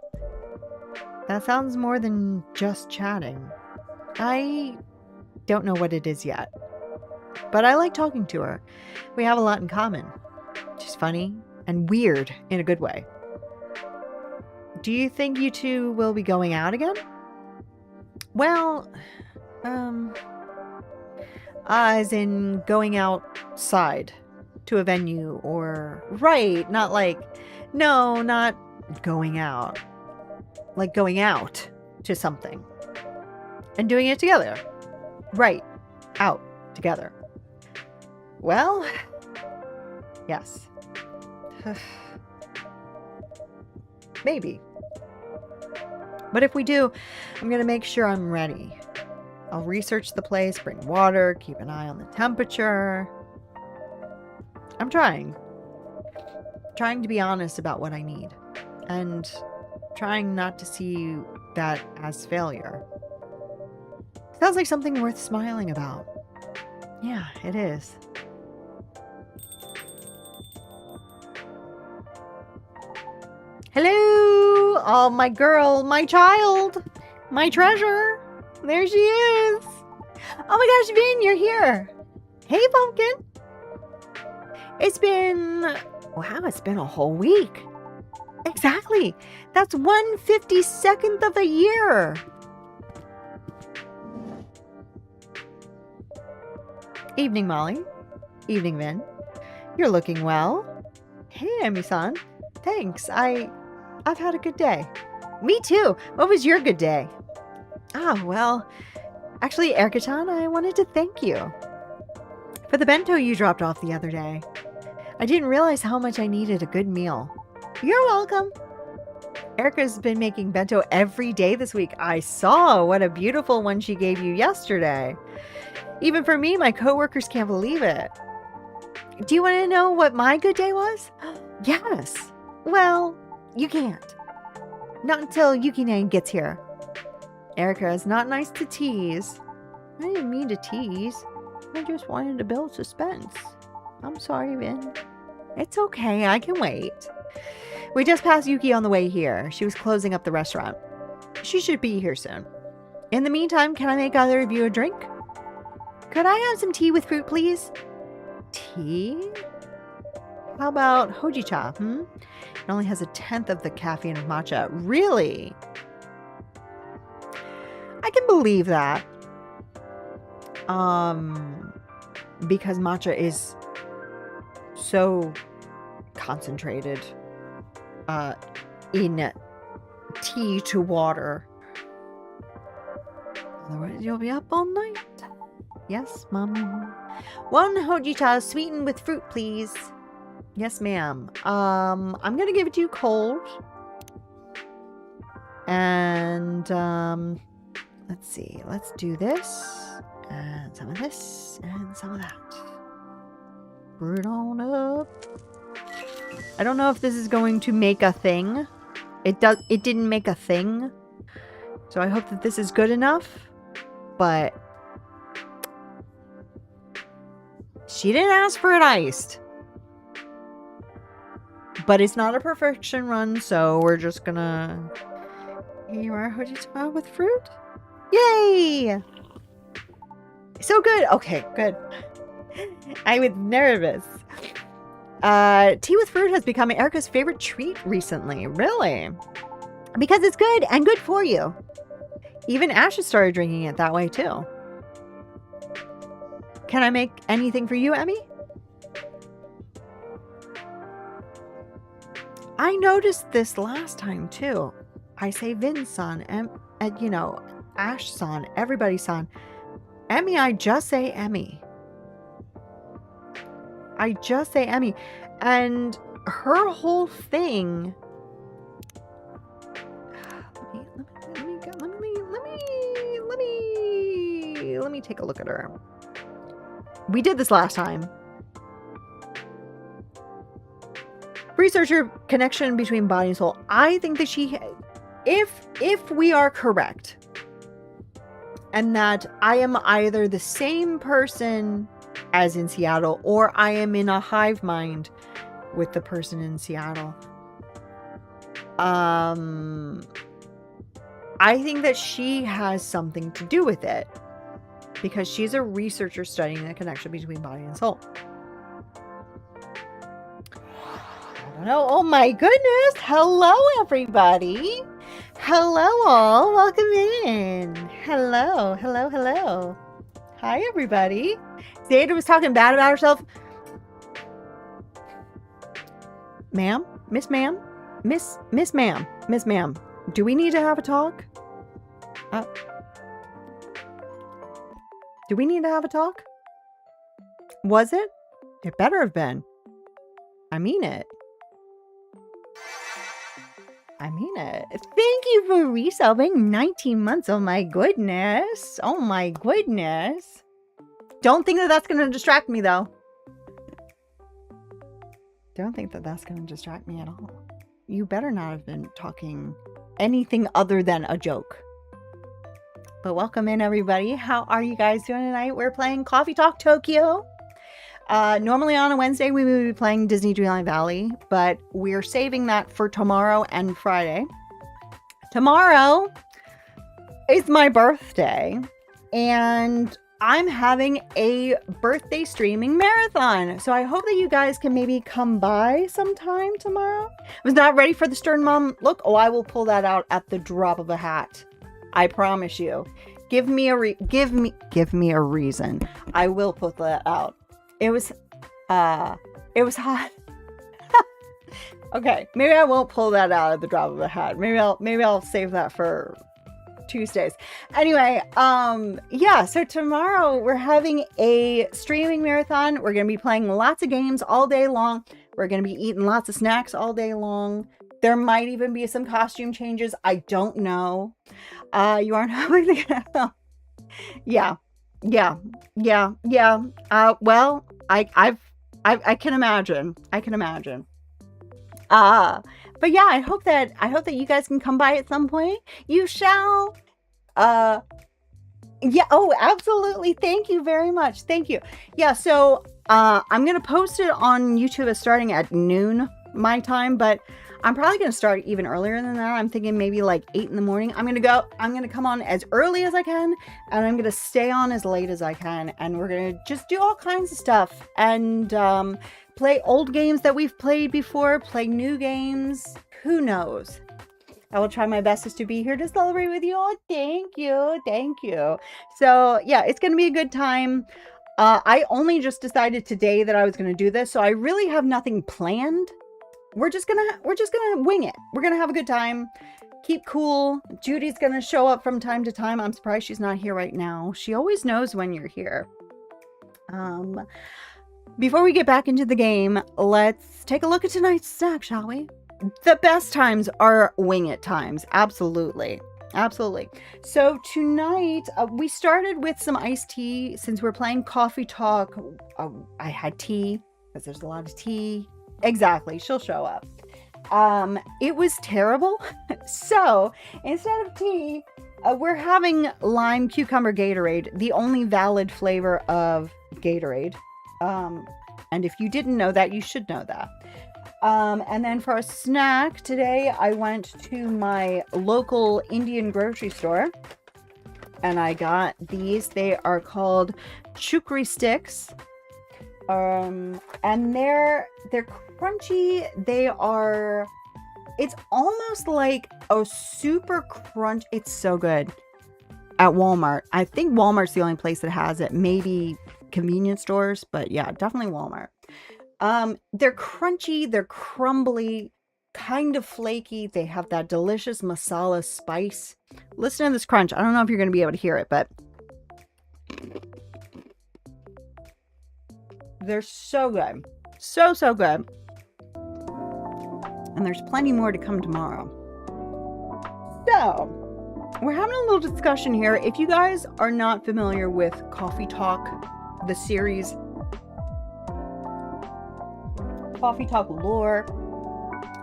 That sounds more than just chatting. I don't know what it is yet, but I like talking to her. We have a lot in common. She's funny and weird in a good way. Do you think you two will be going out again? Well, as in going outside to a venue or... Right, not like... No, not going out. Like going out to something. And doing it together. Right, out together. Well, yes. Maybe. But if we do, I'm going to make sure I'm ready. I'll research the place, bring water, keep an eye on the temperature. I'm trying. Trying to be honest about what I need. And trying not to see that as failure. Sounds like something worth smiling about. Yeah, it is. Hello! Oh, my girl, my child, my treasure. There she is. Oh my gosh, Vin, you're here. Hey, Pumpkin. It's been a whole week. Exactly. That's 1/52nd of a year. Evening, Molly. Evening, Vin. You're looking well. Hey, Emi-san. Thanks. I've had a good day. Me too. What was your good day? Well, actually, Erica-chan, I wanted to thank you for the bento you dropped off the other day. I didn't realize how much I needed a good meal. You're welcome. Erica's been making bento every day this week. I saw what a beautiful one she gave you yesterday. Even for me, my coworkers can't believe it. Do you want to know what my good day was? Yes. Well, you can't. Not until Yukine gets here. Erica is not nice to tease. I didn't mean to tease. I just wanted to build suspense. I'm sorry, Vin. It's okay, I can wait. We just passed Yuki on the way here. She was closing up the restaurant. She should be here soon. In the meantime, can I make either of you a drink? Could I have some tea with fruit, please? Tea? How about hojicha, It only has 1/10 of the caffeine of matcha. Really? I can believe that. Because matcha is so concentrated in tea to water. Otherwise, you'll be up all night. Yes, Mom. 1 hojicha sweetened with fruit, please. Yes, ma'am. I'm gonna give it to you cold. And let's see. Let's do this. And some of this. And some of that. Brew it on up. I don't know if this is going to make a thing. It didn't make a thing. So I hope that this is good enough. But she didn't ask for it iced. But it's not a perfection run, so we're just gonna... Here you are, Hojisawa with fruit. Yay! So good. Okay, good. I was nervous. Tea with fruit has become Erica's favorite treat recently. Really? Because it's good and good for you. Even Ash has started drinking it that way too. Can I make anything for you, Emmy? I noticed this last time too. I say Vin-san, you know, Ash-san, everybody-san. Emmy, I just say Emmy. I just say Emmy. And her whole thing... Let me take a look at her. We did this last time. Researcher connection between body and soul. I think that she... If we are correct, and that I am either the same person as in Seattle, or I am in a hive mind with the person in Seattle. I think that she has something to do with it, because she's a researcher studying the connection between body and soul. I don't know. Oh my goodness. Hello, everybody. Hello, all. Welcome in. Hello, hello, hello. Hi, everybody. Zayda was talking bad about herself. Ma'am? Miss Ma'am? Miss Ma'am? Miss Ma'am? Do we need to have a talk? Do we need to have a talk? Was it? It better have been. I mean it. I mean it. Thank you for resubbing 19 months. Oh my goodness. Oh my goodness. Don't think that that's going to distract me, though. Don't think that that's going to distract me at all. You better not have been talking anything other than a joke. But welcome in, everybody. How are you guys doing tonight? We're playing Coffee Talk Tokyo. Normally on a Wednesday, we would be playing Disney Dreamlight Valley, but we're saving that for tomorrow and Friday. Tomorrow is my birthday, and I'm having a birthday streaming marathon. So I hope that you guys can maybe come by sometime tomorrow. I was not ready for the Stern Mom look. Oh, I will pull that out at the drop of a hat. I promise you. Give me a reason. I will put that out. It was hot. Okay, maybe I won't pull that out at the drop of a hat. Maybe I'll save that for Tuesdays. Anyway, yeah, so tomorrow we're having a streaming marathon. We're going to be playing lots of games all day long. We're going to be eating lots of snacks all day long. There might even be some costume changes. I don't know. You aren't having the... Yeah. Well, I can imagine. But yeah, I hope that you guys can come by at some point. You shall. Yeah. Oh, absolutely. Thank you very much. Thank you. Yeah. So, I'm going to post it on YouTube as starting at noon my time, but I'm probably going to start even earlier than that. I'm thinking maybe like 8 in the morning. I'm going to come on as early as I can, and I'm going to stay on as late as I can. And we're going to just do all kinds of stuff and, play old games that we've played before, play new games. Who knows? I will try my bestest to be here to celebrate with you all. Thank you. Thank you. So yeah, it's going to be a good time. I only just decided today that I was going to do this, so I really have nothing planned. We're just gonna wing it. We're gonna have a good time. Keep cool. Judy's gonna show up from time to time. I'm surprised she's not here right now. She always knows when you're here. Before we get back into the game, let's take a look at tonight's stack, shall we? The best times are wing it times. Absolutely. Absolutely. So tonight, we started with some iced tea. Since we're playing Coffee Talk, I had tea, because there's a lot of tea. Exactly. She'll show up. It was terrible. So instead of tea, we're having lime cucumber Gatorade, the only valid flavor of Gatorade. And if you didn't know that, you should know that. And then for a snack today, I went to my local Indian grocery store and I got these. They are called chukri sticks. And they're crunchy. It's almost like a super crunch. It's so good at Walmart. I think Walmart's the only place that has it. Maybe convenience stores, but yeah, definitely Walmart. They're crunchy, they're crumbly, kind of flaky. They have that delicious masala spice. Listen to this crunch. I don't know if you're going to be able to hear it, but they're so good. So good. And there's plenty more to come tomorrow. So, we're having a little discussion here. If you guys are not familiar with Coffee Talk, the series, Coffee Talk lore,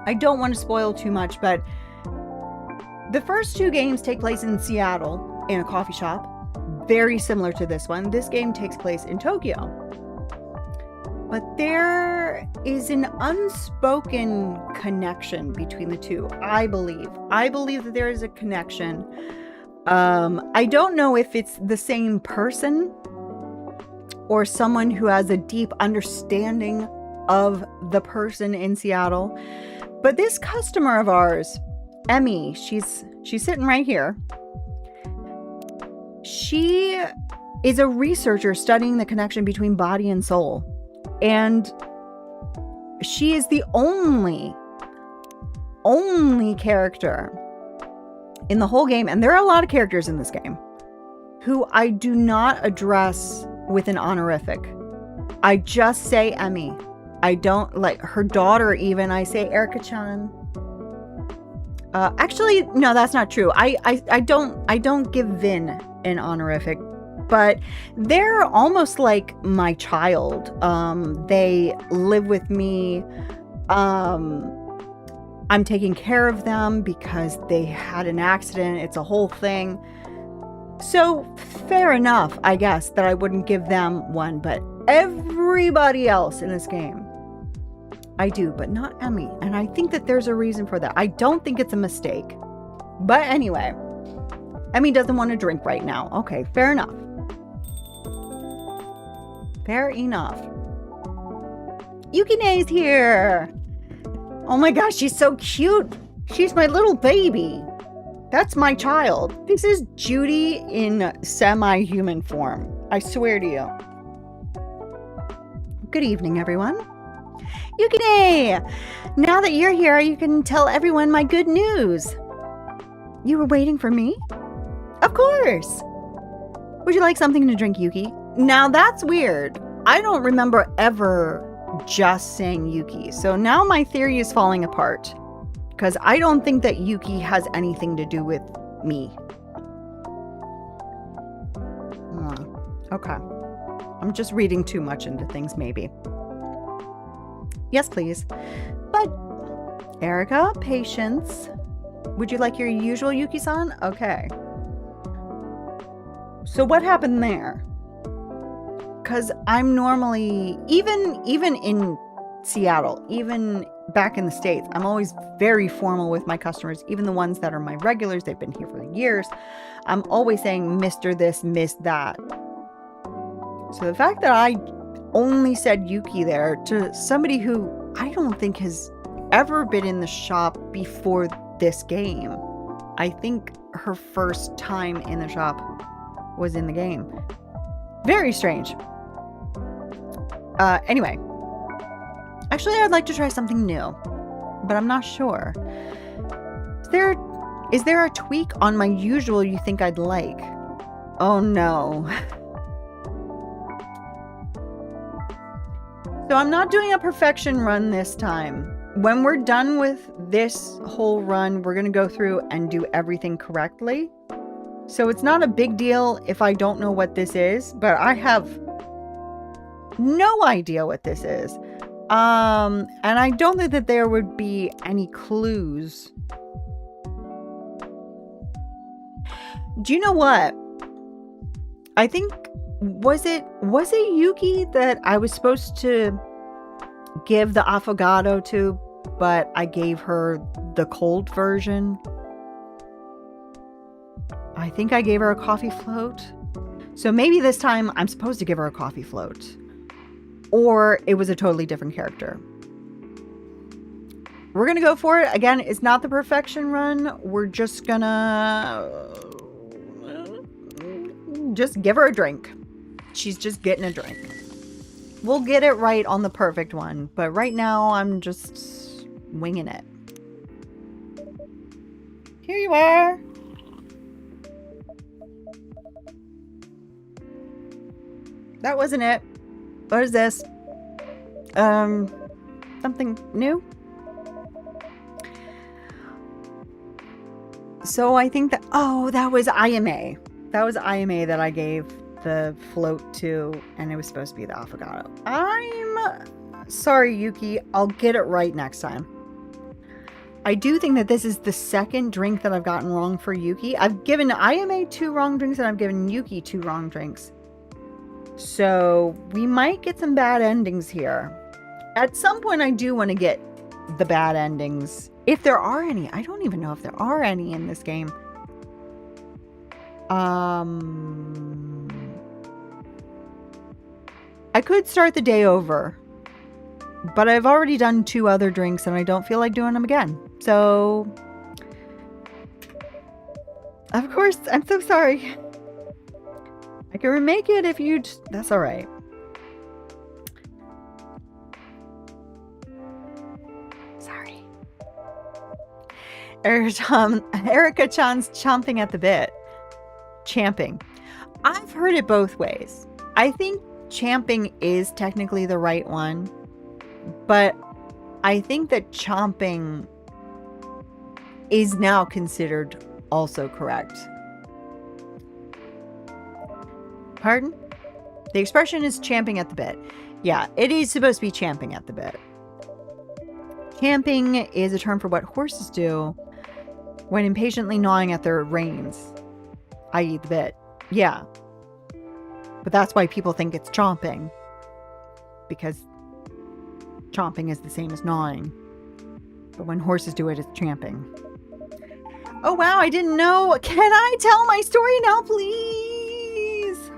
I don't want to spoil too much, but the first 2 games take place in Seattle in a coffee shop, very similar to this one. This game takes place in Tokyo. But there is an unspoken connection between the two, I believe. I believe that there is a connection. I don't know if it's the same person or someone who has a deep understanding of the person in Seattle. But this customer of ours, Emmy, she's sitting right here. She is a researcher studying the connection between body and soul. And she is the only character in the whole game, and there are a lot of characters in this game, who I do not address with an honorific. I just say Emmy. I don't, like her daughter even, I say Erica-chan. Actually, no, that's not true. I don't give Vin an honorific, but they're almost like my child. They live with me. I'm taking care of them because they had an accident. It's a whole thing. So fair enough, I guess, that I wouldn't give them one, but everybody else in this game, I do, but not Emmy. And I think that there's a reason for that. I don't think it's a mistake. But anyway, Emmy doesn't want to drink right now. Okay, fair enough. Fair enough. Yukine's here. Oh my gosh, she's so cute. She's my little baby. That's my child. This is Judy in semi-human form. I swear to you. Good evening, everyone. Yukine! Now that you're here, you can tell everyone my good news. You were waiting for me? Of course. Would you like something to drink, Yuki? Now that's weird. I don't remember ever just saying Yuki. So now my theory is falling apart. Because I don't think that Yuki has anything to do with me. Okay. I'm just reading too much into things, maybe. Yes, please. But, Erica, patience. Would you like your usual Yuki-san? Okay. So what happened there? Because I'm normally, even in Seattle, even back in the States, I'm always very formal with my customers, even the ones that are my regulars. They've been here for years. I'm always saying Mr. this, Miss that. So the fact that I only said Yuki there to somebody who I don't think has ever been in the shop before this game. I think her first time in the shop was in the game. Very strange. Anyway. Actually, I'd like to try something new, but I'm not sure. Is there a tweak on my usual you think I'd like? Oh no. So I'm not doing a perfection run this time. When we're done with this whole run, we're going to go through and do everything correctly. So it's not a big deal if I don't know what this is, but I have no idea what this is. And I don't think that there would be any clues. Do you know what? I think, was it Yuki that I was supposed to give the affogato to, but I gave her the cold version? I think I gave her a coffee float. So maybe this time I'm supposed to give her a coffee float. Or it was a totally different character. We're going to go for it. Again, it's not the perfection run. We're just going to just give her a drink. She's just getting a drink. We'll get it right on the perfect one. But right now, I'm just winging it. Here you are. That wasn't it. What is this? Something new? So I think that, that was Ayame. That was Ayame that I gave the float to, and it was supposed to be the affogato. I'm sorry, Yuki. I'll get it right next time. I do think that this is the second drink that I've gotten wrong for Yuki. I've given Ayame 2 wrong drinks, and I've given Yuki 2 wrong drinks. So we might get some bad endings here. At some point, I do want to get the bad endings. If there are any. I don't even know if there are any in this game. I could start the day over. But I've already done 2 other drinks and I don't feel like doing them again. So, of course, I'm so sorry. I can remake it if you... That's all right. Sorry. Erica-chan's chomping at the bit. Champing. I've heard it both ways. I think champing is technically the right one. But I think that chomping is now considered also correct. Pardon? The expression is champing at the bit. Yeah, it is supposed to be champing at the bit. Champing is a term for what horses do when impatiently gnawing at their reins, i.e. the bit. Yeah. But that's why people think it's chomping. Because chomping is the same as gnawing. But when horses do it, it's champing. Oh, wow, I didn't know. Can I tell my story now, please?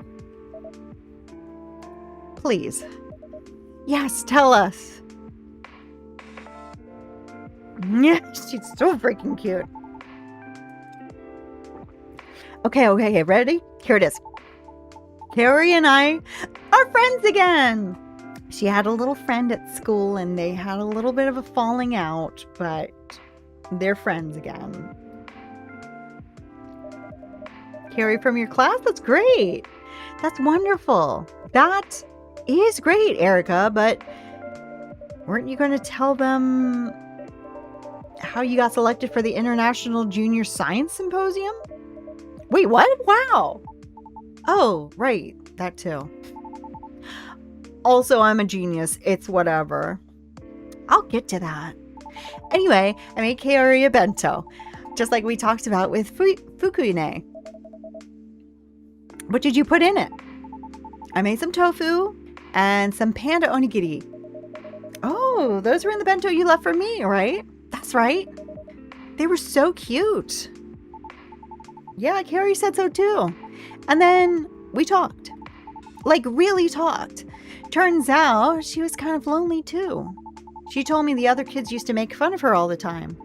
Please. Yes, tell us. Yeah, she's so freaking cute. Okay, ready? Here it is. Carrie and I are friends again. She had a little friend at school and they had a little bit of a falling out, but they're friends again. Carrie from your class? That's great. That's wonderful. That is great, Erica, but weren't you going to tell them how you got selected for the International Junior Science Symposium? Wait, what? Wow. Oh, right. That too. Also, I'm a genius. It's whatever. I'll get to that. Anyway, I made Kaori a bento, just like we talked about with Fukune. What did you put in it? I made some tofu and some panda onigiri. Oh, those were in the bento you left for me, right? That's right. They were so cute. Yeah, Carrie said so too. And then we talked. Like, really talked. Turns out she was kind of lonely too. She told me the other kids used to make fun of her all the time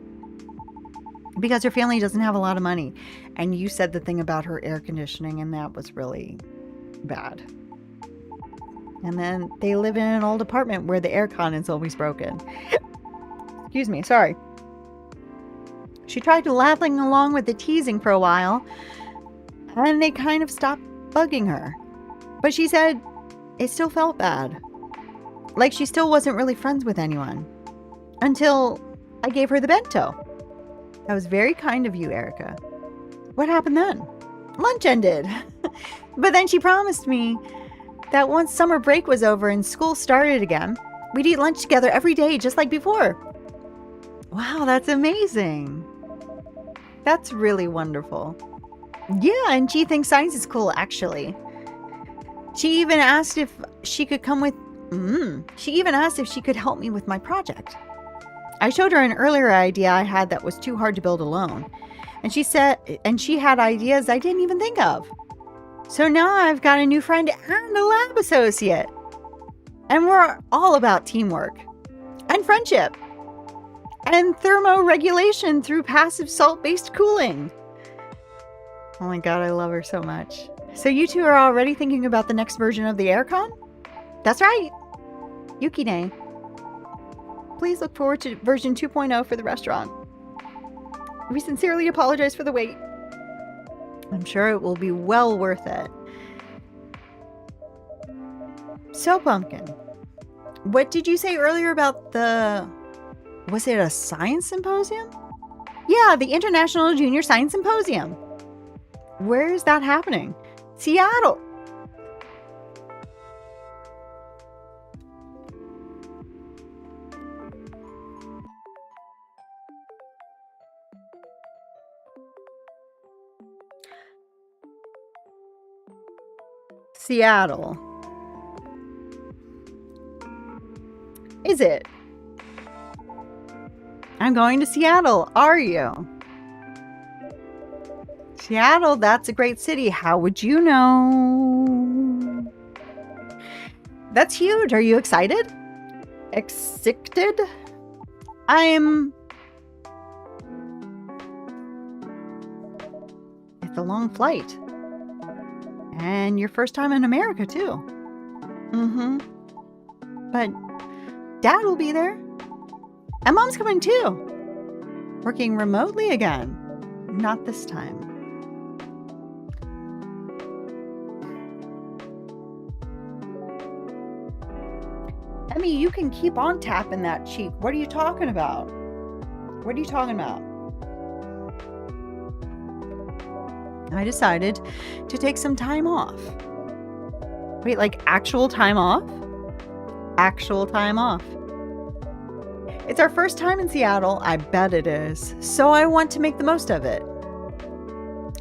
because her family doesn't have a lot of money. And you said the thing about her air conditioning, and that was really bad. And then they live in an old apartment where the aircon is always broken. Excuse me, sorry. She tried laughing along with the teasing for a while, and they kind of stopped bugging her. But she said it still felt bad. Like she still wasn't really friends with anyone. Until I gave her the bento. That was very kind of you, Erica. What happened then? Lunch ended. But then she promised me that once summer break was over and school started again, We'd eat lunch together every day, just like before. Wow, that's amazing. That's really wonderful. Yeah, and she thinks science is cool, actually. She even asked if she could come with... She even asked if she could help me with my project. I showed her an earlier idea I had that was too hard to build alone. And she had ideas I didn't even think of. So now I've got a new friend and a lab associate. And we're all about teamwork and friendship and thermoregulation through passive salt-based cooling. Oh my God, I love her so much. So you two are already thinking about the next version of the aircon? That's right. Yukine. Please look forward to version 2.0 for the restaurant. We sincerely apologize for the wait. I'm sure it will be well worth it. So, Pumpkin, what did you say earlier about was it a science symposium? Yeah, the International Junior Science Symposium. Where is that happening? Seattle. Seattle. Is it? I'm going to Seattle. Are you? Seattle, that's a great city. How would you know? That's huge. Are you excited? Excited? It's a long flight. And your first time in America, too. But Dad will be there. And Mom's coming, too. Working remotely again. Not this time. Emmy, you can keep on tapping that cheek. What are you talking about? What are you talking about? I decided to take some time off. Wait, like actual time off? Actual time off. It's our first time in Seattle. I bet it is. So I want to make the most of it.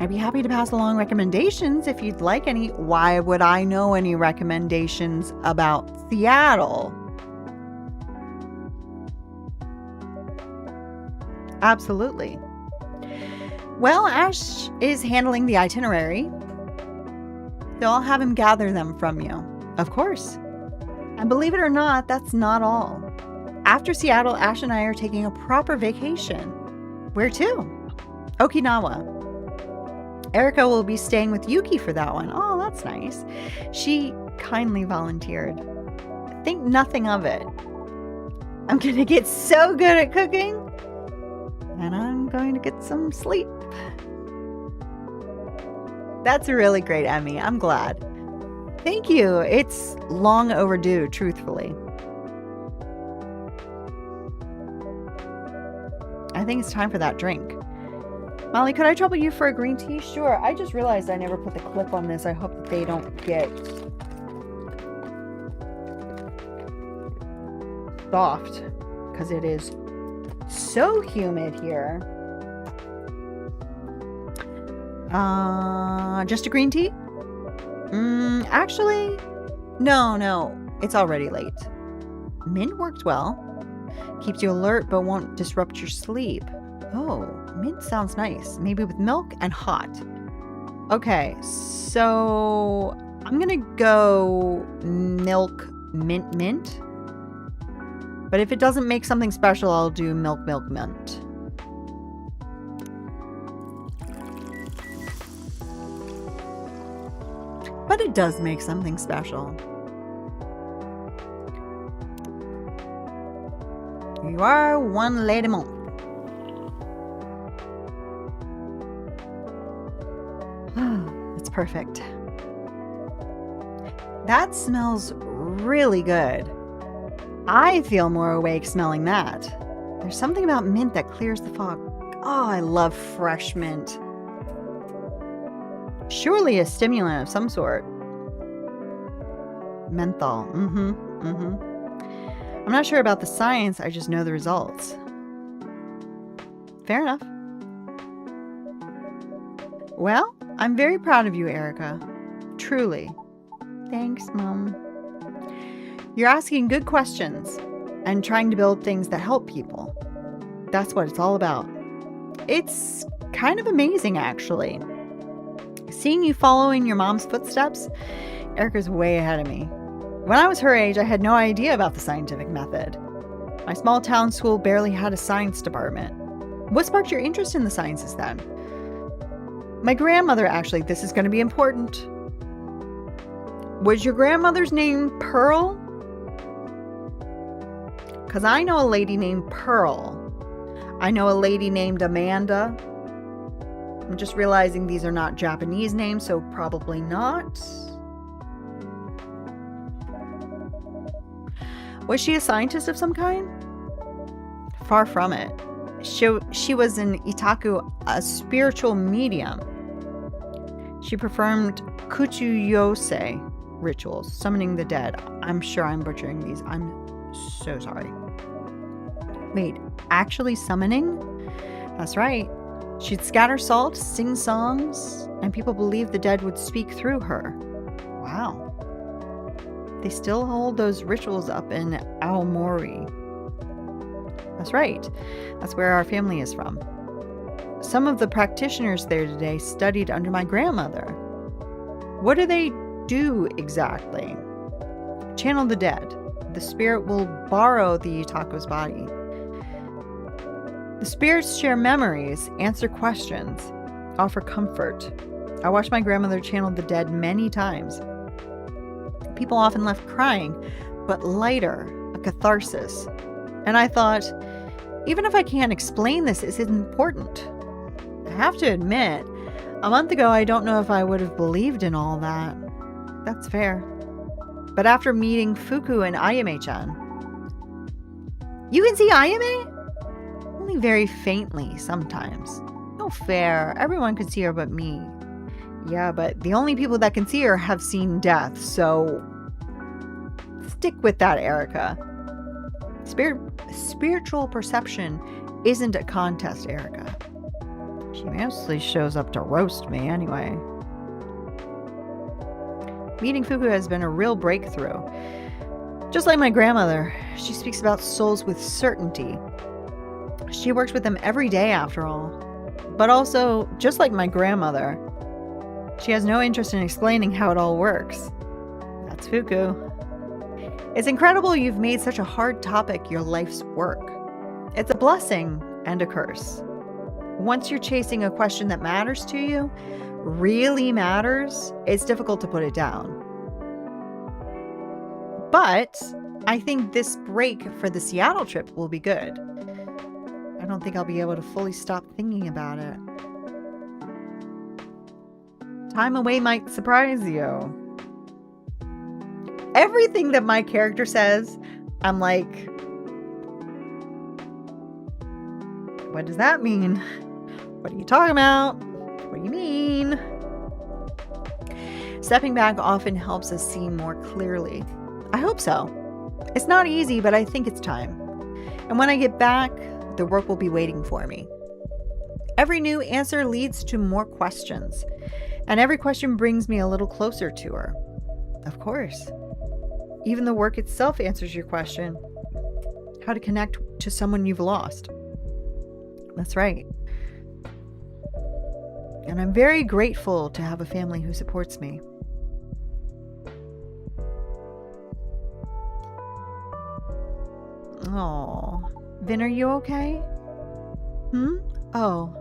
I'd be happy to pass along recommendations if you'd like any. Why would I know any recommendations about Seattle? Absolutely. Well, Ash is handling the itinerary. So I'll have him gather them from you. Of course. And believe it or not, that's not all. After Seattle, Ash and I are taking a proper vacation. Where to? Okinawa. Erica will be staying with Yuki for that one. Oh, that's nice. She kindly volunteered. Think nothing of it. I'm going to get so good at cooking. And I'm going to get some sleep. That's really great, Emmy. I'm glad. Thank you. It's long overdue, truthfully. I think it's time for that drink. Molly, could I trouble you for a green tea? Sure. I just realized I never put the clip on this. I hope that they don't get soft because it is so humid here. Just a green tea? Actually, no. It's already late. Mint worked well. Keeps you alert but won't disrupt your sleep. Oh, mint sounds nice. Maybe with milk and hot. Okay, so I'm gonna go milk mint. But if it doesn't make something special, I'll do milk mint. But it does make something special. You are one lady monk. It's perfect. That smells really good. I feel more awake smelling that. There's something about mint that clears the fog. Oh, I love fresh mint. Surely a stimulant of some sort. Menthol. I'm not sure about the science, I just know the results. Fair enough. Well, I'm very proud of you, Erica. Truly. Thanks, Mom. You're asking good questions and trying to build things that help people. That's what it's all about. It's kind of amazing, actually. Seeing you following your mom's footsteps, Erica's way ahead of me. When I was her age, I had no idea about the scientific method. My small town school barely had a science department. What sparked your interest in the sciences then? My grandmother, actually, this is going to be important. Was your grandmother's name Pearl? Because I know a lady named Pearl. I know a lady named Amanda. I'm just realizing these are not Japanese names, so probably not. Was she a scientist of some kind? Far from it. She was an itaku, a spiritual medium. She performed kuchuyose rituals, summoning the dead. I'm sure I'm butchering these. I'm so sorry. Wait, actually summoning? That's right. She'd scatter salt, sing songs, and people believed the dead would speak through her. Wow. They still hold those rituals up in Aomori. That's right. That's where our family is from. Some of the practitioners there today studied under my grandmother. What do they do exactly? Channel the dead. The spirit will borrow the itaku's body. The spirits share memories, answer questions, offer comfort. I watched my grandmother channel the dead many times. People often left crying, but lighter, a catharsis. And I thought, even if I can't explain this, it's important. I have to admit, a month ago, I don't know if I would have believed in all that. That's fair. But after meeting Fuku and Ayame-chan, you can see Ayame? Only very faintly sometimes. No fair. Everyone can see her but me. Yeah, but the only people that can see her have seen death, so stick with that, Erica. Spiritual perception isn't a contest, Erica. She mostly shows up to roast me anyway. Meeting Fuku has been a real breakthrough. Just like my grandmother, she speaks about souls with certainty. She works with them every day after all. But also, just like my grandmother, she has no interest in explaining how it all works. That's Fuku. It's incredible you've made such a hard topic your life's work. It's a blessing and a curse. Once you're chasing a question that matters to you, really matters, it's difficult to put it down. But I think this break for the Seattle trip will be good. I don't think I'll be able to fully stop thinking about it. Time away might surprise you. Everything that my character says, I'm like, what does that mean? What are you talking about? What do you mean? Stepping back often helps us see more clearly. I hope so. It's not easy, but I think it's time. And when I get back, the work will be waiting for me. Every new answer leads to more questions, and every question brings me a little closer to her. Of course. Even the work itself answers your question, how to connect to someone you've lost. That's right. And I'm very grateful to have a family who supports me. Oh, Vin, are you okay? Oh,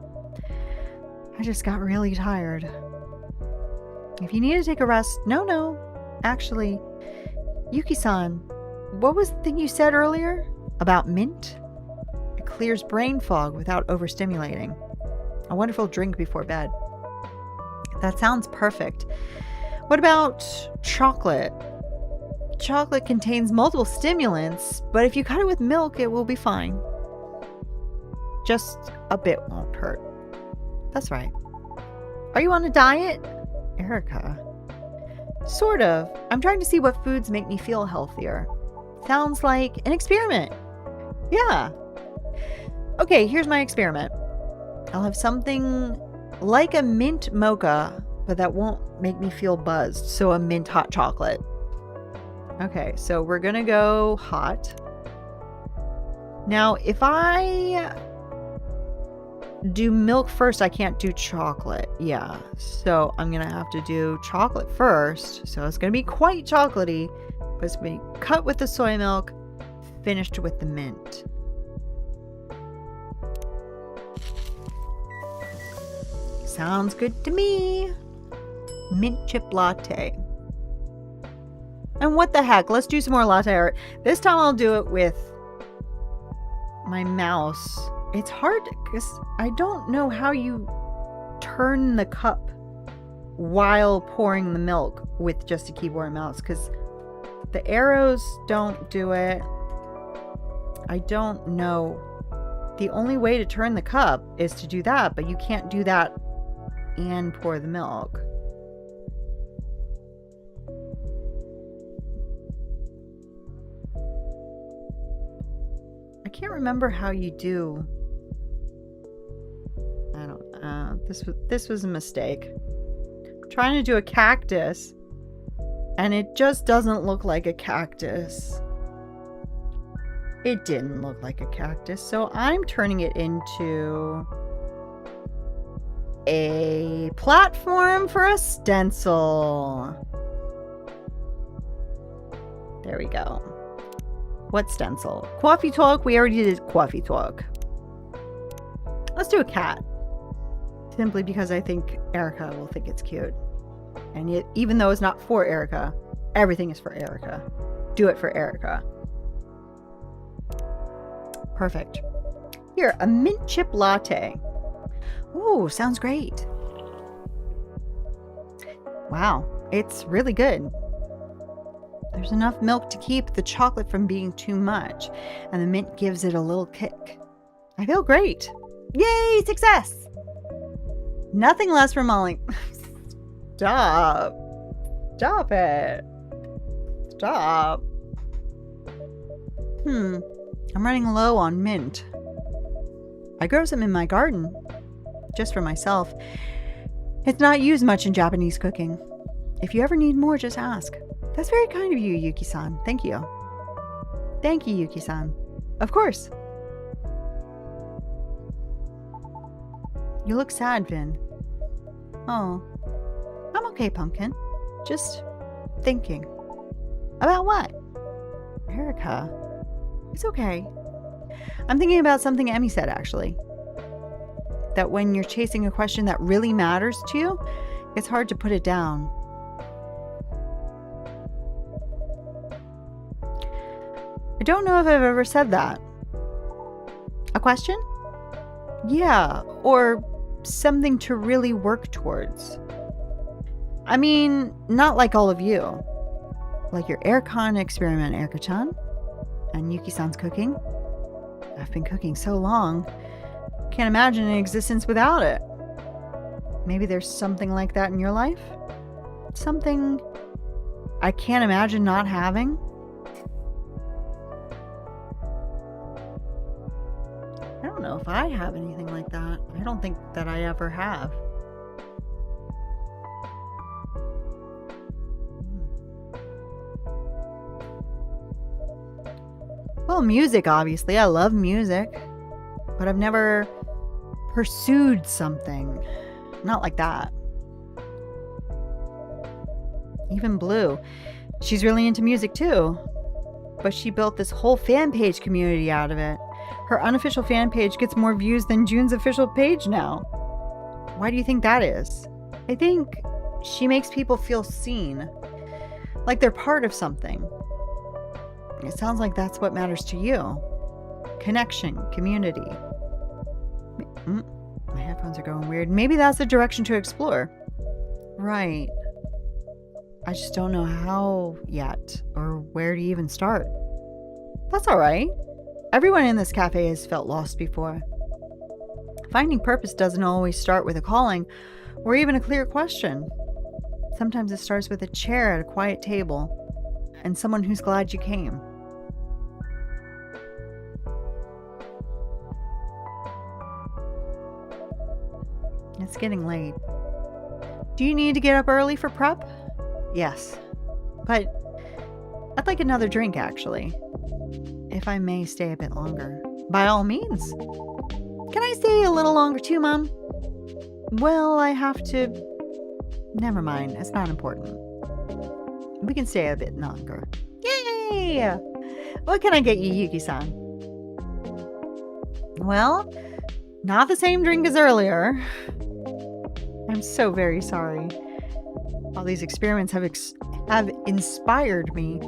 I just got really tired. If you need to take a rest, no. Actually, Yuki-san, what was the thing you said earlier about mint? It clears brain fog without overstimulating. A wonderful drink before bed. That sounds perfect. What about chocolate? Chocolate contains multiple stimulants, but if you cut it with milk, it will be fine. Just a bit won't hurt. That's right. Are you on a diet? Erica. Sort of. I'm trying to see what foods make me feel healthier. Sounds like an experiment. Yeah. Okay, here's my experiment. I'll have something like a mint mocha, but that won't make me feel buzzed. So a mint hot chocolate. Okay, so we're gonna go hot. Now, if I do milk first, I can't do chocolate. Yeah, so I'm gonna have to do chocolate first. So it's gonna be quite chocolatey, but it's gonna be cut with the soy milk, finished with the mint. Sounds good to me. Mint chip latte. And what the heck? Let's do some more latte art. This time I'll do it with my mouse. It's hard because I don't know how you turn the cup while pouring the milk with just a keyboard and mouse, because the arrows don't do it. I don't know. The only way to turn the cup is to do that, but you can't do that and pour the milk. I can't remember how you do. I don't. This was a mistake. I'm trying to do a cactus, and it just doesn't look like a cactus. It didn't look like a cactus, so I'm turning it into a platform for a stencil. There we go. What stencil? Coffee talk. We already did coffee talk. Let's do a cat. Simply because I think Erica will think it's cute. And yet, even though it's not for Erica, everything is for Erica. Do it for Erica. Perfect. Here, a mint chip latte. Ooh, sounds great. Wow, it's really good. There's enough milk to keep the chocolate from being too much, and the mint gives it a little kick. I feel great. Yay, success! Nothing less for Molly. Stop. Stop it. Stop. I'm running low on mint. I grow some in my garden, just for myself. It's not used much in Japanese cooking. If you ever need more, just ask. That's very kind of you, Yuki-san. Thank you. Thank you, Yuki-san. Of course. You look sad, Vin. Oh. I'm okay, Pumpkin. Just thinking. About what? Erica. It's okay. I'm thinking about something Emmy said, actually. That when you're chasing a question that really matters to you, it's hard to put it down. I don't know if I've ever said that. A question? Yeah, or something to really work towards. I mean, not like all of you. Like your aircon experiment, Erica-chan, and Yuki-san's cooking. I've been cooking so long, can't imagine an existence without it. Maybe there's something like that in your life? Something I can't imagine not having? I don't know if I have anything like that. I don't think that I ever have. Well, music, obviously. I love music. But I've never pursued something. Not like that. Even Blue. She's really into music too. But she built this whole fan page community out of it. Her unofficial fan page gets more views than June's official page now. Why do you think that is? I think she makes people feel seen. Like they're part of something. It sounds like that's what matters to you. Connection, community. My headphones are going weird. Maybe that's the direction to explore. Right. I just don't know how yet, or where to even start. That's all right. Everyone in this cafe has felt lost before. Finding purpose doesn't always start with a calling, or even a clear question. Sometimes it starts with a chair at a quiet table, and someone who's glad you came. It's getting late. Do you need to get up early for prep? Yes. But I'd like another drink, actually. If I may stay a bit longer. By all means. Can I stay a little longer too, Mom? Well, I have to... Never mind. It's not important. We can stay a bit longer. Yay! What can I get you, Yuki-san? Well, not the same drink as earlier. I'm so very sorry. All these experiments have inspired me.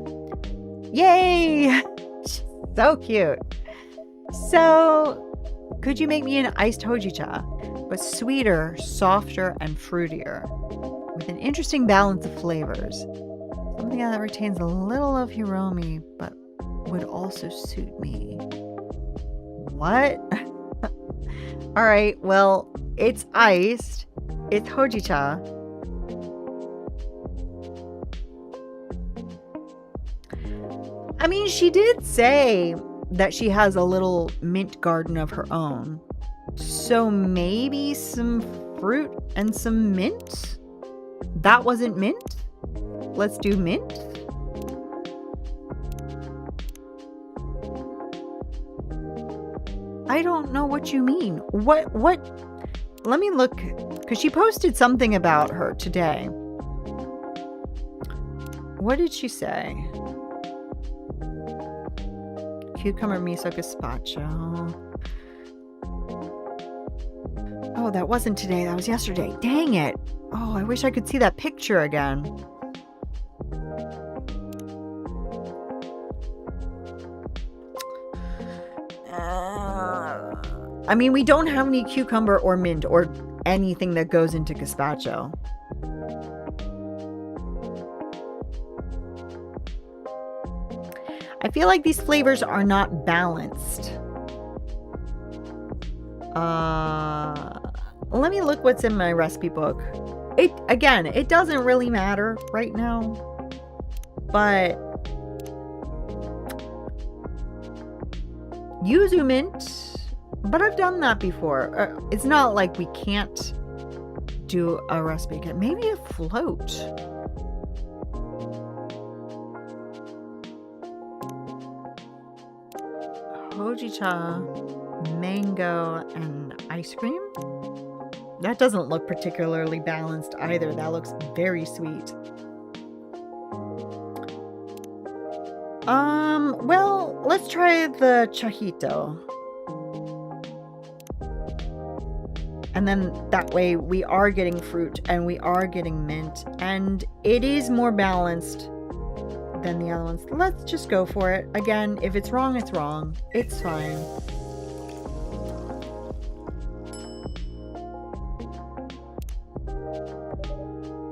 Yay! So cute. So, could you make me an iced hojicha, but sweeter, softer, and fruitier, with an interesting balance of flavors? Something that retains a little of Hiromi, but would also suit me. What? All right, well, it's iced. It's hojicha. I mean, she did say that she has a little mint garden of her own. So maybe some fruit and some mint? That wasn't mint? Let's do mint. I don't know what you mean. What? Let me look, because she posted something about her today. What did she say? Cucumber miso gazpacho. Oh, that wasn't today. That was yesterday. Dang it. Oh, I wish I could see that picture again. I mean, we don't have any cucumber or mint or anything that goes into gazpacho. I feel like these flavors are not balanced. Let me look what's in my recipe book. It doesn't really matter right now, but yuzu mint. But I've done that before. It's not like we can't do a recipe again. Maybe a float. Hojicha, mango, and ice cream. That doesn't look particularly balanced either. That looks very sweet. Well, let's try the chajito. And then that way we are getting fruit and we are getting mint. And it is more balanced than the other ones. Let's just go for it. Again, if it's wrong, it's wrong. It's fine.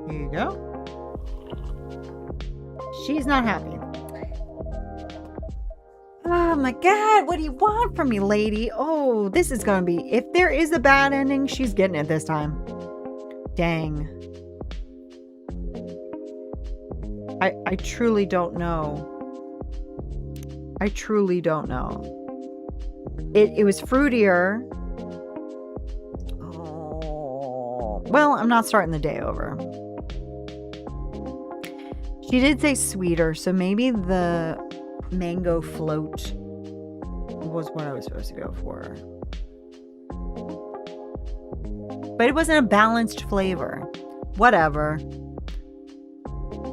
Here you go. She's not happy. Oh my god, what do you want from me, lady? Oh, this is gonna be... If there is a bad ending, she's getting it this time. Dang. I truly don't know. I truly don't know. It was fruitier. Oh. Well, I'm not starting the day over. She did say sweeter, so maybe the mango float was what I was supposed to go for. But it wasn't a balanced flavor. Whatever.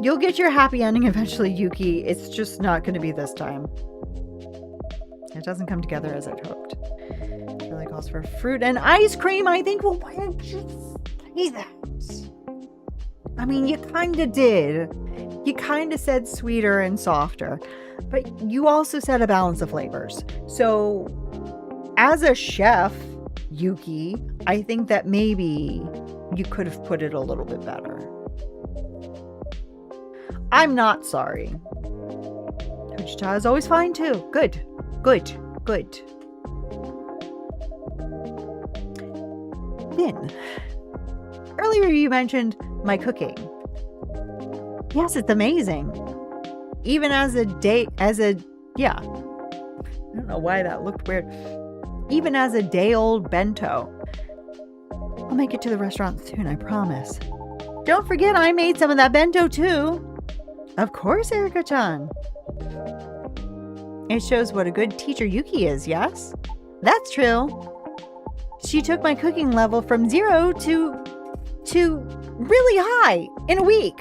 You'll get your happy ending eventually, Yuki. It's just not going to be this time. It doesn't come together as I'd hoped. It really calls for fruit and ice cream. I think, well, why didn't you say that? I mean, you kind of did. You kind of said sweeter and softer. But you also said a balance of flavors. So, as a chef, Yuki, I think that maybe you could have put it a little bit better. I'm not sorry. Hojicha is always fine too. Good. Then, earlier you mentioned my cooking. Yes, it's amazing. Even I don't know why that looked weird. Even as a day-old bento. I'll make it to the restaurant soon, I promise. Don't forget I made some of that bento too. Of course, Erika-chan. It shows what a good teacher Yuki is, yes? That's true. She took my cooking level from 0 to really high in a week.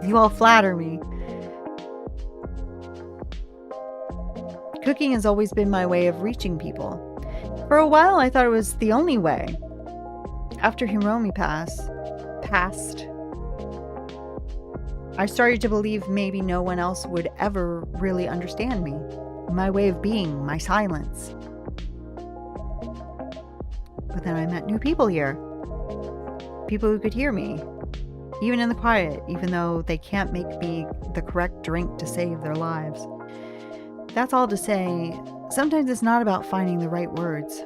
You all flatter me. Cooking has always been my way of reaching people. For a while, I thought it was the only way. After Hiromi passed, I started to believe maybe no one else would ever really understand me. My way of being, my silence. But then I met new people here. People who could hear me. Even in the quiet, even though they can't make me the correct drink to save their lives. That's all to say, sometimes it's not about finding the right words.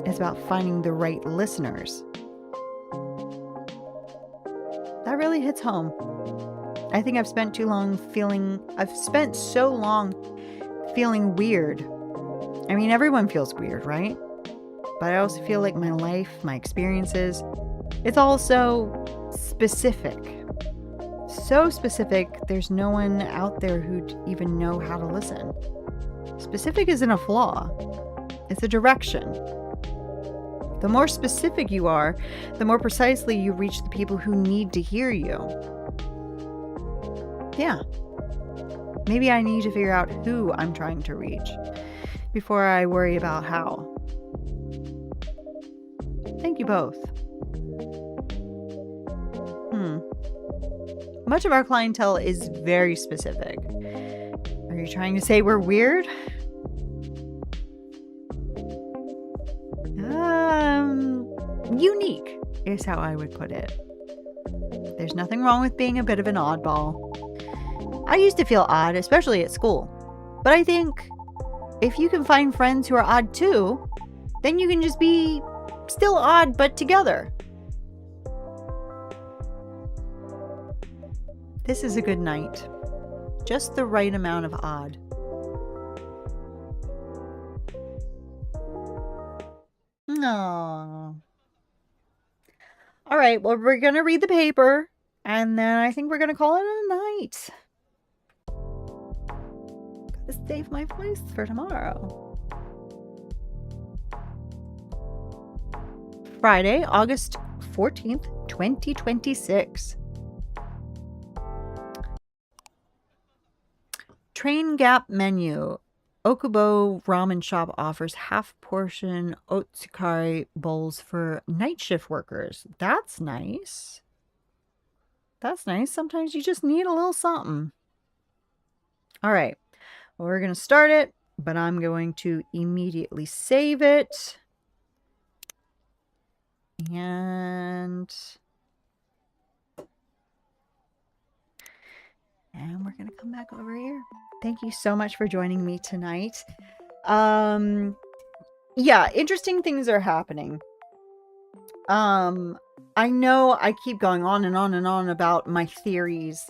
It's about finding the right listeners. That really hits home. I think I've spent so long feeling weird. I mean, everyone feels weird, right? But I also feel like my life, my experiences, it's all so specific. So specific, there's no one out there who'd even know how to listen. Specific isn't a flaw. It's a direction. The more specific you are, the more precisely you reach the people who need to hear you. Yeah. Maybe I need to figure out who I'm trying to reach before I worry about how. Thank you both. Much of our clientele is very specific. Are you trying to say we're weird? Unique is how I would put it. There's nothing wrong with being a bit of an oddball. I used to feel odd, especially at school. But I think if you can find friends who are odd too, then you can just be still odd but together. This is a good night. Just the right amount of odd. No. All right, well, we're going to read the paper, and then I think we're going to call it a night. Gotta save my voice for tomorrow. Friday, August 14th, 2026. Train Gap menu. Okubo Ramen Shop offers half-portion otsukari bowls for night shift workers. That's nice. That's nice. Sometimes you just need a little something. All right. Well, we're going to start it, but I'm going to immediately save it. And we're going to come back over here. Thank you so much for joining me tonight. Yeah, interesting things are happening. I know I keep going on and on and on about my theories,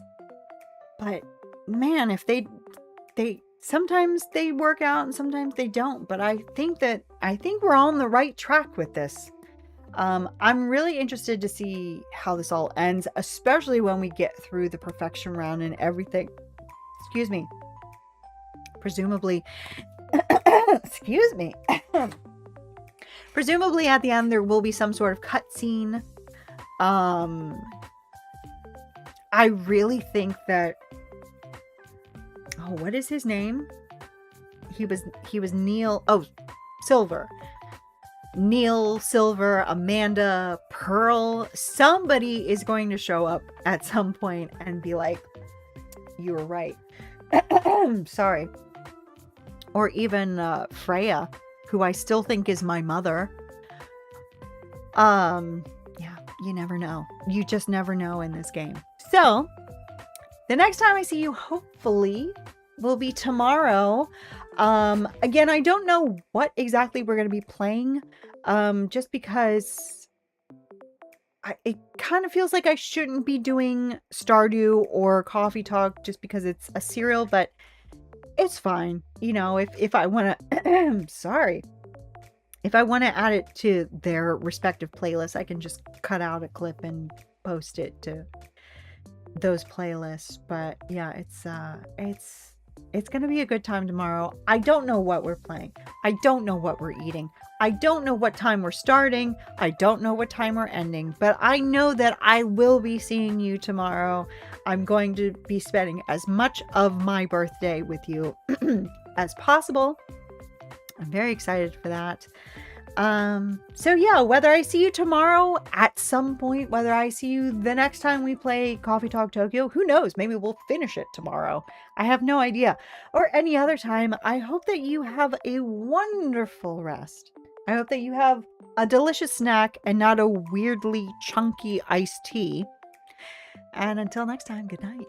but man, if they sometimes they work out and sometimes they don't, but I think we're on the right track with this. I'm really interested to see how this all ends, especially when we get through the perfection round and everything. Excuse me. Presumably, excuse me. Presumably at the end there will be some sort of cutscene. I really think that, what is his name? He was Neil. Oh, Silver. Neil, Silver, Amanda, Pearl. Somebody is going to show up at some point and be like, "You were right." Sorry. Or even Freya, who I still think is my mother. Yeah, you never know. You just never know in this game. So, the next time I see you, hopefully, will be tomorrow. Again, I don't know what exactly we're going to be playing, just because it kind of feels like I shouldn't be doing Stardew or Coffee Talk just because it's a serial, but it's fine. You know, if I want to, sorry, If I want to add it to their respective playlists, I can just cut out a clip and post it to those playlists. But yeah, it's gonna be a good time tomorrow. I don't know what we're playing. I don't know what we're eating. I don't know what time we're starting. I don't know what time we're ending. But I know that I will be seeing you tomorrow. I'm going to be spending as much of my birthday with you as possible. I'm very excited for that. So yeah, whether I see you tomorrow at some point, whether I see you the next time we play Coffee Talk Tokyo, who knows? Maybe we'll finish it tomorrow. I have no idea. Or any other time, I hope that you have a wonderful rest. I hope that you have a delicious snack and not a weirdly chunky iced tea. And until next time, good night.